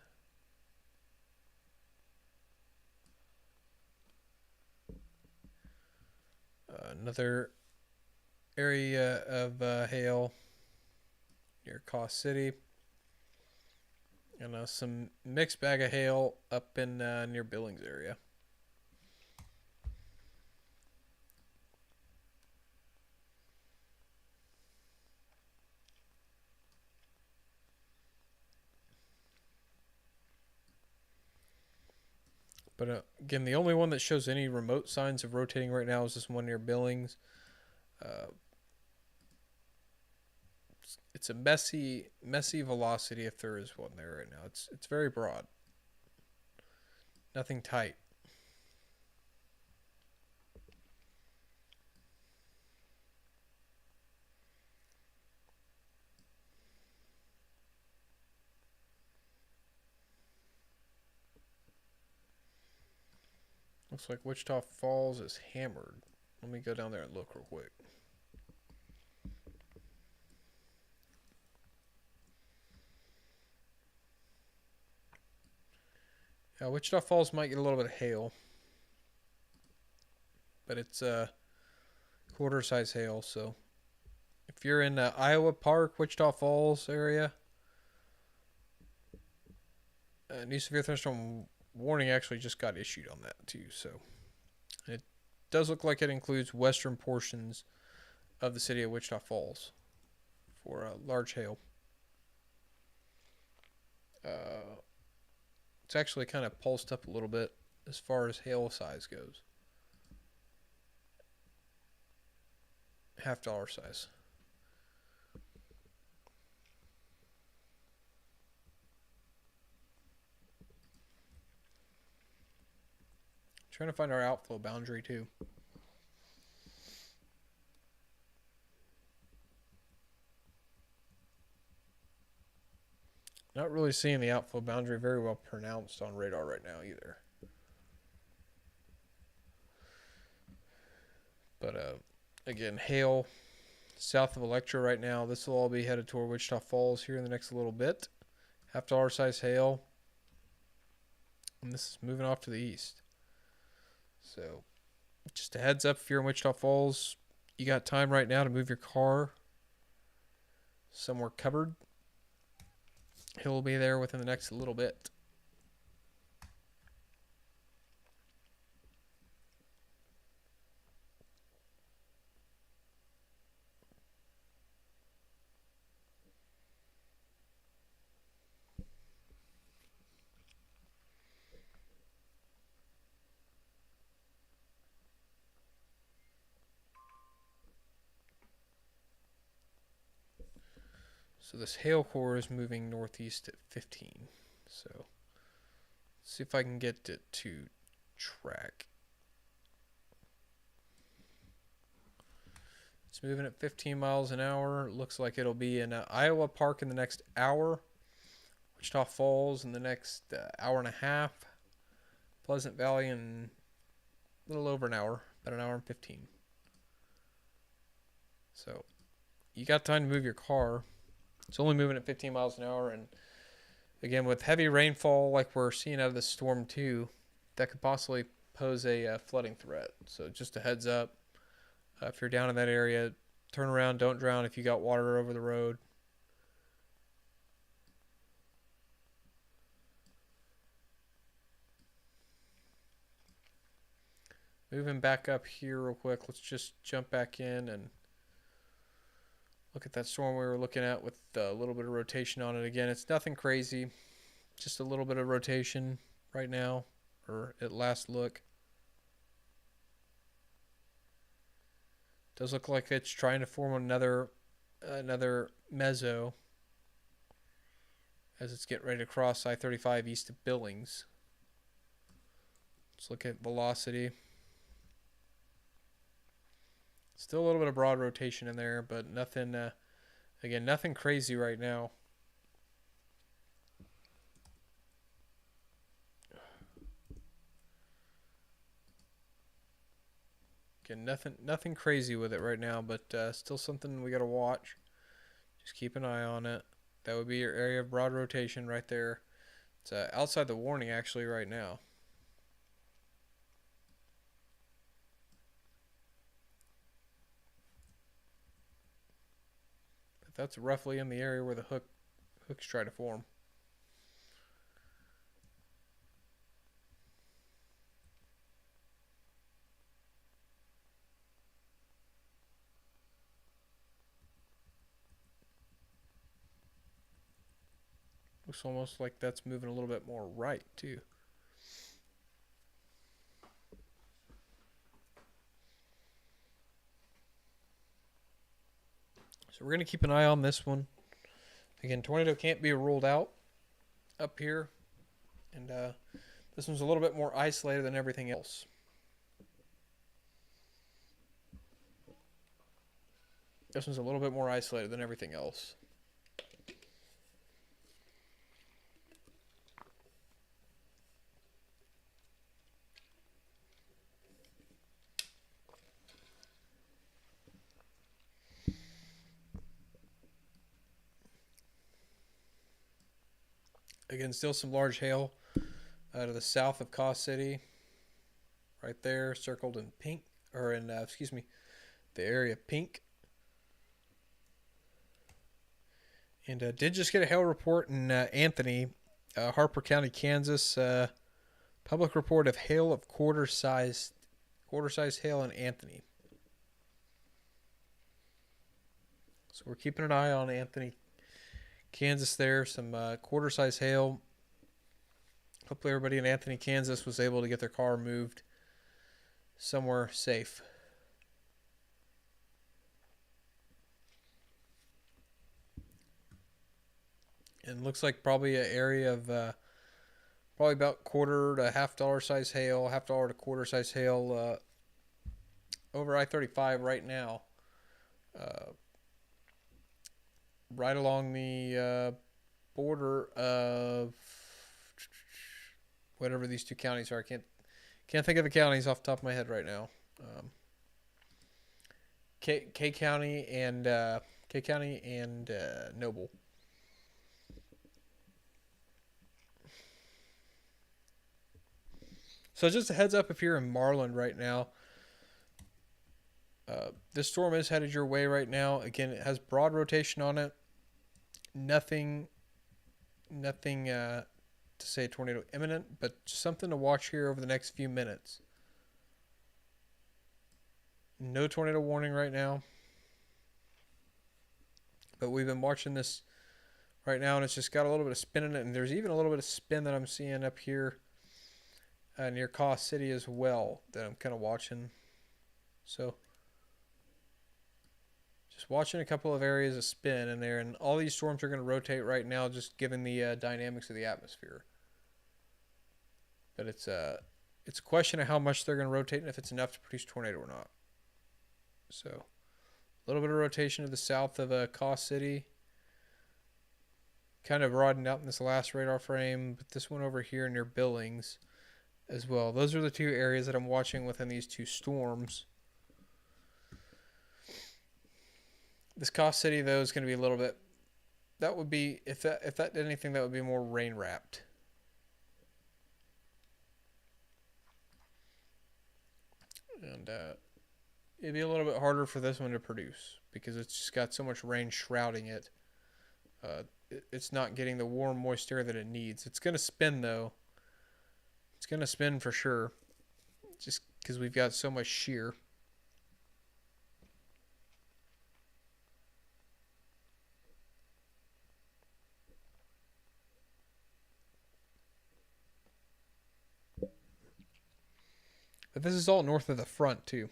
Another area of hail near Cost City. And some mixed bag of hail up in near Billings area. But again, the only one that shows any remote signs of rotating right now is this one near Billings. Uh, it's a messy velocity if there is one there right now. It's very broad, nothing tight. Looks like Wichita Falls is hammered. Let me go down there and look real quick. Yeah, Wichita Falls might get a little bit of hail, but it's quarter size hail. So if you're in Iowa Park, Wichita Falls area, new severe thunderstorm warning actually just got issued on that too. So it does look like it includes western portions of the city of Wichita Falls for large hail. Uh, it's actually kind of pulsed up a little bit as far as hail size goes. $50 size. Trying to find our outflow boundary too. Not really seeing the outflow boundary very well pronounced on radar right now either. But again, hail south of Electra right now. This will all be headed toward Wichita Falls here in the next little bit. $50 size hail. And this is moving off to the east. So just a heads up if you're in Wichita Falls, you got time right now to move your car somewhere covered. He'll be there within the next little bit. So this hail core is moving northeast at 15. So let's see if I can get it to track. It's moving at 15 miles an hour. Looks like it'll be in Iowa Park in the next hour. Wichita Falls in the next hour and a half. Pleasant Valley in a little over an hour, about an hour and 15. So you got time to move your car. It's only moving at 15 miles an hour, and again, with heavy rainfall like we're seeing out of this storm too, that could possibly pose a flooding threat. So just a heads up, if you're down in that area, turn around, don't drown if you got water over the road. Moving back up here real quick, let's just jump back in and look at that storm we were looking at with a little bit of rotation on it. Again, it's nothing crazy, just a little bit of rotation right now, or at last look. Does look like it's trying to form another mezzo as it's getting ready to cross I-35 east of Billings. Let's look at velocity. Still a little bit of broad rotation in there, but nothing, again, nothing crazy right now. Again, nothing crazy with it right now, but still something we got to watch. Just keep an eye on it. That would be your area of broad rotation right there. It's outside the warning actually right now. But that's roughly in the area where the hooks try to form. Looks almost like that's moving a little bit more right too. So we're going to keep an eye on this one. Again, tornado can't be ruled out up here. And this one's a little bit more isolated than everything else. This one's a little bit more isolated than everything else. Again, still some large hail to the south of Caw City. Right there, circled in pink, or in, the area pink. And did just get a hail report in Anthony, Harper County, Kansas. Public report of hail of quarter-sized hail in Anthony. So we're keeping an eye on Anthony, Kansas there. Some quarter-sized hail. Hopefully everybody in Anthony, Kansas was able to get their car moved somewhere safe. And looks like probably an area of probably about quarter to $half size hail, $half to quarter size hail over I-35 right now. Right along the border of whatever these two counties are. I can't think of the counties off the top of my head right now. K County and Noble. So just a heads up, if you're in Marlin right now, this storm is headed your way right now. Again, it has broad rotation on it. Nothing to say tornado imminent, but something to watch here over the next few minutes. No tornado warning right now, but we've been watching this right now, and it's just got a little bit of spin in it, and there's even a little bit of spin that I'm seeing up here near Caw City as well that I'm kind of watching. So just watching a couple of areas of spin in there, and all these storms are going to rotate right now, just given the dynamics of the atmosphere. But it's a question of how much they're going to rotate and if it's enough to produce tornado or not. So a little bit of rotation to the south of Caw City. Kind of broadened out in this last radar frame, but this one over here near Billings as well. Those are the two areas that I'm watching within these two storms. This Caw City, though, is going to be a little bit... That would be... If that did anything, that would be more rain-wrapped. And it'd be a little bit harder for this one to produce because it's just got so much rain shrouding it. It's not getting the warm, moist air that it needs. It's going to spin, though. It's going to spin for sure, just because we've got so much shear. But this is all north of the front, too.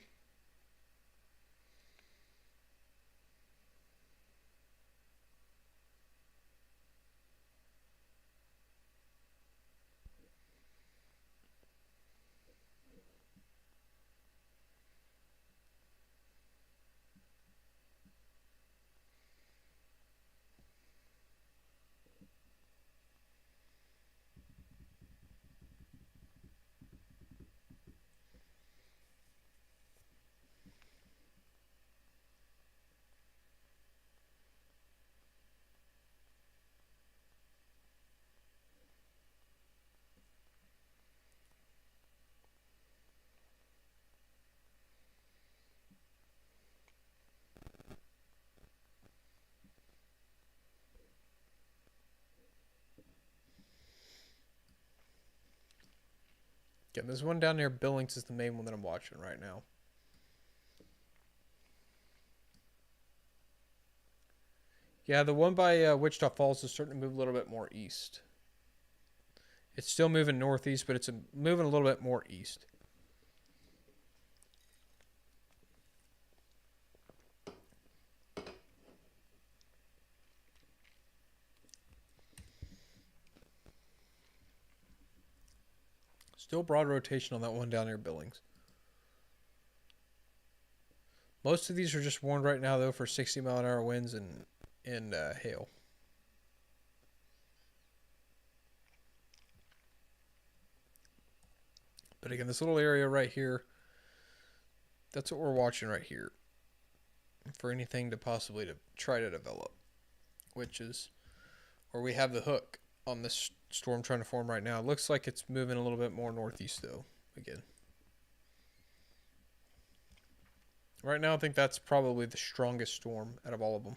Yeah, there's one down near Billings is the main one that I'm watching right now. Yeah, the one by Wichita Falls is starting to move a little bit more east. It's still moving northeast, but it's moving a little bit more east. Still broad rotation on that one down near Billings. Most of these are just warned right now though for 60-mile-an-hour winds and hail. But again, this little area right here, that's what we're watching right here for anything to possibly to try to develop, which is where we have the hook on this storm trying to form right now. It looks like it's moving a little bit more northeast though. Again, right now I think that's probably the strongest storm out of all of them.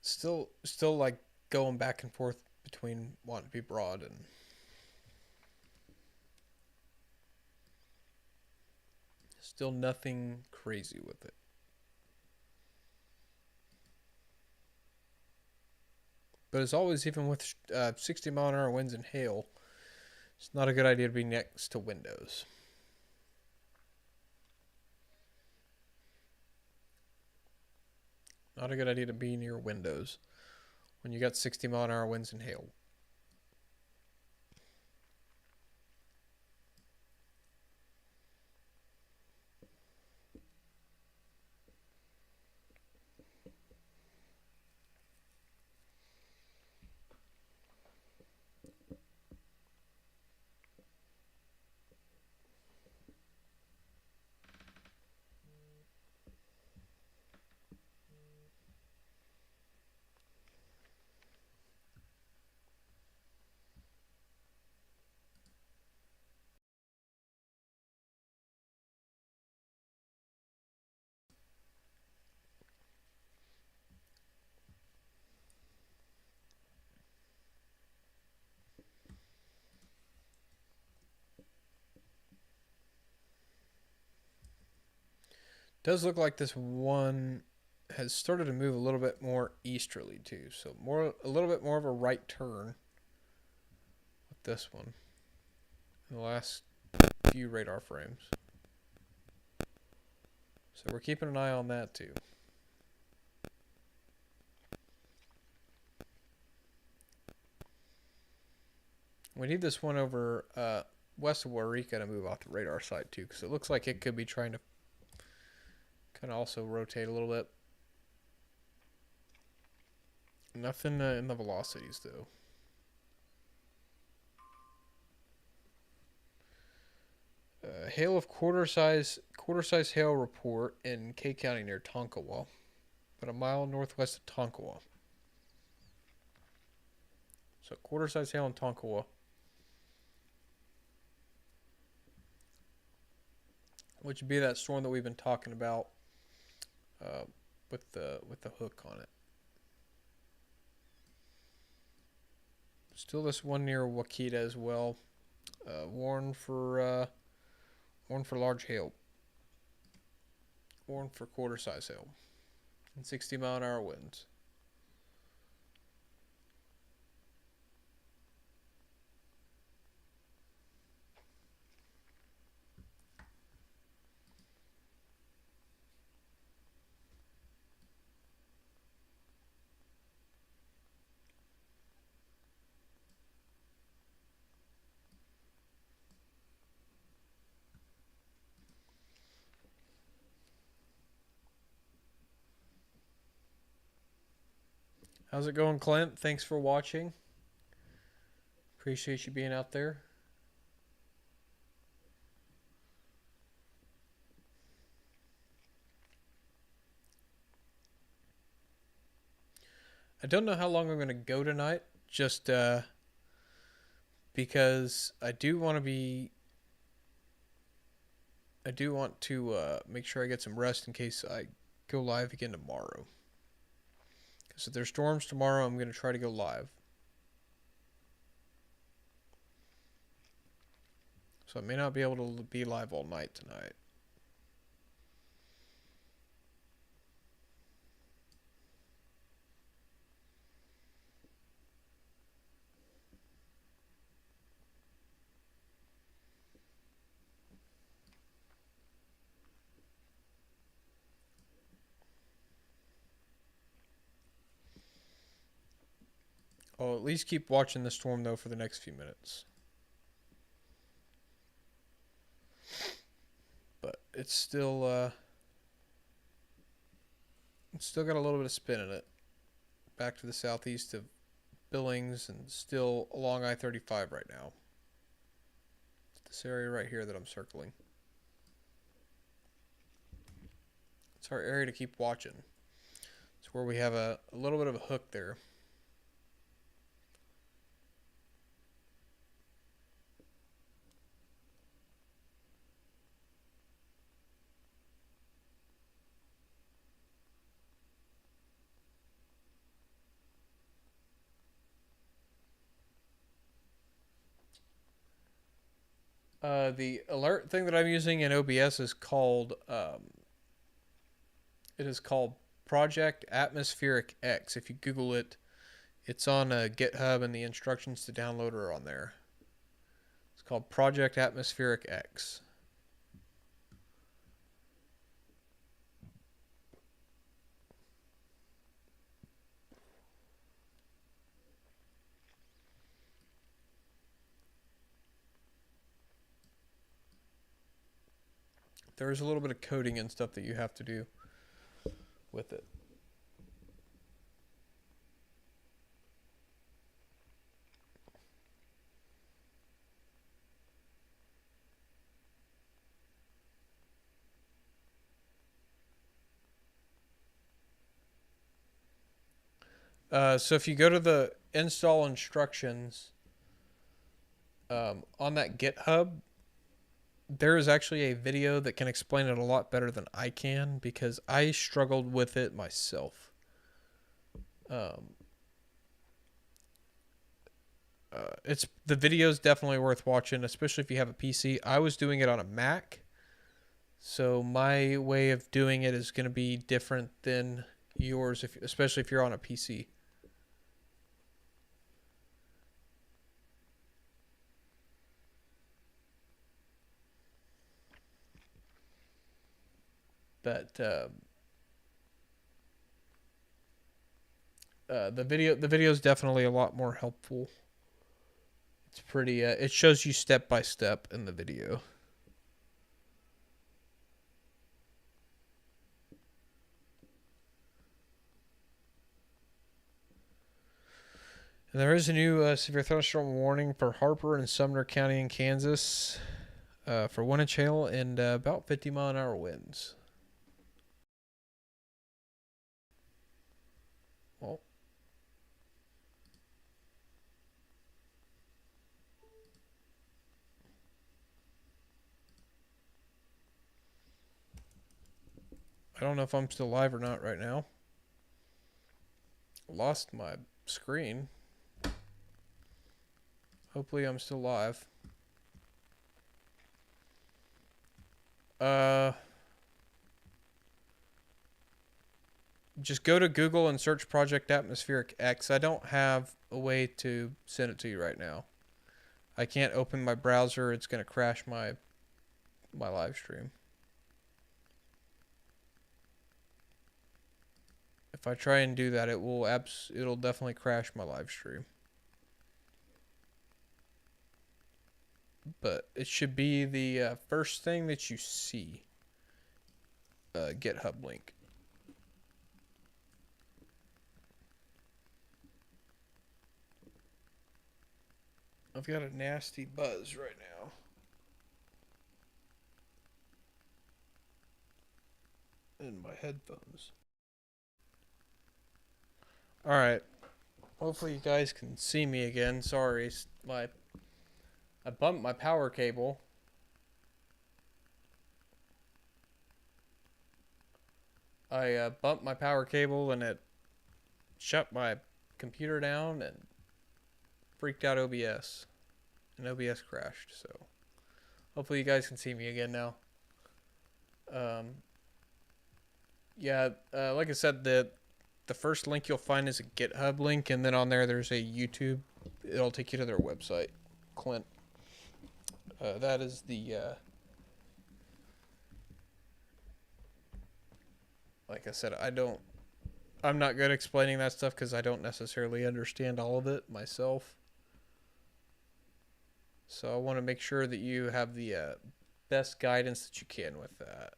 Still like going back and forth between wanting to be broad and still nothing crazy with it. But as always, even with 60-mile-an-hour winds and hail, it's not a good idea to be next to windows. Not a good idea to be near windows when you got 60-mile-an-hour winds and hail. Does look like this one has started to move a little bit more easterly too, so a little bit more of a right turn with this one in the last few radar frames. So we're keeping an eye on that too. We need this one over west of Waurika to move off the radar side too, because it looks like it could be trying to kind of also rotate a little bit. Nothing in the velocities though. Hail of quarter size hail report in K County near Tonkawa, about a mile northwest of Tonkawa. So quarter size hail in Tonkawa. Which would be that storm that we've been talking about with the hook on it. Still this one near Wakita as well. Warn for large hail. Warn for quarter size hail. And 60-mile-an-hour winds. How's it going, Clint? Thanks for watching. Appreciate you being out there. I don't know how long I'm going to go tonight, just because I do want to make sure I get some rest in case I go live again tomorrow. Because if there's storms tomorrow, I'm going to try to go live. So I may not be able to be live all night tonight. I'll at least keep watching the storm though for the next few minutes. But it's still got a little bit of spin in it. Back to the southeast of Billings and still along I-35 right now. It's this area right here that I'm circling. It's our area to keep watching. It's where we have a little bit of a hook there. The alert thing that I'm using in OBS is called it is called Project Atmospheric X. If you Google it, it's on GitHub, and the instructions to download are on there. It's called Project Atmospheric X. There's a little bit of coding and stuff that you have to do with it. So if you go to the install instructions on that GitHub, there is actually a video that can explain it a lot better than I can because I struggled with it myself. It's the video's definitely worth watching, especially if you have a PC. I was doing it on a Mac, so my way of doing it is going to be different than yours, especially if you're on a PC. But the video is definitely a lot more helpful. It's pretty. It shows you step by step in the video. And there is a new severe thunderstorm warning for Harper and Sumner County in Kansas for 1-inch hail and about 50-mile-an-hour winds. Well, I don't know if I'm still live or not right now. Lost my screen. Hopefully I'm still live. Just go to Google and search Project Atmospheric X. I don't have a way to send it to you right now. I can't open my browser. It's going to crash my live stream. If I try and do that, it'll definitely crash my live stream. But it should be the first thing that you see. GitHub link. I've got a nasty buzz right now in my headphones. All right. Hopefully you guys can see me again. Sorry, I bumped my power cable. I bumped my power cable and it shut my computer down and freaked out OBS. And OBS crashed. So hopefully you guys can see me again now. Um, yeah, like I said, the first link you'll find is a GitHub link, and then on there's a YouTube. It'll take you to their website, Clint. That is the like I said, I'm not good at explaining that stuff because I don't necessarily understand all of it myself. So I want to make sure that you have the best guidance that you can with that.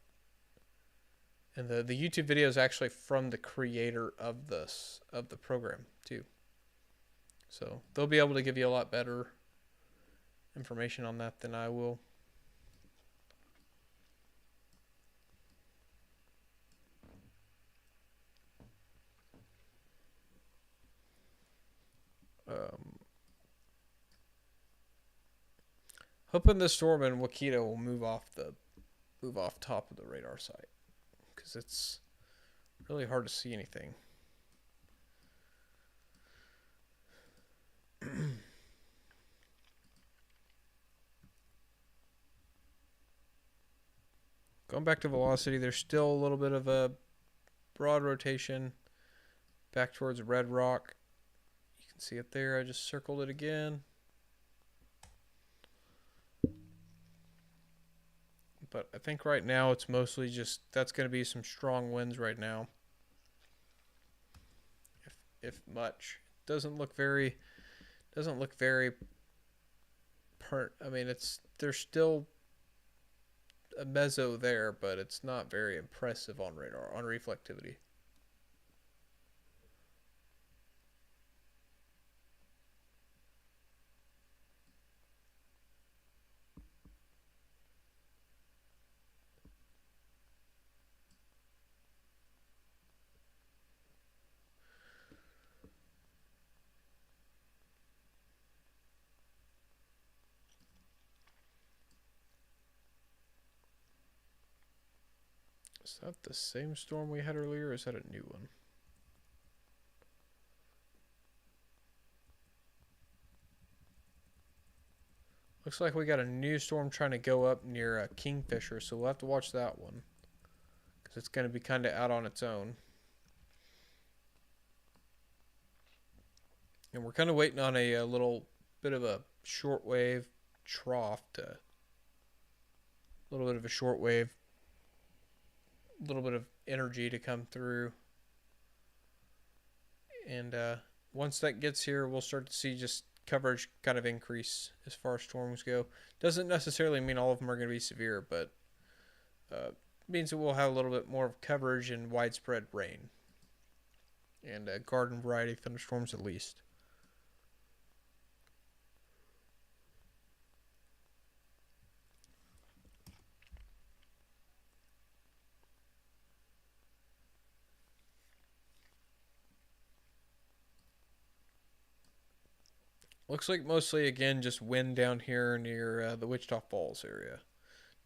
And the YouTube video is actually from the creator of the program too. So they'll be able to give you a lot better information on that than I will. Um, Hoping the storm in Wakita will move off top of the radar site because it's really hard to see anything. Going back to velocity, there's still a little bit of a broad rotation back towards Red Rock. You can see it there. I just circled it again. But I think right now it's mostly just that's going to be some strong winds right now. If much. Doesn't look very I mean there's still a mezzo there, but it's not very impressive on radar on reflectivity. Is that the same storm we had earlier, or is that a new one? Looks like we got a new storm trying to go up near Kingfisher, so we'll have to watch that one. Because it's going to be kind of out on its own. And we're kind of waiting on a little bit of a shortwave trough to... A little bit of a shortwave. A little bit of energy to come through. And once that gets here, we'll start to see just coverage kind of increase as far as storms go. Doesn't necessarily mean all of them are going to be severe, but means that we'll have a little bit more of coverage and widespread rain. And garden variety thunderstorms at least. Looks like mostly, again, just wind down here near the Wichita Falls area.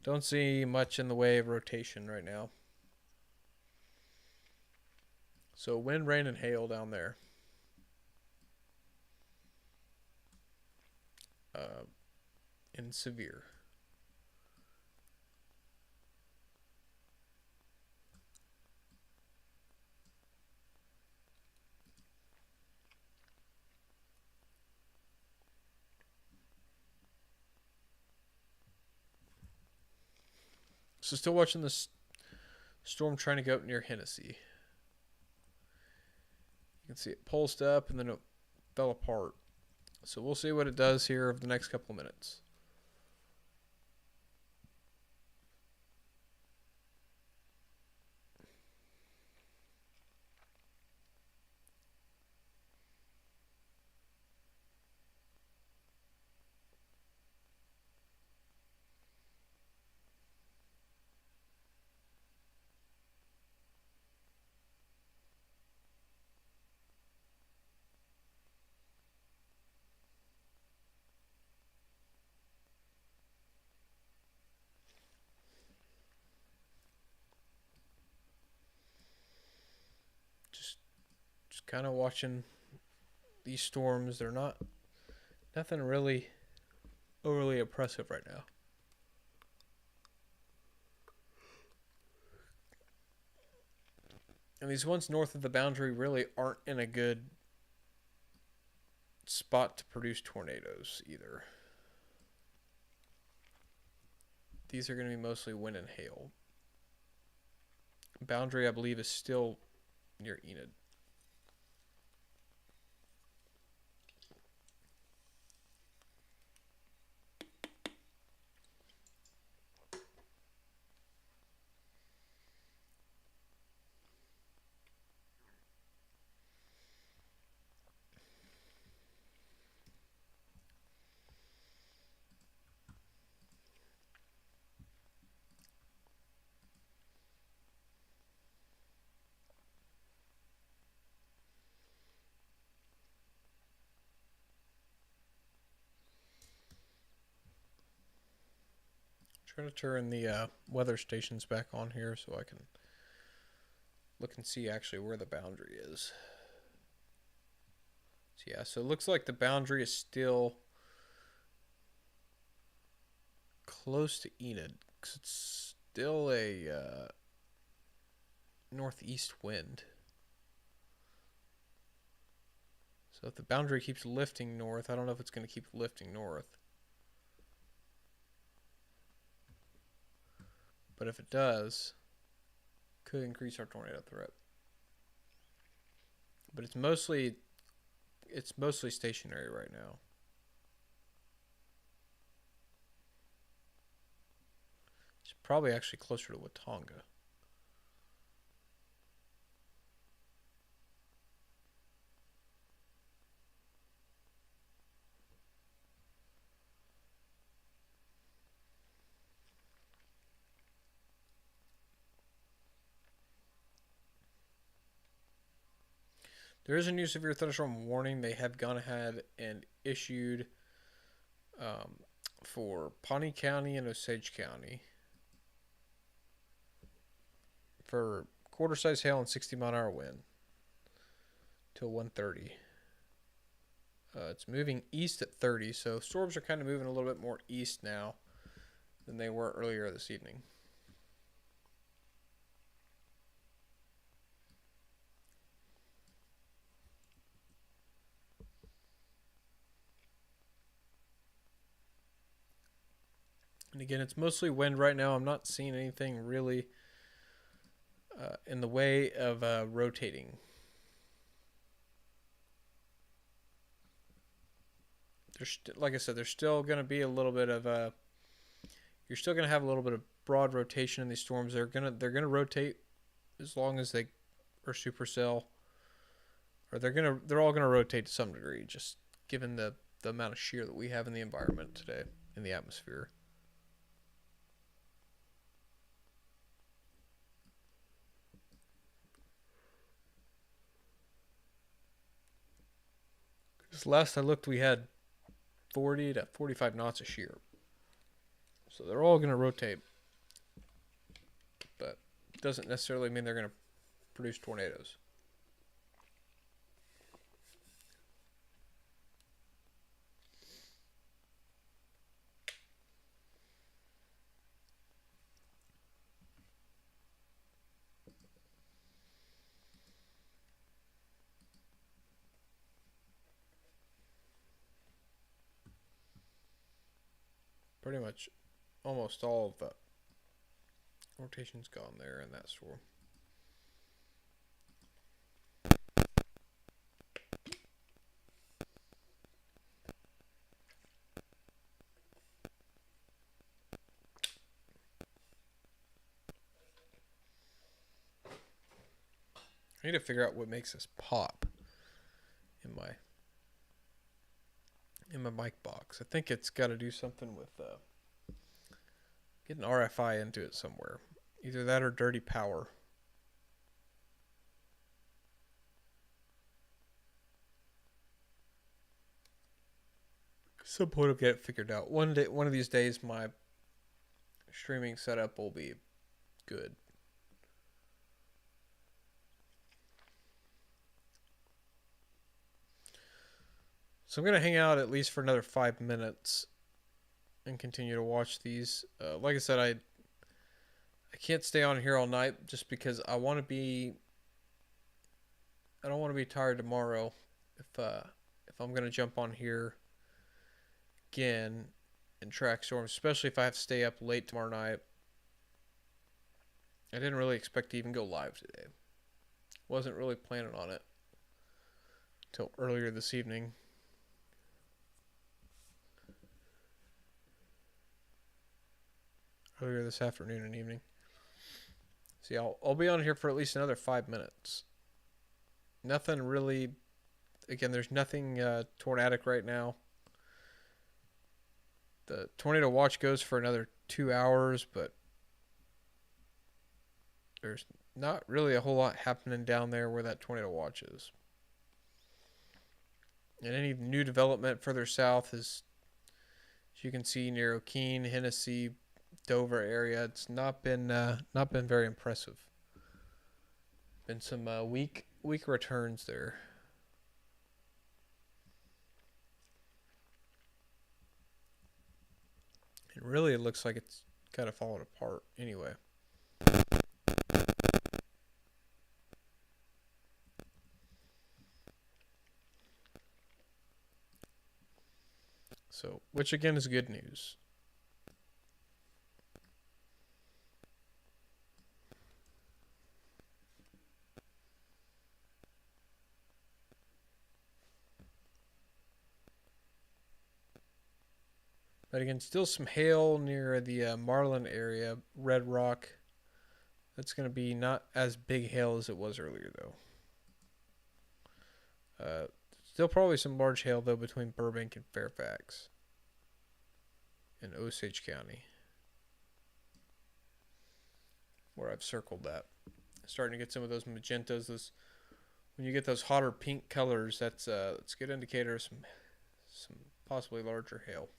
Don't see much in the way of rotation right now. So wind, rain, and hail down there. In severe. So still watching this storm trying to go up near Hennessy. You can see it pulsed up and then it fell apart. So we'll see what it does here over the next couple of minutes. kind of watching these storms. They're not nothing really overly oppressive right now. And these ones north of the boundary really aren't in a good spot to produce tornadoes either. These are going to be mostly wind and hail. Boundary, I believe, is still near Enid. Trying to turn the weather stations back on here so I can look and see actually where the boundary is. So yeah, so it looks like the boundary is still close to Enid because it's still a northeast wind. So if the boundary keeps lifting north, I don't know if it's going to keep lifting north. But if it does, could increase our tornado threat. But it's mostly stationary right now. It's probably actually closer to Wattonga. There is a new severe thunderstorm warning. They have gone ahead and issued for Pawnee County and Osage County for quarter-size hail and 60-mile-an-hour wind till 1:30. It's moving east at 30, so storms are kind of moving a little bit more east now than they were earlier this evening. And again, it's mostly wind right now. I'm not seeing anything really in the way of rotating. Like I said, there's still going to be a little bit of you're still going to have a little bit of broad rotation in these storms. They're gonna rotate as long as they are supercell, or they're all gonna rotate to some degree, just given the amount of shear that we have in the environment today in the atmosphere. Because last I looked, we had 40 to 45 knots of shear. So they're all going to rotate. But it doesn't necessarily mean they're going to produce tornadoes. Pretty much almost all of the rotation's gone there in that storm. I need to figure out what makes this pop in my mic box. I think it's got to do something with getting RFI into it somewhere. Either that or dirty power. Some point I'll get it figured out. One of these days, my streaming setup will be good. So I'm gonna hang out at least for another 5 minutes and continue to watch these. Like I said, I can't stay on here all night just because I don't want to be tired tomorrow if I'm gonna jump on here again and track storms, especially if I have to stay up late tomorrow night. I didn't really expect to even go live today. Wasn't really planning on it until earlier this evening. Earlier this afternoon and evening. See, I'll be on here for at least another 5 minutes. Nothing really. Again, there's nothing tornadic right now. The tornado watch goes for another 2 hours, but there's not really a whole lot happening down there where that tornado watch is. And any new development further south is, as you can see, near O'Keene, Hennessy, Dover area. It's not been very impressive. Been some weak returns there. And really, it looks like it's kind of falling apart anyway. So, which again is good news. But again, still some hail near the Marlin area, Red Rock. That's going to be not as big hail as it was earlier, though. Still probably some large hail, though, between Burbank and Fairfax in Osage County, where I've circled that. Starting to get some of those magentas. When you get those hotter pink colors, that's a good indicator of some possibly larger hail.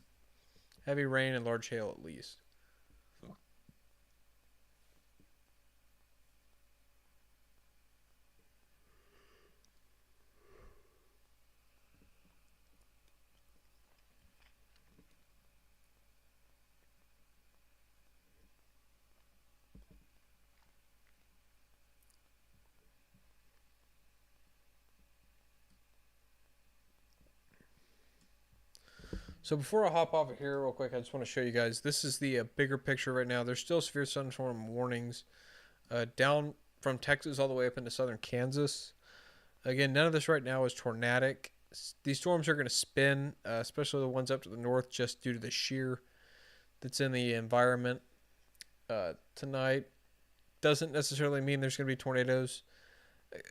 Heavy rain and large hail at least. So before I hop off of here real quick, I just want to show you guys. This is the bigger picture right now. There's still severe thunderstorm warnings down from Texas all the way up into southern Kansas. Again, none of this right now is tornadic. These storms are going to spin, especially the ones up to the north, just due to the shear that's in the environment. Tonight doesn't necessarily mean there's going to be tornadoes.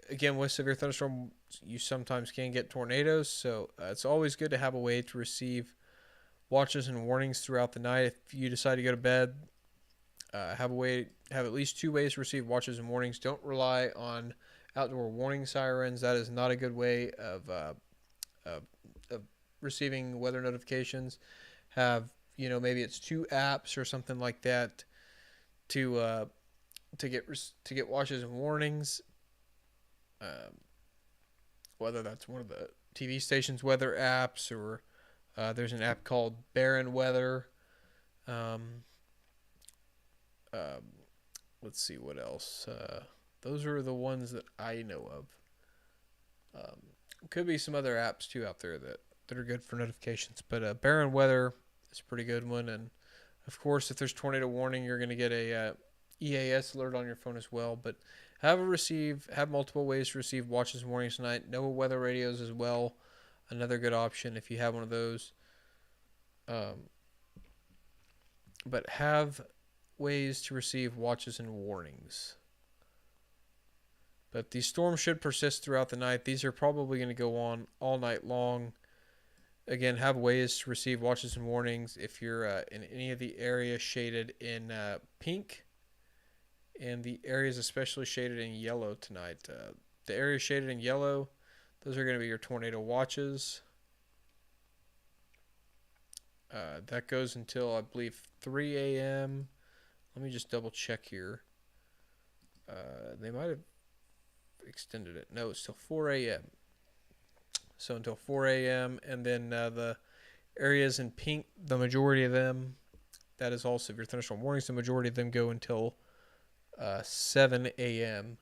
Again, with severe thunderstorm, you sometimes can get tornadoes, so it's always good to have a way to receive watches and warnings throughout the night. If you decide to go to bed, have at least 2 ways to receive watches and warnings. Don't rely on outdoor warning sirens. That is not a good way of receiving weather notifications. Have maybe it's 2 apps or something like that to get watches and warnings. Whether that's one of the TV station's weather apps or there's an app called Barren Weather. Um, let's see what else. Those are the ones that I know of. Could be some other apps too out there that are good for notifications, but Barren Weather is a pretty good one. And of course, if there's tornado warning, you're going to get a EAS alert on your phone as well. But have multiple ways to receive watches and warnings tonight. NOAA weather radios as well. Another good option if you have one of those. But have ways to receive watches and warnings. But these storms should persist throughout the night. These are probably going to go on all night long. Again, have ways to receive watches and warnings if you're in any of the areas shaded in pink and the areas especially shaded in yellow tonight. The areas shaded in yellow, those are going to be your tornado watches. That goes until, I believe, 3 a.m. Let me just double check here. They might have extended it. No, it's till 4 a.m. so until 4 a.m. And then the areas in pink, the majority of them, that is all severe thunderstorm warnings. The majority of them go until 7 a.m.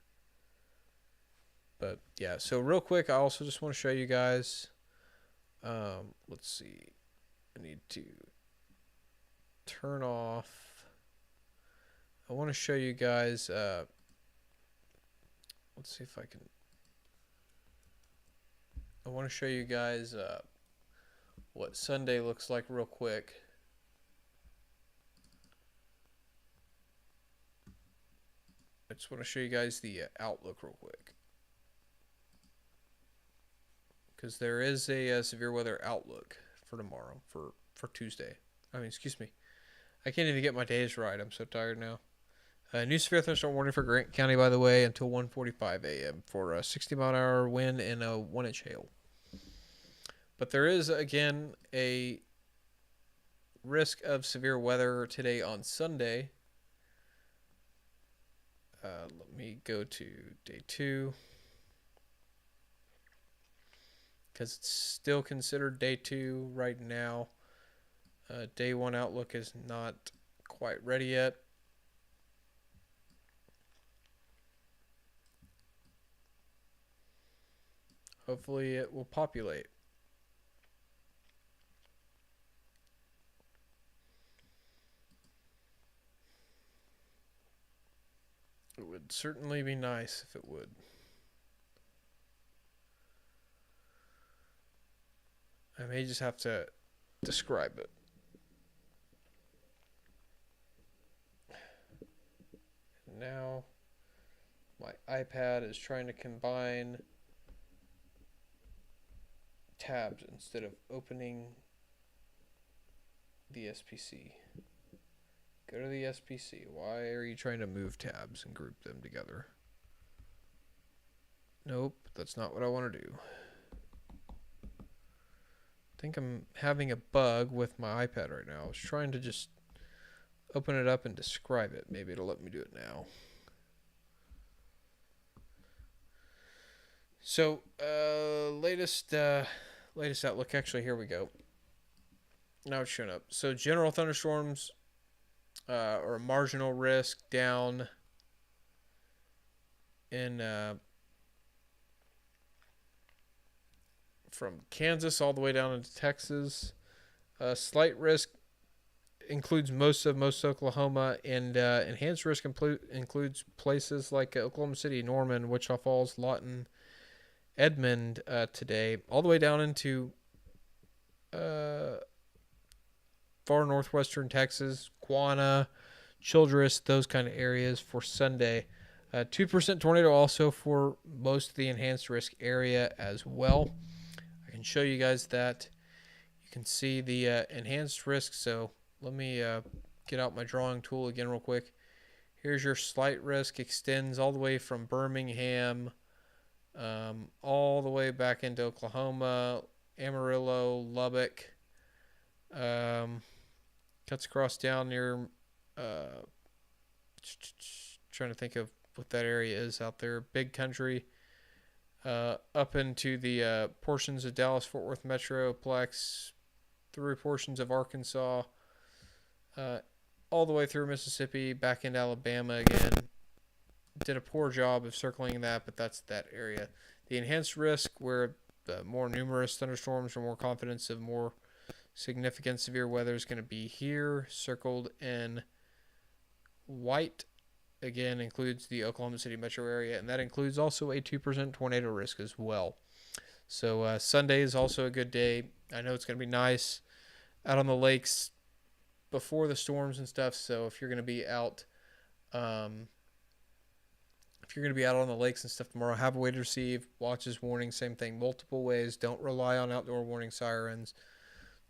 But yeah, so real quick, I also just want to show you guys. Let's see. I need to turn off. I want to show you guys. Let's see if I can. I want to show you guys what Sunday looks like real quick. I just want to show you guys the outlook real quick. Because there is a severe weather outlook for tomorrow, for Tuesday. I mean, excuse me. I can't even get my days right. I'm so tired now. New severe thunderstorm warning for Grant County, by the way, until 1:45 a.m. for a 60-mile-an-hour wind and a 1-inch hail. But there is, again, a risk of severe weather today on Sunday. Let me go to day 2. Because it's still considered day 2 right now. Day 1 outlook is not quite ready yet. Hopefully it will populate. It would certainly be nice if it would. I may just have to describe it. Now my iPad is trying to combine tabs instead of opening the SPC. Go to the SPC. Why are you trying to move tabs and group them together? Nope, that's not what I want to do. I think I'm having a bug with my iPad right now. I was trying to just open it up and describe it. Maybe it'll let me do it now. So, latest outlook. Actually, here we go. Now it's showing up. So, general thunderstorms or marginal risk down in from Kansas all the way down into Texas. Slight risk includes most of Oklahoma, and enhanced risk includes places like Oklahoma City, Norman, Wichita Falls, Lawton, Edmond today, all the way down into far northwestern Texas, Quanah, Childress, those kind of areas for Sunday. 2% tornado also for most of the enhanced risk area as well. I can show you guys that. You can see the enhanced risk. So let me get out my drawing tool again real quick. Here's your slight risk. Extends all the way from Birmingham all the way back into Oklahoma, Amarillo, Lubbock. Cuts across down near trying to think of what that area is out there. Big country. Up into the portions of Dallas Fort Worth Metroplex, through portions of Arkansas, all the way through Mississippi, back into Alabama again. Did a poor job of circling that, but that's that area. The enhanced risk, where the more numerous thunderstorms or more confidence of more significant severe weather, is going to be here, circled in white. Again, includes the Oklahoma City metro area, and that includes also a 2% tornado risk as well. So Sunday is also a good day. I know it's going to be nice out on the lakes before the storms and stuff. So if you're going to be out, on the lakes and stuff tomorrow, have a way to receive watches, warnings, same thing, multiple ways. Don't rely on outdoor warning sirens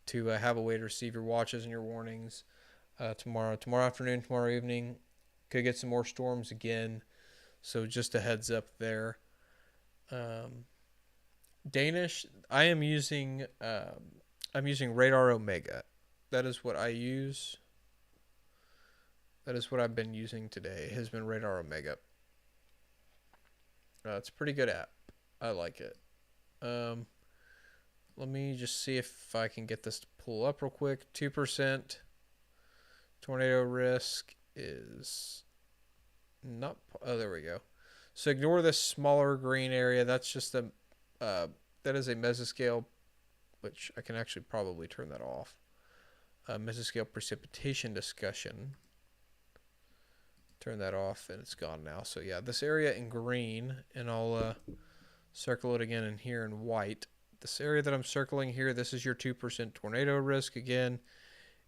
to have a way to receive your watches and your warnings tomorrow afternoon, tomorrow evening. Could get some more storms again, so just a heads up there. Danish, I'm using Radar Omega. That is what I use. That is what I've been using today. Has been Radar Omega. It's a pretty good app. I like it. let me just see if I can get this to pull up real quick. 2% tornado risk is not. Oh, there we go. So ignore this smaller green area. That's just a uh, that is a mesoscale, which I can actually probably turn that off. Mesoscale precipitation discussion. Turn that off, and it's gone now. So yeah, this area in green, and I'll circle it again in here in white. This area that I'm circling here, this is your 2% tornado risk. Again,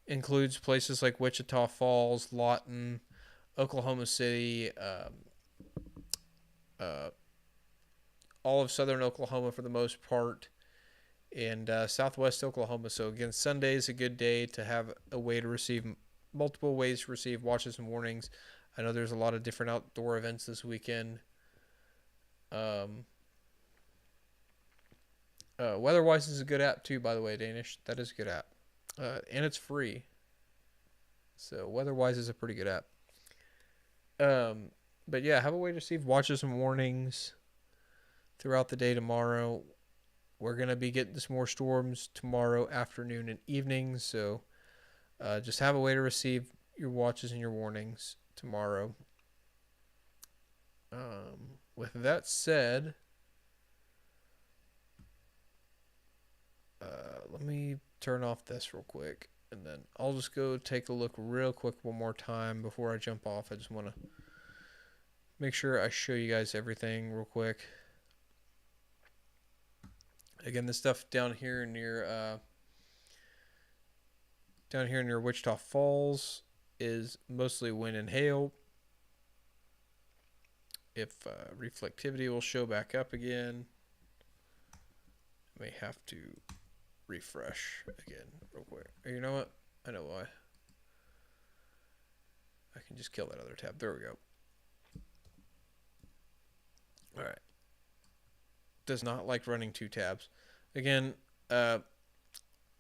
includes places like Wichita Falls, Lawton, Oklahoma City, uh, all of southern Oklahoma for the most part, and southwest Oklahoma. So again, Sunday is a good day to have a way to receive multiple ways to receive watches and warnings. I know there's a lot of different outdoor events this weekend. Um, WeatherWise is a good app too, by the way, Danish. That is a good app, and it's free. So WeatherWise is a pretty good app. Um, but yeah, have a way to receive watches and warnings throughout the day tomorrow. We're gonna be getting some more storms tomorrow afternoon and evening, so just have a way to receive your watches and your warnings tomorrow. With that said, let me turn off this real quick, and then I'll just go take a look real quick one more time before I jump off. I just want to make sure I show you guys everything real quick. Again, this stuff down here near Wichita Falls is mostly wind and hail. If reflectivity will show back up again, I may have to refresh again real quick. You know what? I know why. I can just kill that other tab. There we go. All right. Does not like running two tabs. Again,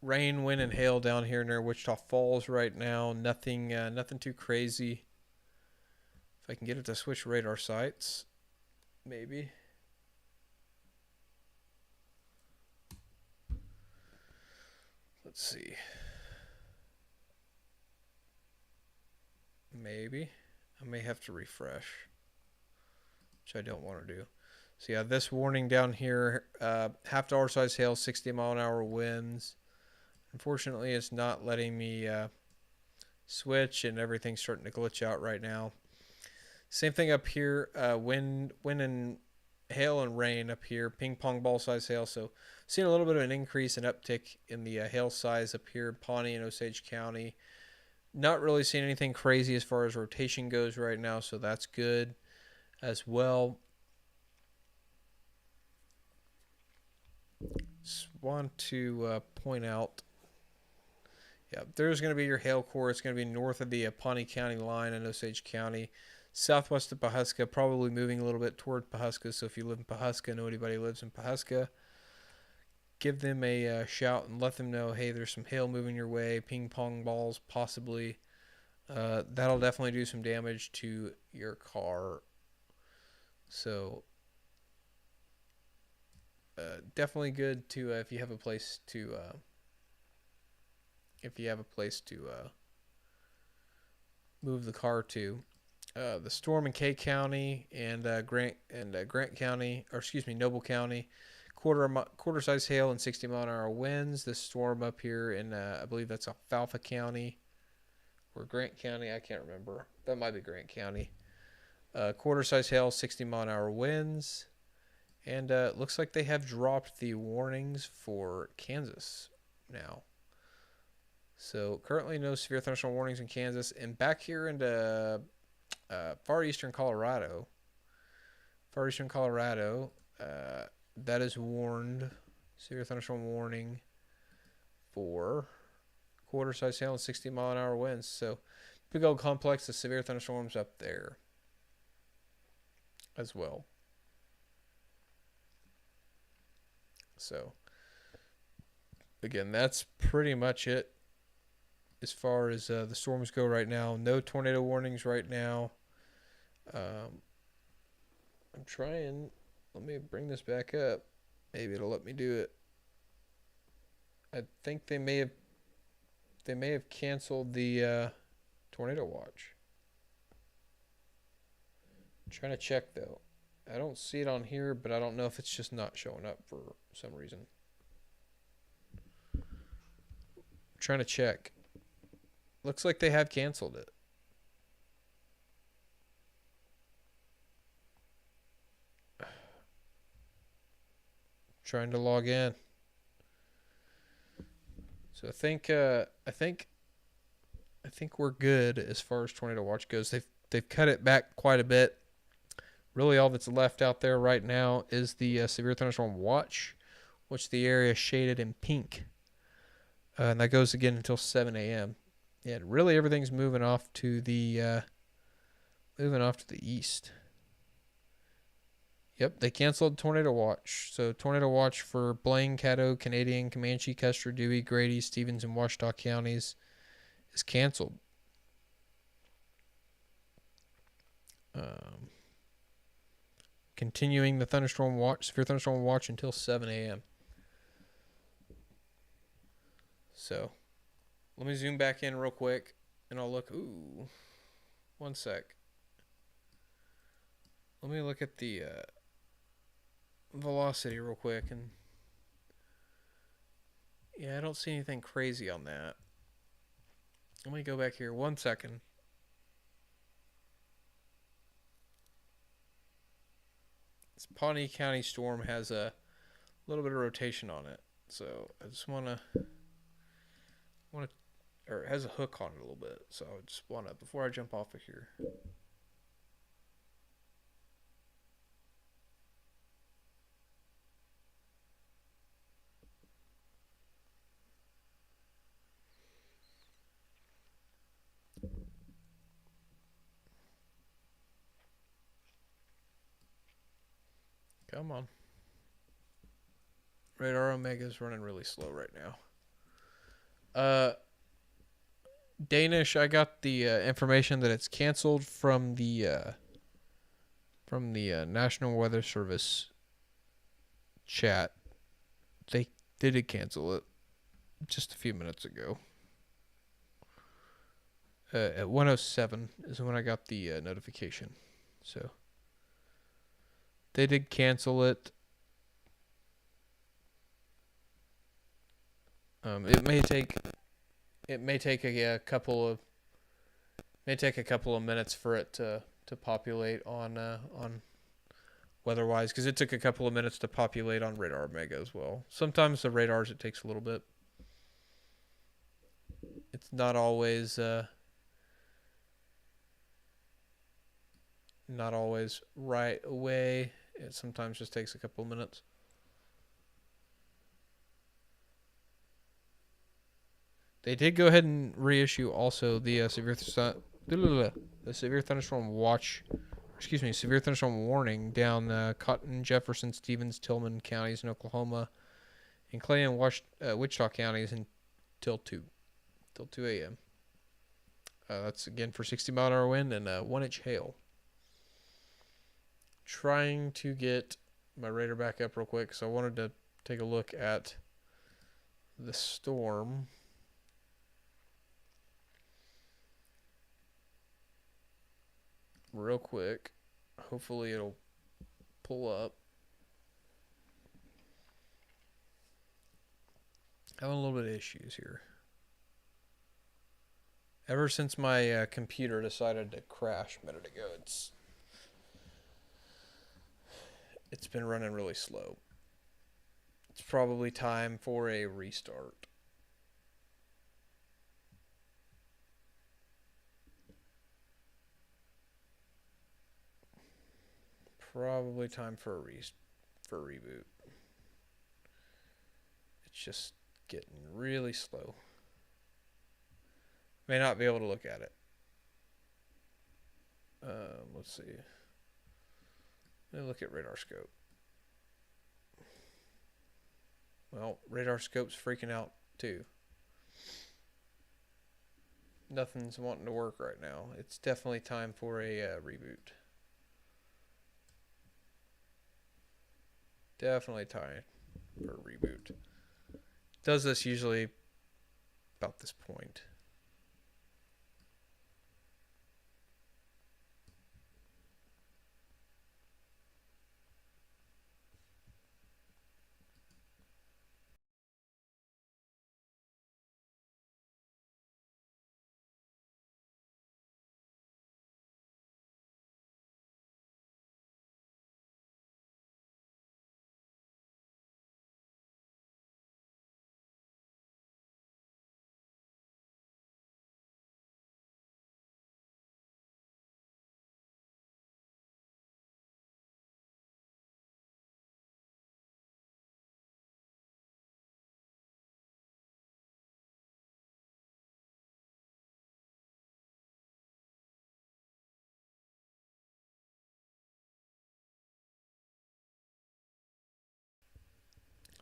rain, wind, and hail down here near Wichita Falls right now. Nothing too crazy. If I can get it to switch radar sites, maybe. Let's see. Maybe. I may have to refresh, which I don't want to do. So yeah, this warning down here, half dollar size hail, 60-mile-an-hour winds. Unfortunately, it's not letting me switch, and everything's starting to glitch out right now. Same thing up here, wind and hail and rain up here, ping pong ball size hail. So seeing a little bit of an increase and uptick in the hail size up here in Pawnee and Osage County. Not really seeing anything crazy as far as rotation goes right now, so that's good as well. Just want to point out, yeah, there's going to be your hail core. It's going to be north of the Pawnee County line in Osage County, southwest of Pawhuska, probably moving a little bit toward Pawhuska. So if you live in Pawhuska, know anybody who lives in Pawhuska, give them a shout and let them know, hey, there's some hail moving your way, ping pong balls possibly. That'll definitely do some damage to your car. So definitely good to if you have a place to move the car to. The storm in K County and Grant County, or excuse me, Noble County, quarter size hail and 60-mile-an-hour winds. This storm up here in I believe that's Alfalfa County or Grant County. I can't remember. That might be Grant County. Quarter size hail, 60-mile-an-hour winds, and looks like they have dropped the warnings for Kansas now. So currently no severe thunderstorm warnings in Kansas, and back here into far eastern Colorado, that is warned severe thunderstorm warning for quarter size hail and 60-mile-an-hour winds. So big old complex of severe thunderstorms up there as well. So again, that's pretty much it as far as the storms go right now. No tornado warnings right now. I'm trying. Let me bring this back up. Maybe it'll let me do it. I think they may have canceled the tornado watch. I'm trying to check though. I don't see it on here, but I don't know if it's just not showing up for some reason. I'm trying to check. Looks like they have canceled it. Trying to log in. So I think we're good as far as tornado watch goes. They've cut it back quite a bit. Really, all that's left out there right now is the severe thunderstorm watch, which the area is shaded in pink, and that goes again until 7 a.m. Yeah, really everything's moving off to the east. Yep, they canceled tornado watch. So tornado watch for Blaine, Caddo, Canadian, Comanche, Custer, Dewey, Grady, Stevens, and Washita counties is canceled. Um, Continuing the severe thunderstorm watch until 7 a.m. So let me zoom back in real quick, and I'll look. Ooh, one sec. Let me look at the velocity real quick, and yeah, I don't see anything crazy on that. Let me go back here 1 second. This Pawnee County storm has a little bit of rotation on it, so I just want to, or it has a hook on it a little bit. So I just want to, before I jump off of here. Come on. Radar Omega is running really slow right now. Danish, I got the information that it's canceled from the National Weather Service chat. They did cancel it just a few minutes ago. At 1:07 is when I got the notification. So they did cancel it. It may take a couple of minutes for it to populate on weather-wise, because it took a couple of minutes to populate on Radar Omega as well. Sometimes the radars it takes a little bit. It's not always right away. It sometimes just takes a couple of minutes. They did go ahead and reissue also the severe thunderstorm watch. Severe thunderstorm warning down Cotton, Jefferson, Stevens, Tillman counties in Oklahoma, and Clay and Wichita counties until 2 a.m. That's again for 60-mile-an-hour wind and 1-inch hail. Trying to get my radar back up real quick, so I wanted to take a look at the storm. Real quick. Hopefully it'll pull up. Having a little bit of issues here. Ever since my computer decided to crash a minute ago, it's been running really slow. It's probably time for a restart. Probably time for a reboot. It's just getting really slow. May not be able to look at it. Let's see. Let me look at radar scope. Well, radar scope's freaking out too. Nothing's wanting to work right now. It's definitely time for a reboot. Definitely time for a reboot. does this usually about this point.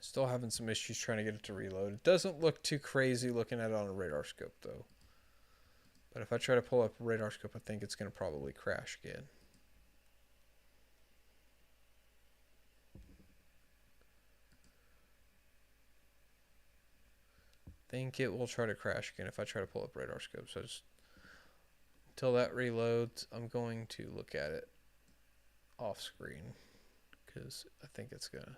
Still having some issues trying to get it to reload. It doesn't look too crazy looking at it on a radar scope though. But if I try to pull up a radar scope, I think it's going to probably crash again. I think it will try to crash again if I try to pull up radar scope. So just until that reloads, I'm going to look at it off screen because I think it's gonna.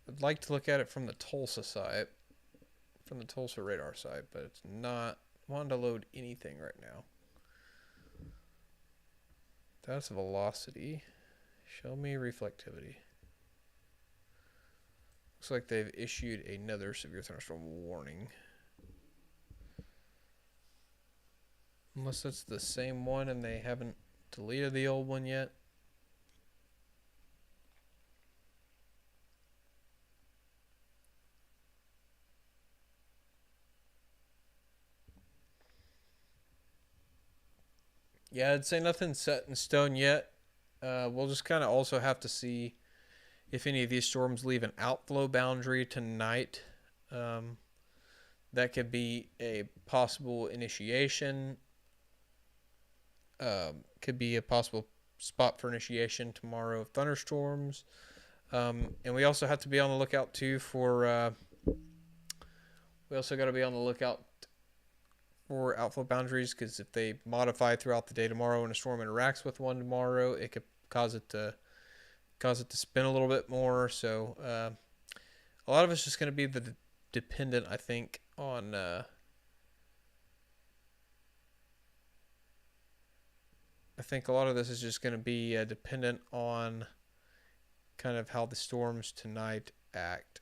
I'd like to look at it from the Tulsa side, from the Tulsa radar side, but it's not wanting to load anything right now. That's velocity. Show me reflectivity. Looks like they've issued another severe thunderstorm warning. Unless it's the same one and they haven't deleted the old one yet. Yeah, I'd say nothing's set in stone yet. We'll just kind of also have to see if any of these storms leave an outflow boundary tonight. Um, that could be a possible initiation. Could be a possible spot for initiation tomorrow of thunderstorms. And we also have to be on the lookout too for. We also got to be on the lookout for outflow boundaries because if they modify throughout the day tomorrow and a storm interacts with one tomorrow, it could cause it to spin a little bit more. So a lot of it's just going to be dependent, I think, on. I think a lot of this is just going to be dependent on kind of how the storms tonight act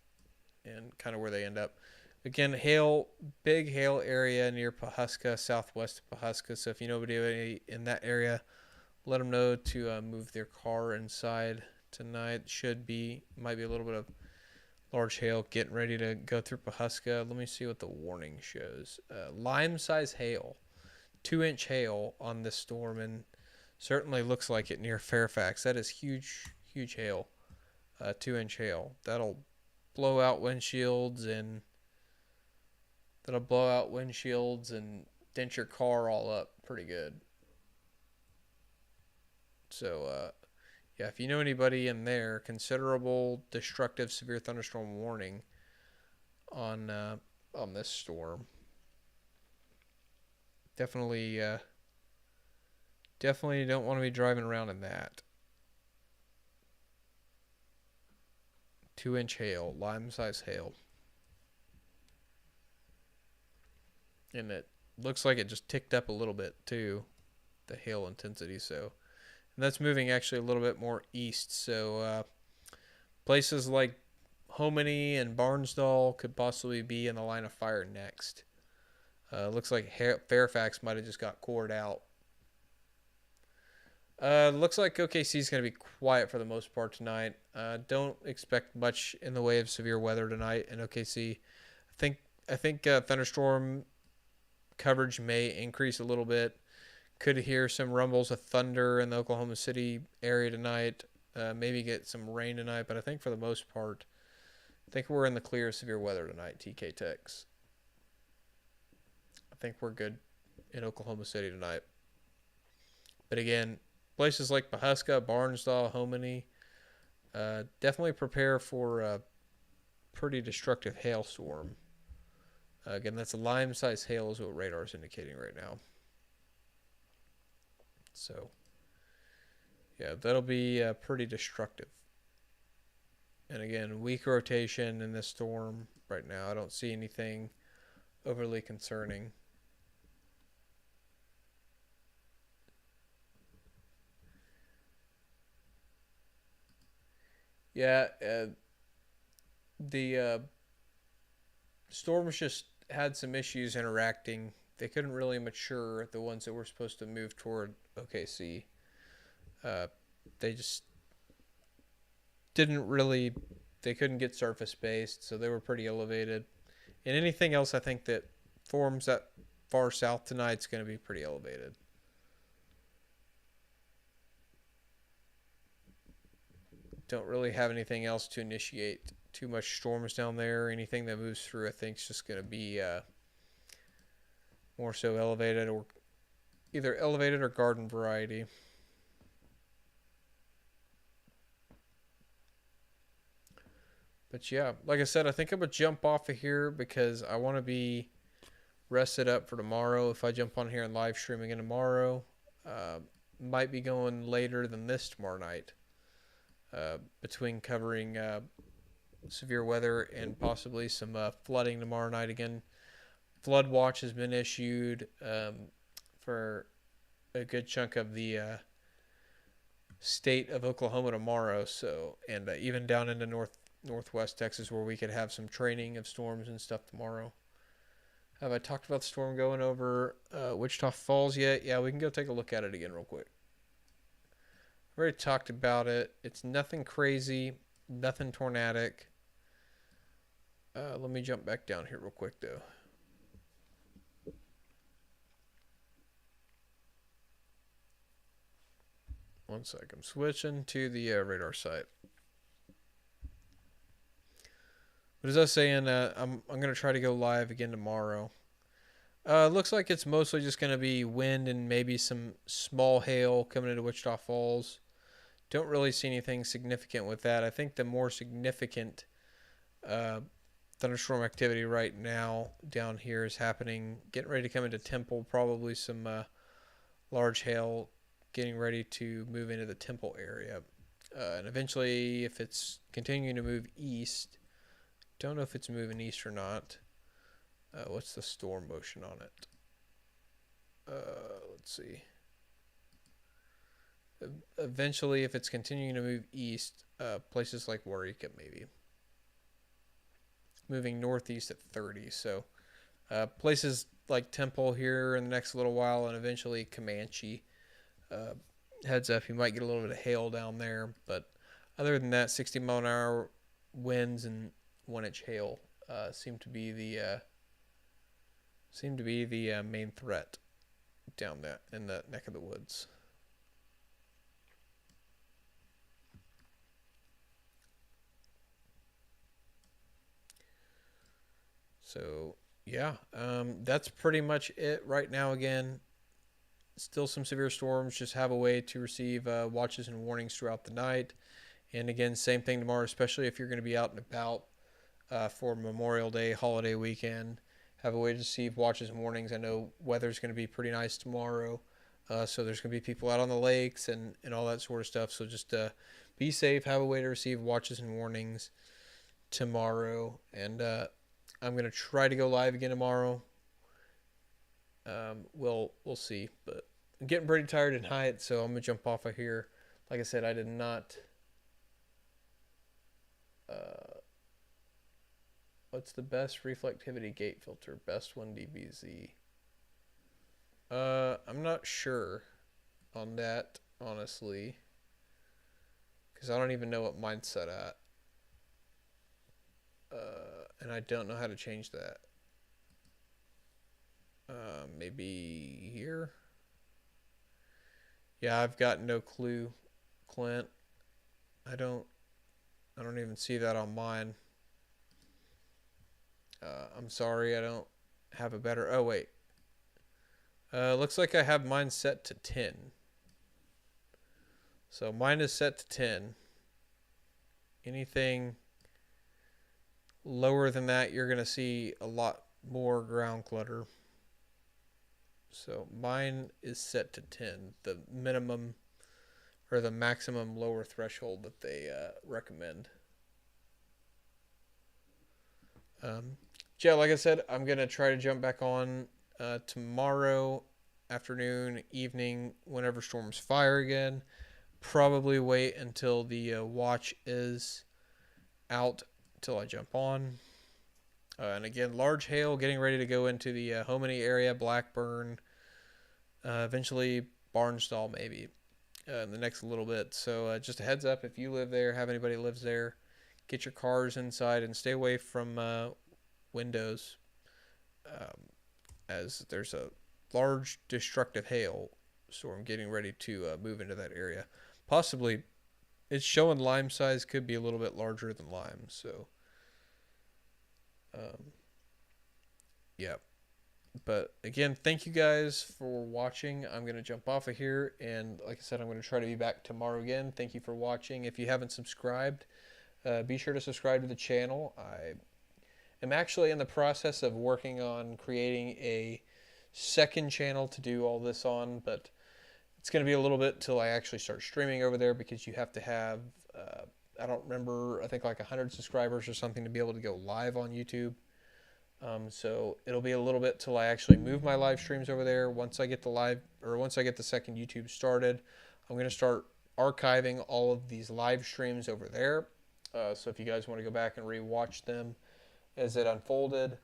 and kind of where they end up. Again, hail, big hail area near Pawhuska, southwest of Pawhuska. So if you know anybody in that area, let them know to move their car inside tonight. Might be a little bit of large hail getting ready to go through Pawhuska. Let me see what the warning shows. Lime size hail, 2-inch hail on this storm, and certainly looks like it near Fairfax. That is huge, huge hail. 2-inch hail. Blow out windshields and that'll blow out windshields and dent your car all up pretty good. So, yeah, if you know anybody in there, considerable destructive severe thunderstorm warning on this storm. Definitely, definitely don't want to be driving around in that. 2-inch hail, lime size hail. And it looks like it just ticked up a little bit too, the hail intensity. So, and that's moving actually a little bit more east. So, places like Hominy and Barnsdall could possibly be in the line of fire next. Looks like Fairfax might have just got cored out. Looks like OKC is going to be quiet for the most part tonight. Don't expect much in the way of severe weather tonight in OKC. I think thunderstorm coverage may increase a little bit. Could hear some rumbles of thunder in the Oklahoma City area tonight. Maybe get some rain tonight, but I think for the most part, I think we're in the clear of severe weather tonight, TK Tex. I think we're good in Oklahoma City tonight. But again, places like Pawhuska, Barnsdall, Hominy, definitely prepare for pretty destructive hailstorm. Again, that's a lime-sized hail is what radar is indicating right now. So, yeah, that'll be pretty destructive. And again, weak rotation in this storm right now. I don't see anything overly concerning. Yeah, the storms just had some issues interacting. They couldn't really mature the ones that were supposed to move toward OKC. Uh, they just didn't really. They couldn't get surface based, so they were pretty elevated. And anything else, I think that forms that far south tonight is going to be pretty elevated. Don't really have anything else to initiate too much storms down there. Anything that moves through, I think, is just going to be more so elevated or either elevated or garden variety. But yeah, like I said, I think I'm gonna jump off of here because I want to be rested up for tomorrow. If I jump on here and live stream again tomorrow, uh, might be going later than this tomorrow night. Between covering severe weather and possibly some flooding tomorrow night again. Flood watch has been issued for a good chunk of the state of Oklahoma tomorrow. So, and even down into northwest Texas, where we could have some training of storms and stuff tomorrow. Have I talked about the storm going over Wichita Falls yet? Yeah, we can go take a look at it again real quick. I've already talked about it. It's nothing crazy, nothing tornadic. Let me jump back down here real quick though. One sec. I'm switching to the radar site. But as I was saying, I'm gonna try to go live again tomorrow. Looks like it's mostly just gonna be wind and maybe some small hail coming into Wichita Falls. Don't really see anything significant with that. I think the more significant thunderstorm activity right now down here is happening, getting ready to come into Temple. Probably some large hail getting ready to move into the Temple area. And eventually, if it's continuing to move east, don't know if it's moving east or not. What's the storm motion on it? Let's see. Eventually, if it's continuing to move east, places like Waurika maybe. Moving northeast at 30. So places like Temple here in the next little while, and eventually Comanche. Heads up, you might get a little bit of hail down there, but other than that, 60-mile-an-hour winds and 1-inch hail seem to be the main threat down that in the neck of the woods. So yeah, that's pretty much it right now. Again, still some severe storms. Just have a way to receive watches and warnings throughout the night. And again, same thing tomorrow, especially if you're going to be out and about for Memorial Day holiday weekend. Have a way to receive watches and warnings. I know weather's going to be pretty nice tomorrow, so there's going to be people out on the lakes and all that sort of stuff. So just be safe. Have a way to receive watches and warnings tomorrow. And I'm going to try to go live again tomorrow. We'll see, but I'm getting pretty tired tonight, so I'm gonna jump off of here. Like I said, I did not. What's the best reflectivity gate filter? Best one DBZ. I'm not sure on that, honestly, because I don't even know what mine's set at, and I don't know how to change that. Maybe here. Yeah, I've got no clue, Clint. I don't even see that on mine. I'm sorry, I don't have a better. Oh wait. Looks like I have mine set to 10. So mine is set to 10. Anything Lower than that, you're going to see a lot more ground clutter. So mine is set to 10, the minimum or the maximum lower threshold that they recommend. Um, yeah, like I said, I'm gonna try to jump back on tomorrow afternoon, evening, whenever storms fire again. Probably wait until the watch is out till I jump on. And again, large hail getting ready to go into the Hominy area, Blackburn, eventually Barnsdall maybe in the next little bit. So just a heads up, if you live there, have anybody lives there, get your cars inside and stay away from windows, um, as there's a large destructive hail storm getting ready to move into that area. Possibly, it's showing lime size could be a little bit larger than lime. So, um, yeah. But again, thank you guys for watching. I'm going to jump off of here. And like I said, I'm going to try to be back tomorrow again. Thank you for watching. If you haven't subscribed, be sure to subscribe to the channel. I am actually in the process of working on creating a second channel to do all this on, but it's going to be a little bit till I actually start streaming over there because you have to have, I don't remember, I think like 100 subscribers or something to be able to go live on YouTube. So it'll be a little bit till I actually move my live streams over there. Once I get the second YouTube started, I'm going to start archiving all of these live streams over there. So if you guys want to go back and rewatch them as it unfolded,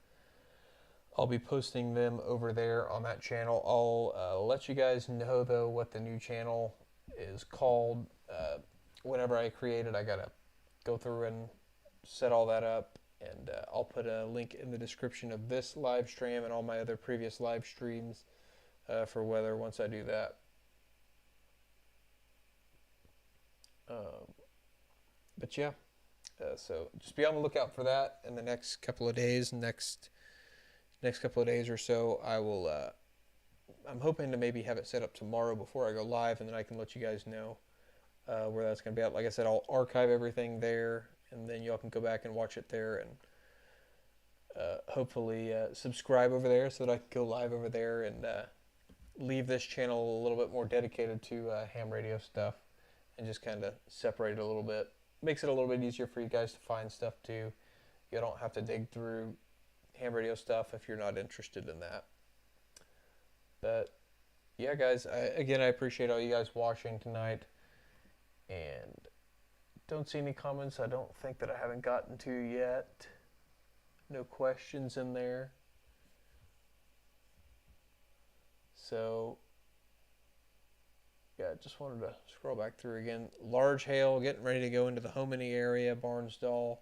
I'll be posting them over there on that channel. I'll let you guys know though what the new channel is called. Whenever I create it, I gotta go through and set all that up, and I'll put a link in the description of this live stream and all my other previous live streams for weather once I do that. But yeah, so just be on the lookout for that in the next couple of days. Next couple of days or so, I will. I'm hoping to maybe have it set up tomorrow before I go live, and then I can let you guys know where that's going to be at. Like I said, I'll archive everything there, and then y'all can go back and watch it there, and hopefully subscribe over there so that I can go live over there and leave this channel a little bit more dedicated to ham radio stuff, and just kind of separate it a little bit. Makes it a little bit easier for you guys to find stuff too. You don't have to dig through ham radio stuff if you're not interested in that. But yeah, guys, I appreciate all you guys watching tonight, and don't see any comments I don't think that I haven't gotten to yet. No questions in there. So yeah, just wanted to scroll back through again. Large hail getting ready to go into the Hominy area, Barnsdall.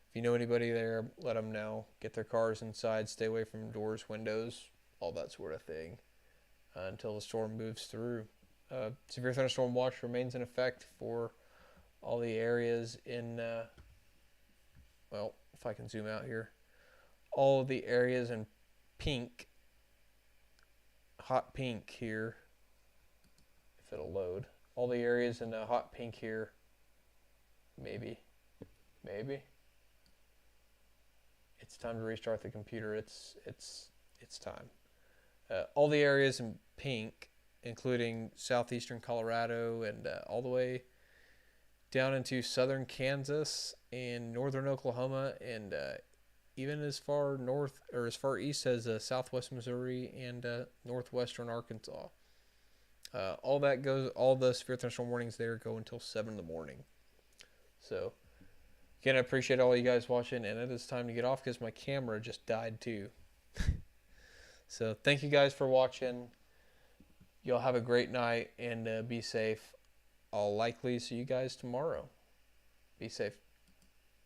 If you know anybody there, let them know. Get their cars inside, stay away from doors, windows, all that sort of thing until the storm moves through. Severe thunderstorm watch remains in effect for all the areas in, well, if I can zoom out here, all of the areas in pink, hot pink here, if it'll load. All the areas in hot pink here, maybe. It's time to restart the computer. It's time. All the areas in pink, including southeastern Colorado and all the way down into southern Kansas and northern Oklahoma, and even as far north or as far east as southwest Missouri and northwestern Arkansas. All that goes. All the severe thunderstorm warnings there go until 7 in the morning. So again, I appreciate all you guys watching, and it is time to get off because my camera just died too. So thank you guys for watching. Y'all have a great night, and be safe. I'll likely see you guys tomorrow. Be safe.